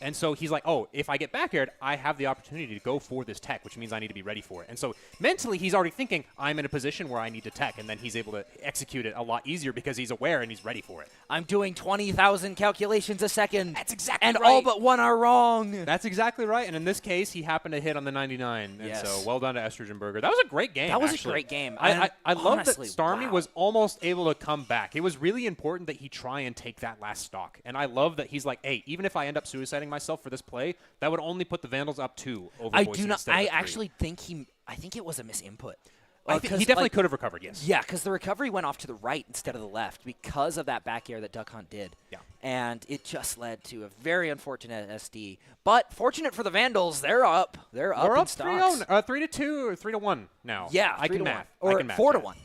And so he's like, if I get back aired, I have the opportunity to go for this tech, which means I need to be ready for it. And so mentally, he's already thinking, I'm in a position where I need to tech, and then he's able to execute it a lot easier because he's aware and he's ready for it. I'm doing 20,000 calculations a second. That's exactly and right. all but one are wrong. That's exactly right. And in this case, he happened to hit on the 99. And so well done to Estrogenberger. That was a great game, That was actually. a great game. I love that Starmie wow. was almost able to come back. It was really important that he try and take that last stock. And I love that he's like, hey, even if I end up suiciding myself for this play, that would only put the Vandals up 2 over Boise instead of 3. I actually think I think it was a misinput. I think he definitely could have recovered, yes. Yeah, because the recovery went off to the right instead of the left because of that back air that Duck Hunt did. Yeah. And it just led to a very unfortunate SD. But fortunate for the Vandals, they're up. They're up in stocks. 3-2 or 3-1 now. Yeah, I can math. Or I can math, 4-1.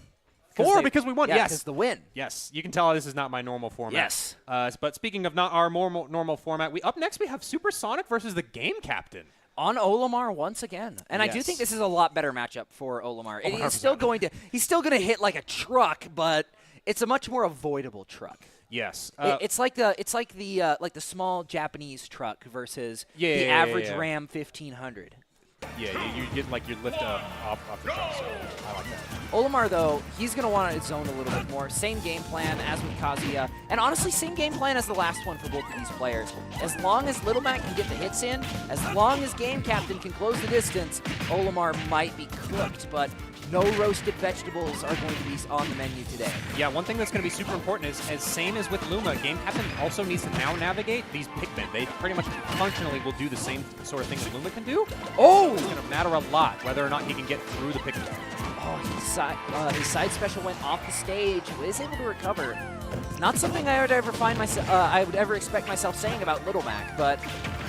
4 because we won, yeah, yes. because the win. Yes, you can tell this is not my normal format. Yes. But speaking of not our normal format, up next we have Supersonic versus the Game Captain. On Olimar once again. And I do think this is a lot better matchup for Olimar. He's still going to hit like a truck, but it's a much more avoidable truck. Yes. It's like the small Japanese truck versus the average Ram 1500. Yeah, you get you lift off the truck, so I like that. Olimar, though, he's going to want to zone a little bit more. Same game plan as with Kazuya, and honestly, same game plan as the last one for both of these players. As long as Little Mac can get the hits in, as long as Game Captain can close the distance, Olimar might be cooked, but no roasted vegetables are going to be on the menu today. Yeah, one thing that's going to be super important is, same as with Luma, Game Captain also needs to now navigate these Pikmin. They pretty much functionally will do the same sort of thing that Luma can do. It's going to matter a lot whether or not he can get through the Pikmin. His side special went off the stage. He was able to recover. It's not something I would ever expect myself saying about Little Mac, but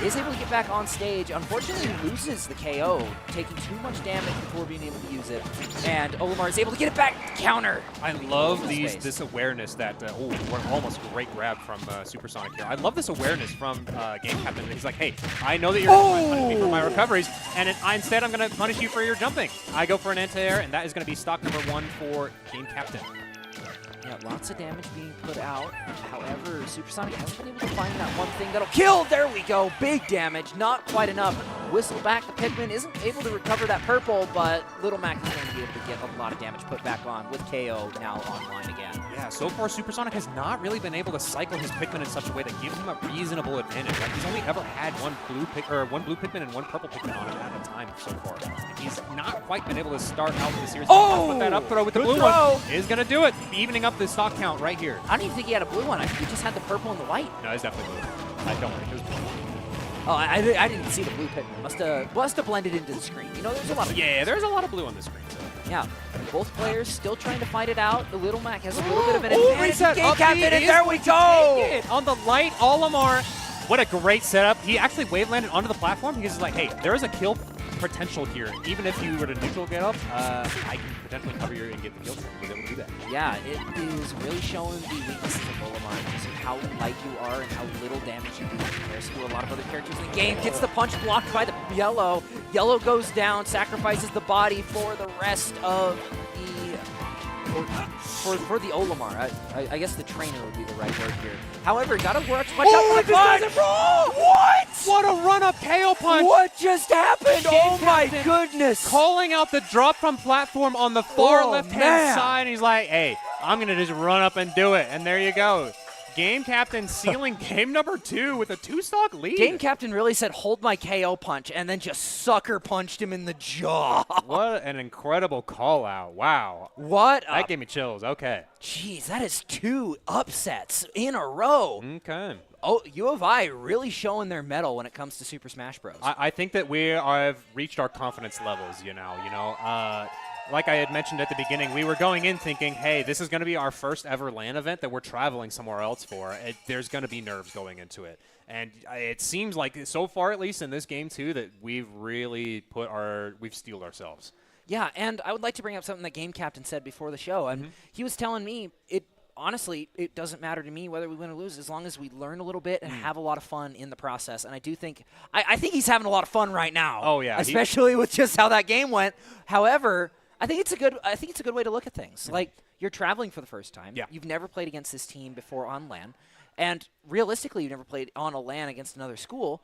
is able to get back on stage. Unfortunately, loses the KO, taking too much damage before being able to use it. And Olimar is able to get it back. Counter. I love this awareness that, what almost great grab from Supersonic here. I love this awareness from Game Captain. He's like, hey, I know that you're going to punish me for my recoveries, and instead I'm going to punish you for your jumping. I go for an anti-air, and that is going to be stock number 1 for Game Captain. Yeah, lots of damage being put out. However, Supersonic hasn't been able to find that one thing that'll kill. There we go. Big damage. Not quite enough. Whistle back. The Pikmin isn't able to recover that purple, but Little Mac is going to be able to get a lot of damage put back on with KO now online again. Yeah, so far Supersonic has not really been able to cycle his Pikmin in such a way that gives him a reasonable advantage. Like, he's only ever had one blue Pikmin and one purple Pikmin on him at a time so far. And he's not quite been able to start out the series. Put that up throw with the blue one is going to do it. Evening up the stock count right here. I don't even think he had a blue one. I think he just had the purple and the white. No, it's definitely blue. I don't think it was blue. Oh, I didn't see the blue Pikmin. Must have blended into the screen. You know, there's a lot of there's a lot of blue on the screen. So. Yeah, both players still trying to fight it out. The Little Mac has a little bit of an advantage. Reset Game Captain, and there we go! On the light, Olimar. What a great setup. He actually wave landed onto the platform because he's like, hey, there is a kill potential here. Even if you were to neutral get up, I can potentially cover you and get the kill. He was able to do that. Yeah, it is really showing the weaknesses of Olimar. Just how light you are and how little damage you do in comparison to a lot of other characters in the game. Gets the punch blocked by the yellow. Yellow goes down, sacrifices the body for the rest of the... For the Olimar. I guess the trainer would be the right word here. However, gotta watch out for the punch! What? What a run-up KO punch! What just happened? Game Oh my captain goodness! Calling out the drop from platform on the far Oh, left-hand man. side, and he's like, hey, I'm going to just run up and do it. And there you go. Game captain sealing game number 2 with a 2-stock lead. Game captain really said, hold my KO punch, and then just sucker punched him in the jaw. What an incredible call out. Wow. What? That gave me chills. Okay. Jeez, that is 2 upsets in a row. Okay. Oh, U of I really showing their mettle when it comes to Super Smash Bros. I think that we have reached our confidence levels, like I had mentioned at the beginning, we were going in thinking, hey, this is going to be our first ever LAN event that we're traveling somewhere else for. There's going to be nerves going into it. And it seems like, so far at least in this game too, that we've really we've steeled ourselves. Yeah, and I would like to bring up something that Game Captain said before the show. And he was telling me, honestly, it doesn't matter to me whether we win or lose as long as we learn a little bit and have a lot of fun in the process. And I do think I think he's having a lot of fun right now. Oh, yeah. Especially with just how that game went. However, I think it's a good way to look at things. Like, you're traveling for the first time. Yeah. You've never played against this team before on LAN. And realistically, you've never played on a LAN against another school.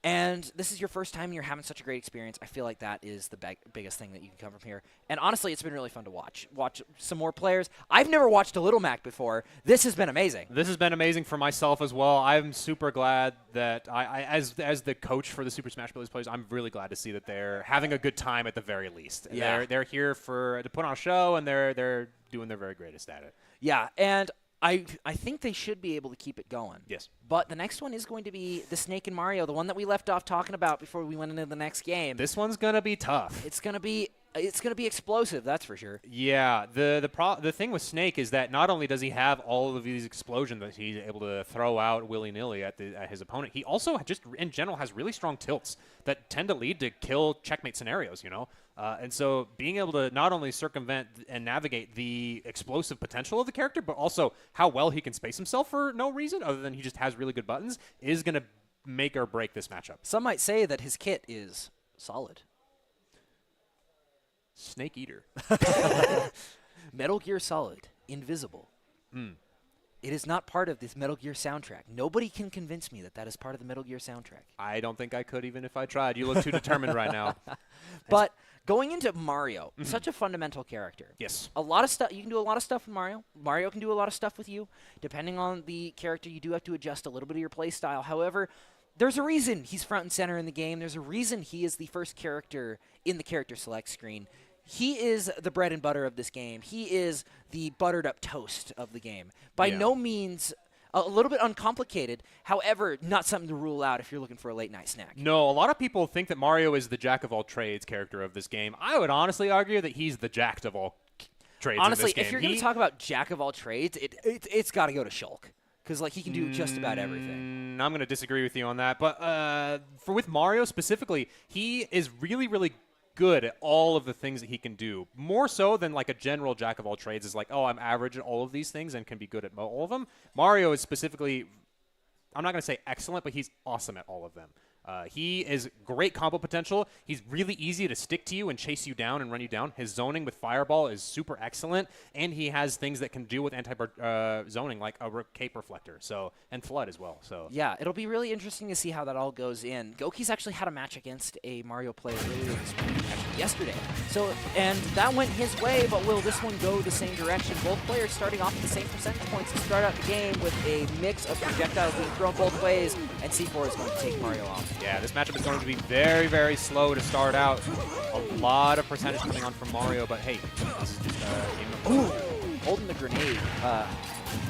And this is your first time and you're having such a great experience. I feel like that is the biggest thing that you can come from here. And honestly, it's been really fun to watch. Watch some more players. I've never watched a Little Mac before. This has been amazing. This has been amazing for myself as well. I'm super glad that as the coach for the Super Smash Bros. Players, I'm really glad to see that they're having a good time at the very least. Yeah. They're here to put on a show, and they're doing their very greatest at it. Yeah, and I think they should be able to keep it going. Yes. But the next one is going to be the Snake and Mario, the one that we left off talking about before we went into the next game. This one's gonna be tough. It's gonna be explosive, that's for sure. Yeah, the thing with Snake is that not only does he have all of these explosions that he's able to throw out willy-nilly at his opponent, he also just in general has really strong tilts that tend to lead to kill checkmate scenarios, and so being able to not only circumvent and navigate the explosive potential of the character, but also how well he can space himself for no reason other than he just has really good buttons is going to make or break this matchup. Some might say that his kit is solid. Snake Eater. Metal Gear Solid, Invisible. It is not part of this Metal Gear soundtrack. Nobody can convince me that that is part of the Metal Gear soundtrack. I don't think I could even if I tried. You look too determined right now. But going into Mario, such a fundamental character. Yes. A lot of stuff. You can do a lot of stuff with Mario. Mario can do a lot of stuff with you. Depending on the character, you do have to adjust a little bit of your play style. However, there's a reason he's front and center in the game. There's a reason he is the first character in the character select screen. He is the bread and butter of this game. He is the buttered up toast of the game. By no means a little bit uncomplicated, however, not something to rule out if you're looking for a late night snack. No, a lot of people think that Mario is the jack of all trades character of this game. I would honestly argue that he's the jack of all trades Honestly, in this game. if you're going to talk about jack of all trades, it's got to go to Shulk. Because he can do just about everything. I'm going to disagree with you on that. But with Mario specifically, he is really, really good at all of the things that he can do. More so than like a general jack of all trades is like, oh, I'm average at all of these things and can be good at all of them. Mario is specifically, I'm not going to say excellent, but he's awesome at all of them. He is great combo potential. He's really easy to stick to you and chase you down and run you down. His zoning with Fireball is super excellent, and he has things that can deal with anti-zoning like a Cape Reflector and Flood as well. So yeah, it'll be really interesting to see how that all goes in. Goki's actually had a match against a Mario player earlier this week, actually yesterday. And that went his way, but will this one go the same direction? Both players starting off at the same percentage points to start out the game with a mix of projectiles being thrown both ways, and C4 is going to take Mario off. Yeah, this matchup is going to be very, very slow to start out. A lot of percentage coming on from Mario, but hey, this is just a game of holding the grenade.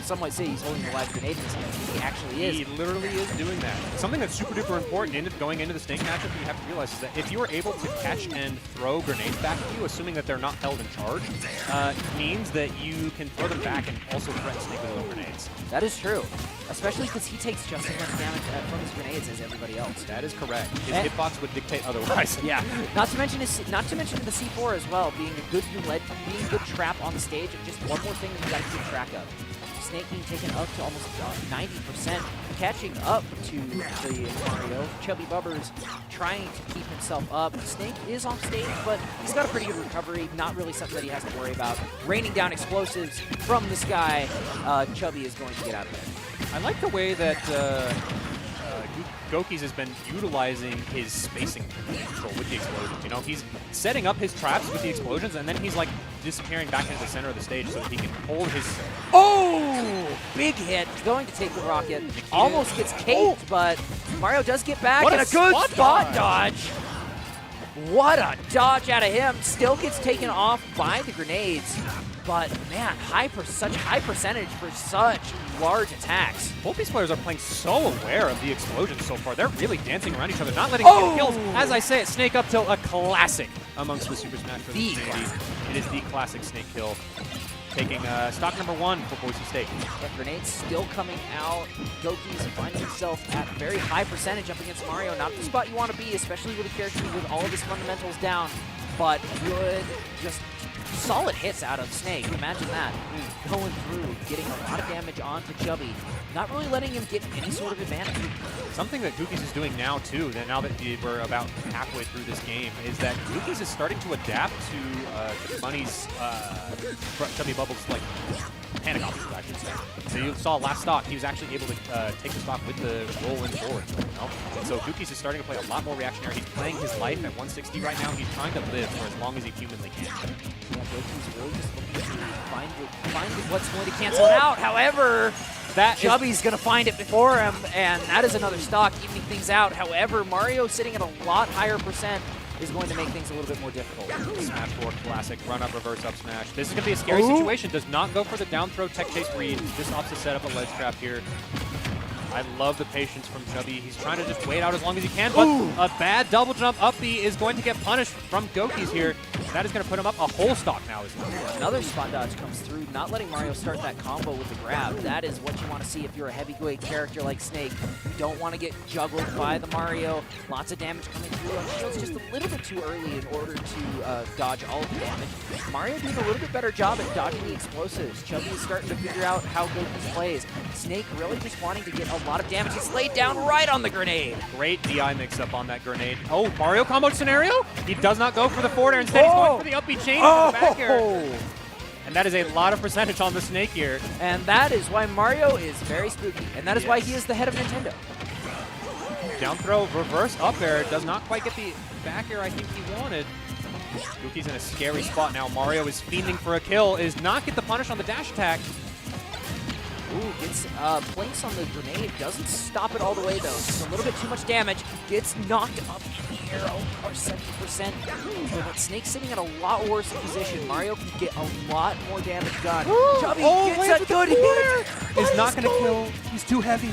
Some might say he's holding the live grenade in this game. He actually is. He literally is doing that. Something that's super duper important going into the Snake matchup that you have to realize is that if you are able to catch and throw grenades back at you, assuming that they're not held in charge, means that you can throw them back and also threaten Snake with those grenades. That is true. Especially because he takes just as much damage from his grenades as everybody else. That is correct. His hitbox would dictate otherwise. Yeah. Not to mention the C4 as well, being a good trap on the stage, and just one more thing that you got to keep track of. Snake being taken up to almost 90%, catching up to the Mario. Chubby Bubbers trying to keep himself up. Snake is off stage, but he's got a pretty good recovery. Not really something that he has to worry about. Raining down explosives from the sky. Chubby is going to get out of there. I like the way that Gokis has been utilizing his spacing control with the explosions. You know, he's setting up his traps with the explosions, and then he's like disappearing back into the center of the stage so that he can hold his... Oh! Big hit. Going to take the rocket. Almost gets caked, but Mario does get back. What and a a good spot spot dodge. What a dodge out of him. Still gets taken off by the grenades. But, man, such high percentage for such large attacks. Both these players are playing so aware of the explosions so far. They're really dancing around each other, not letting them get kills. As I say, Snake up tilt, a classic amongst the Super Smash Bros. Community. It is the classic Snake kill. Taking stock number 1 for Boise State. The grenades still coming out. Goki's finding himself at a very high percentage up against Mario. Not the spot you want to be, especially with a character with all of his fundamentals down. But good, just solid hits out of Snake. Imagine that. Going through, getting a lot of damage onto Chubby. Not really letting him get any sort of advantage. Something that Gookies is doing now, too, that now that we're about halfway through this game, is that Gookies is starting to adapt to Bunny's, Chubby Bubbles, like, panic options, I should say. So you saw last stock, he was actually able to take the stock with the roll in forward. You know? And so Gookies is starting to play a lot more reactionary. He's playing his life at 160 right now. He's trying to live for as long as he humanly can. Yeah, Goki's really just looking to find what's going to cancel it out. However, Chubby's going to find it before him, and that is another stock, evening things out. However, Mario sitting at a lot higher percent is going to make things a little bit more difficult. Smash 4 classic, run up, reverse up smash. This is going to be a scary situation. Does not go for the down throw tech chase read. Just opts to set up a ledge trap here. I love the patience from Chubby. He's trying to just wait out as long as he can, but a bad double jump up B is going to get punished from Gokis here. That is going to put him up a whole stock now as well. Another spot dodge comes through, not letting Mario start that combo with the grab. That is what you want to see if you're a heavyweight character like Snake. You don't want to get juggled by the Mario. Lots of damage coming through on shields just a little bit too early in order to dodge all of the damage. Mario doing a little bit better job at dodging the explosives. Chubby is starting to figure out how Gokis plays. Snake really just wanting to get a lot of damage. He's laid down right on the grenade. Great DI mix-up on that grenade. Oh, Mario combo scenario? He does not go for the forward air. Instead, he's going for the up B chain into the back air. And that is a lot of percentage on the Snake here. And that is why Mario is very spooky. And that is why he is the head of Nintendo. Down throw, reverse up air. Does not quite get the back air I think he wanted. Gookie's in a scary spot now. Mario is fiending for a kill. Is not get the punish on the dash attack. Ooh, gets planks on the grenade. Doesn't stop it all the way, though. Just a little bit too much damage. Gets knocked up in the air. Or 70%. But Snake's sitting in a lot worse position. Mario can get a lot more damage done. Chubby gets a good hit. Is not going to kill. He's too heavy.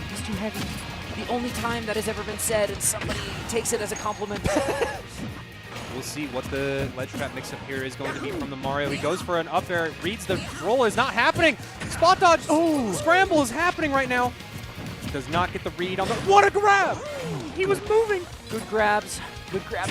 He's too heavy. The only time that has ever been said, and somebody takes it as a compliment. We'll see what the ledge trap mix-up here is going to be from the Mario. He goes for an up air, reads the roll, is not happening. Spot dodge, scramble is happening right now. Does not get the read on the, what a grab! He was moving. Good grabs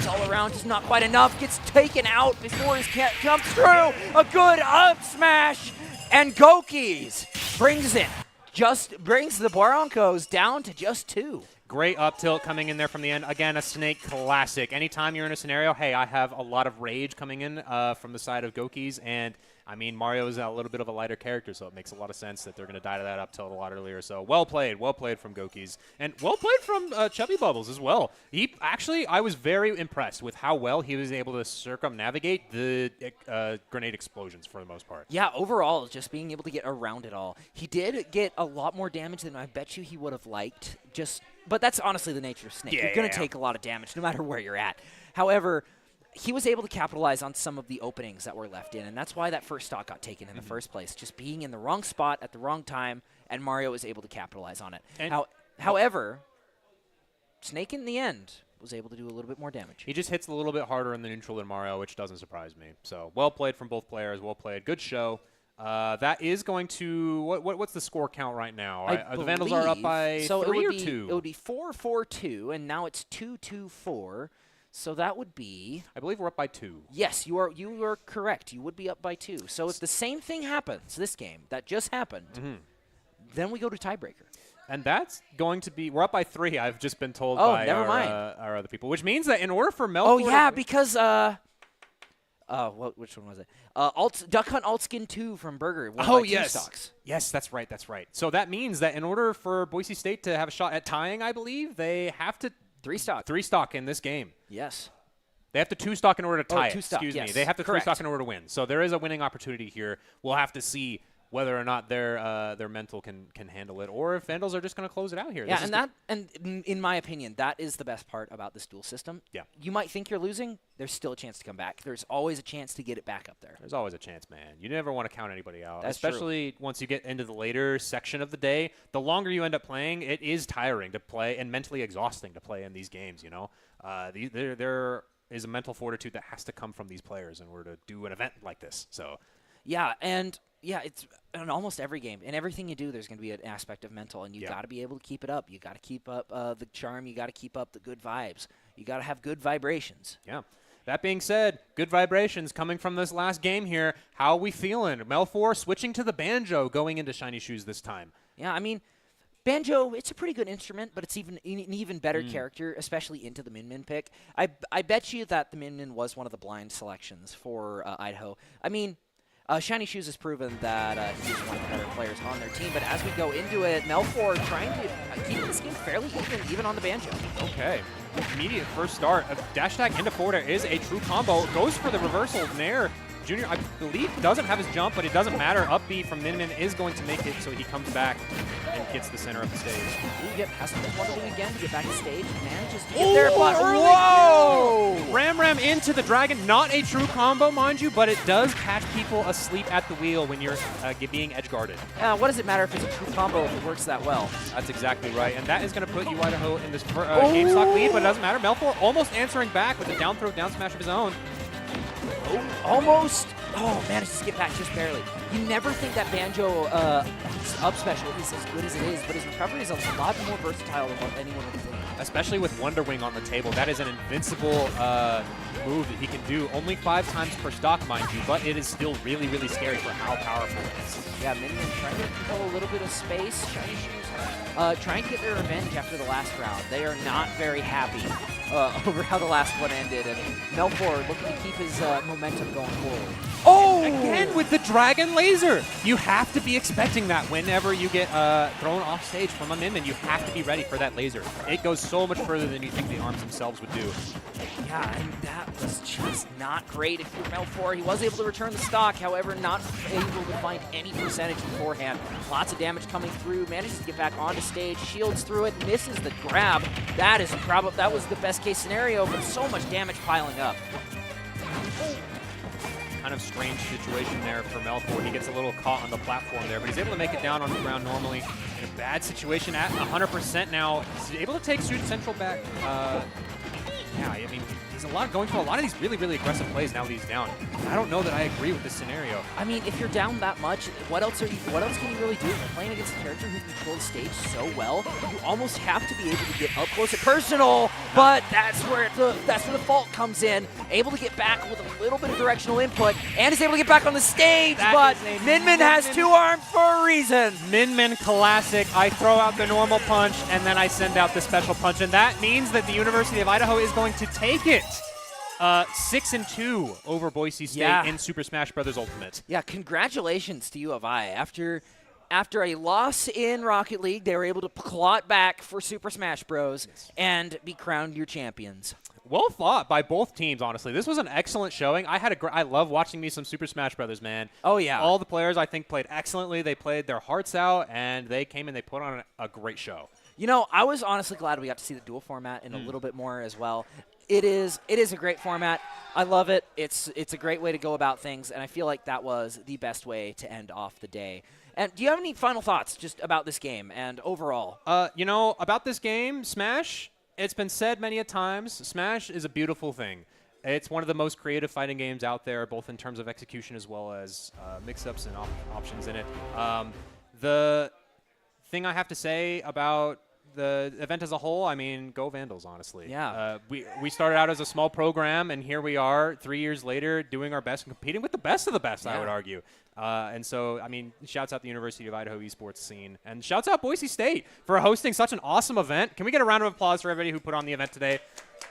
all around, just not quite enough. Gets taken out before his cat jumps through. A good up smash, and Gokis brings it. Just brings the Broncos down to just 2. Great up tilt coming in there from the end. Again, a Snake classic. Anytime you're in a scenario, hey, I have a lot of rage coming in from the side of Gokis, and I mean, Mario is a little bit of a lighter character, so it makes a lot of sense that they're going to die to that up tilt a lot earlier. So well played from Gokis, and well played from Chubby Bubbles as well. He actually, I was very impressed with how well he was able to circumnavigate the grenade explosions for the most part. Yeah, overall, just being able to get around it all. He did get a lot more damage than I bet you he would have liked. But that's honestly the nature of Snake. You're going to take a lot of damage no matter where you're at. However, he was able to capitalize on some of the openings that were left in, and that's why that first stock got taken in the first place. Just being in the wrong spot at the wrong time, and Mario was able to capitalize on it. However, Snake in the end was able to do a little bit more damage. He just hits a little bit harder in the neutral than Mario, which doesn't surprise me. So well played from both players. Well played. Good show. That is going to what's the score count right now? The Vandals are up by 3 or 2. It would be 4-4-2, and now it's 2-2-4. So that would be. I believe we're up by 2. Yes, you are correct. You would be up by 2. So if the same thing happens this game that just happened, then we go to tiebreaker. And that's going to be – we're up by 3, I've just been told Oh, by never mind. Our other people, which means that in order for Melfort – Oh, yeah, because which one was it? Duck Hunt Altskin 2 from Burger. Won by 2 stocks. Yes, that's right. So that means that in order for Boise State to have a shot at tying, I believe, they have to – 3 stock. 3 stock in this game. Yes. They have to 2 stock in order to tie it. 2 stock, Excuse me. yes. They have to 3 Correct. stock in order to win. So there is a winning opportunity here. We'll have to see whether or not their mental can handle it, or if Vandals are just going to close it out here. Yeah, in my opinion, that is the best part about this duel system. Yeah. You might think you're losing. There's still a chance to come back. There's always a chance to get it back up there. There's always a chance, man. You never want to count anybody out, That's especially once you get into the later section of the day. The longer you end up playing, it is tiring to play and mentally exhausting to play in these games, you know. There is a mental fortitude that has to come from these players in order to do an event like this. So, yeah, and it's in almost every game. In everything you do, there's going to be an aspect of mental, and you got to be able to keep it up. You got to keep up the charm. You got to keep up the good vibes. You got to have good vibrations. Yeah. That being said, good vibrations coming from this last game here. How are we feeling? Melfor switching to the banjo going into Shiny Shoes this time. Yeah, I mean, banjo, it's a pretty good instrument, but it's an even better character, especially into the Min pick. I bet you that the Min was one of the blind selections for Idaho. I mean, Shiny Shoes has proven that he is one of the better players on their team, but as we go into it, Melfor trying to keep this game fairly even on the banjo. Okay. Immediate first start. Dash attack into forward air is a true combo. Goes for the reversal. Nair Junior, I believe, doesn't have his jump, but it doesn't matter. Up B from Min is going to make it, so he comes back and gets the center of the stage. Ooh, yep, has to miss one of them again to get back to stage. Manages to get there, but whoa! Ram into the dragon. Not a true combo, mind you, but it does catch people asleep at the wheel when you're being edge guarded. What does it matter if it's a true combo if it works that well? That's exactly right, and that is going to put Idaho in this game stock lead, but it doesn't matter. Melfor almost answering back with a down throw, down smash of his own. Almost. Oh, manages to get back just barely. You never think that Banjo up special is as good as it is, but his recovery is a lot more versatile than what anyone would think. Especially with Wonder Wing on the table. That is an invincible move that he can do. Only 5 times per stock, mind you, but it is still really, really scary for how powerful it is. Yeah, Minion trying to control a little bit of space. Shiny Shoes trying to get their revenge after the last round. They are not very happy over how the last one ended, and Melfor looking to keep his momentum going forward. Oh! Again with the Dragon Laser! You have to be expecting that whenever you get thrown off stage from a Min. You have to be ready for that laser. It goes so much further than you think the arms themselves would do. Yeah, and that was just not great if you're Melfor. He was able to return the stock, however, not able to find any percentage beforehand. Lots of damage coming through, manages to get back onto stage, shields through it, misses the grab. That was the best case scenario, but so much damage piling up. Kind of strange situation there for Melfor. He gets a little caught on the platform there, but he's able to make it down on the ground normally. In a bad situation at 100% now. He's able to take Student Central back. Yeah, I mean, he's going for a lot of these really, really aggressive plays now that he's down. I don't know that I agree with this scenario. I mean, if you're down that much, what else can you really do? You're playing against a character who controls the stage so well, you almost have to be able to get up close and personal, but that's where the fault comes in. Able to get back with a little bit of directional input, and is able to get back on the stage, but Min has 2 arms for a reason. Min classic. I throw out the normal punch, and then I send out the special punch, and that means that the University of Idaho is going to take it. 6-2 over Boise State in Super Smash Bros. Ultimate. Yeah, congratulations to U of I. After a loss in Rocket League, they were able to claw back for Super Smash Bros. And be crowned your champions. Well fought by both teams, honestly. This was an excellent showing. I love watching me some Super Smash Bros., man. Oh, yeah. All the players, I think, played excellently. They played their hearts out, and they came and they put on a great show. You know, I was honestly glad we got to see the dual format in a little bit more as well. It is a great format. I love it. It's a great way to go about things, and I feel like that was the best way to end off the day. And do you have any final thoughts just about this game and overall? You know, about this game, Smash, it's been said many a times, Smash is a beautiful thing. It's one of the most creative fighting games out there, both in terms of execution as well as mix-ups and options in it. The thing I have to say about the event as a whole, I mean, go Vandals, honestly. Yeah. We started out as a small program, and here we are 3 years later doing our best and competing with the best of the best, I would argue. And so, I mean, shouts out the University of Idaho esports scene. And shouts out Boise State for hosting such an awesome event. Can we get a round of applause for everybody who put on the event today?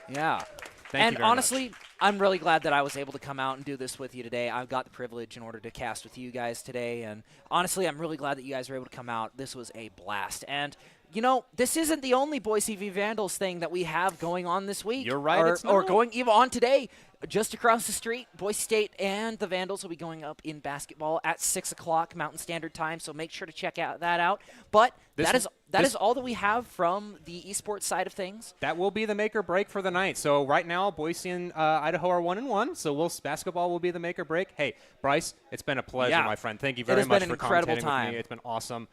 Yeah. Thank you very honestly, much. I'm really glad that I was able to come out and do this with you today. I've got the privilege in order to cast with you guys today. And honestly, I'm really glad that you guys were able to come out. This was a blast. And you know, this isn't the only Boise v. Vandals thing that we have going on this week. You're right, it's Or not. going even on today. Just across the street, Boise State and the Vandals will be going up in basketball at 6 o'clock Mountain Standard Time, so make sure to check that out. But that is all that we have from the esports side of things. That will be the make or break for the night. So right now, Boise and Idaho are 1-1. So basketball will be the make or break. Hey, Bryce, it's been a pleasure, my friend. Thank you very much for incredible commentating time. with me. It's been awesome.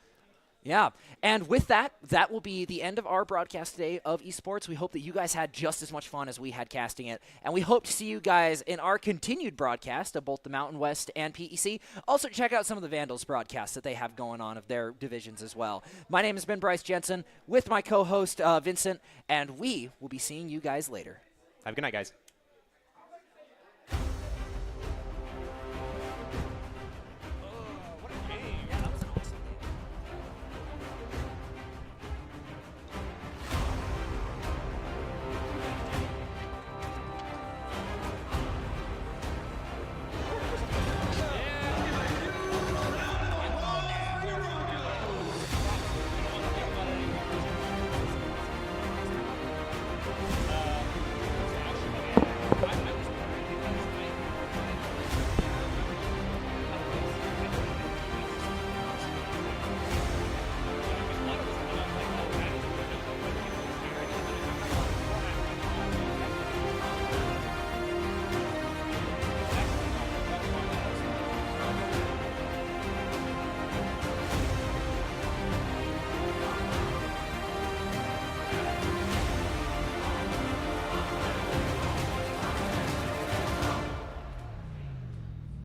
Yeah, and with that will be the end of our broadcast today of esports. We hope that you guys had just as much fun as we had casting it, and we hope to see you guys in our continued broadcast of both the Mountain West and PEC. Also, check out some of the Vandals broadcasts that they have going on of their divisions as well. My name has been Bryce Jensen with my co-host Vincent, and we will be seeing you guys later. Have a good night, guys.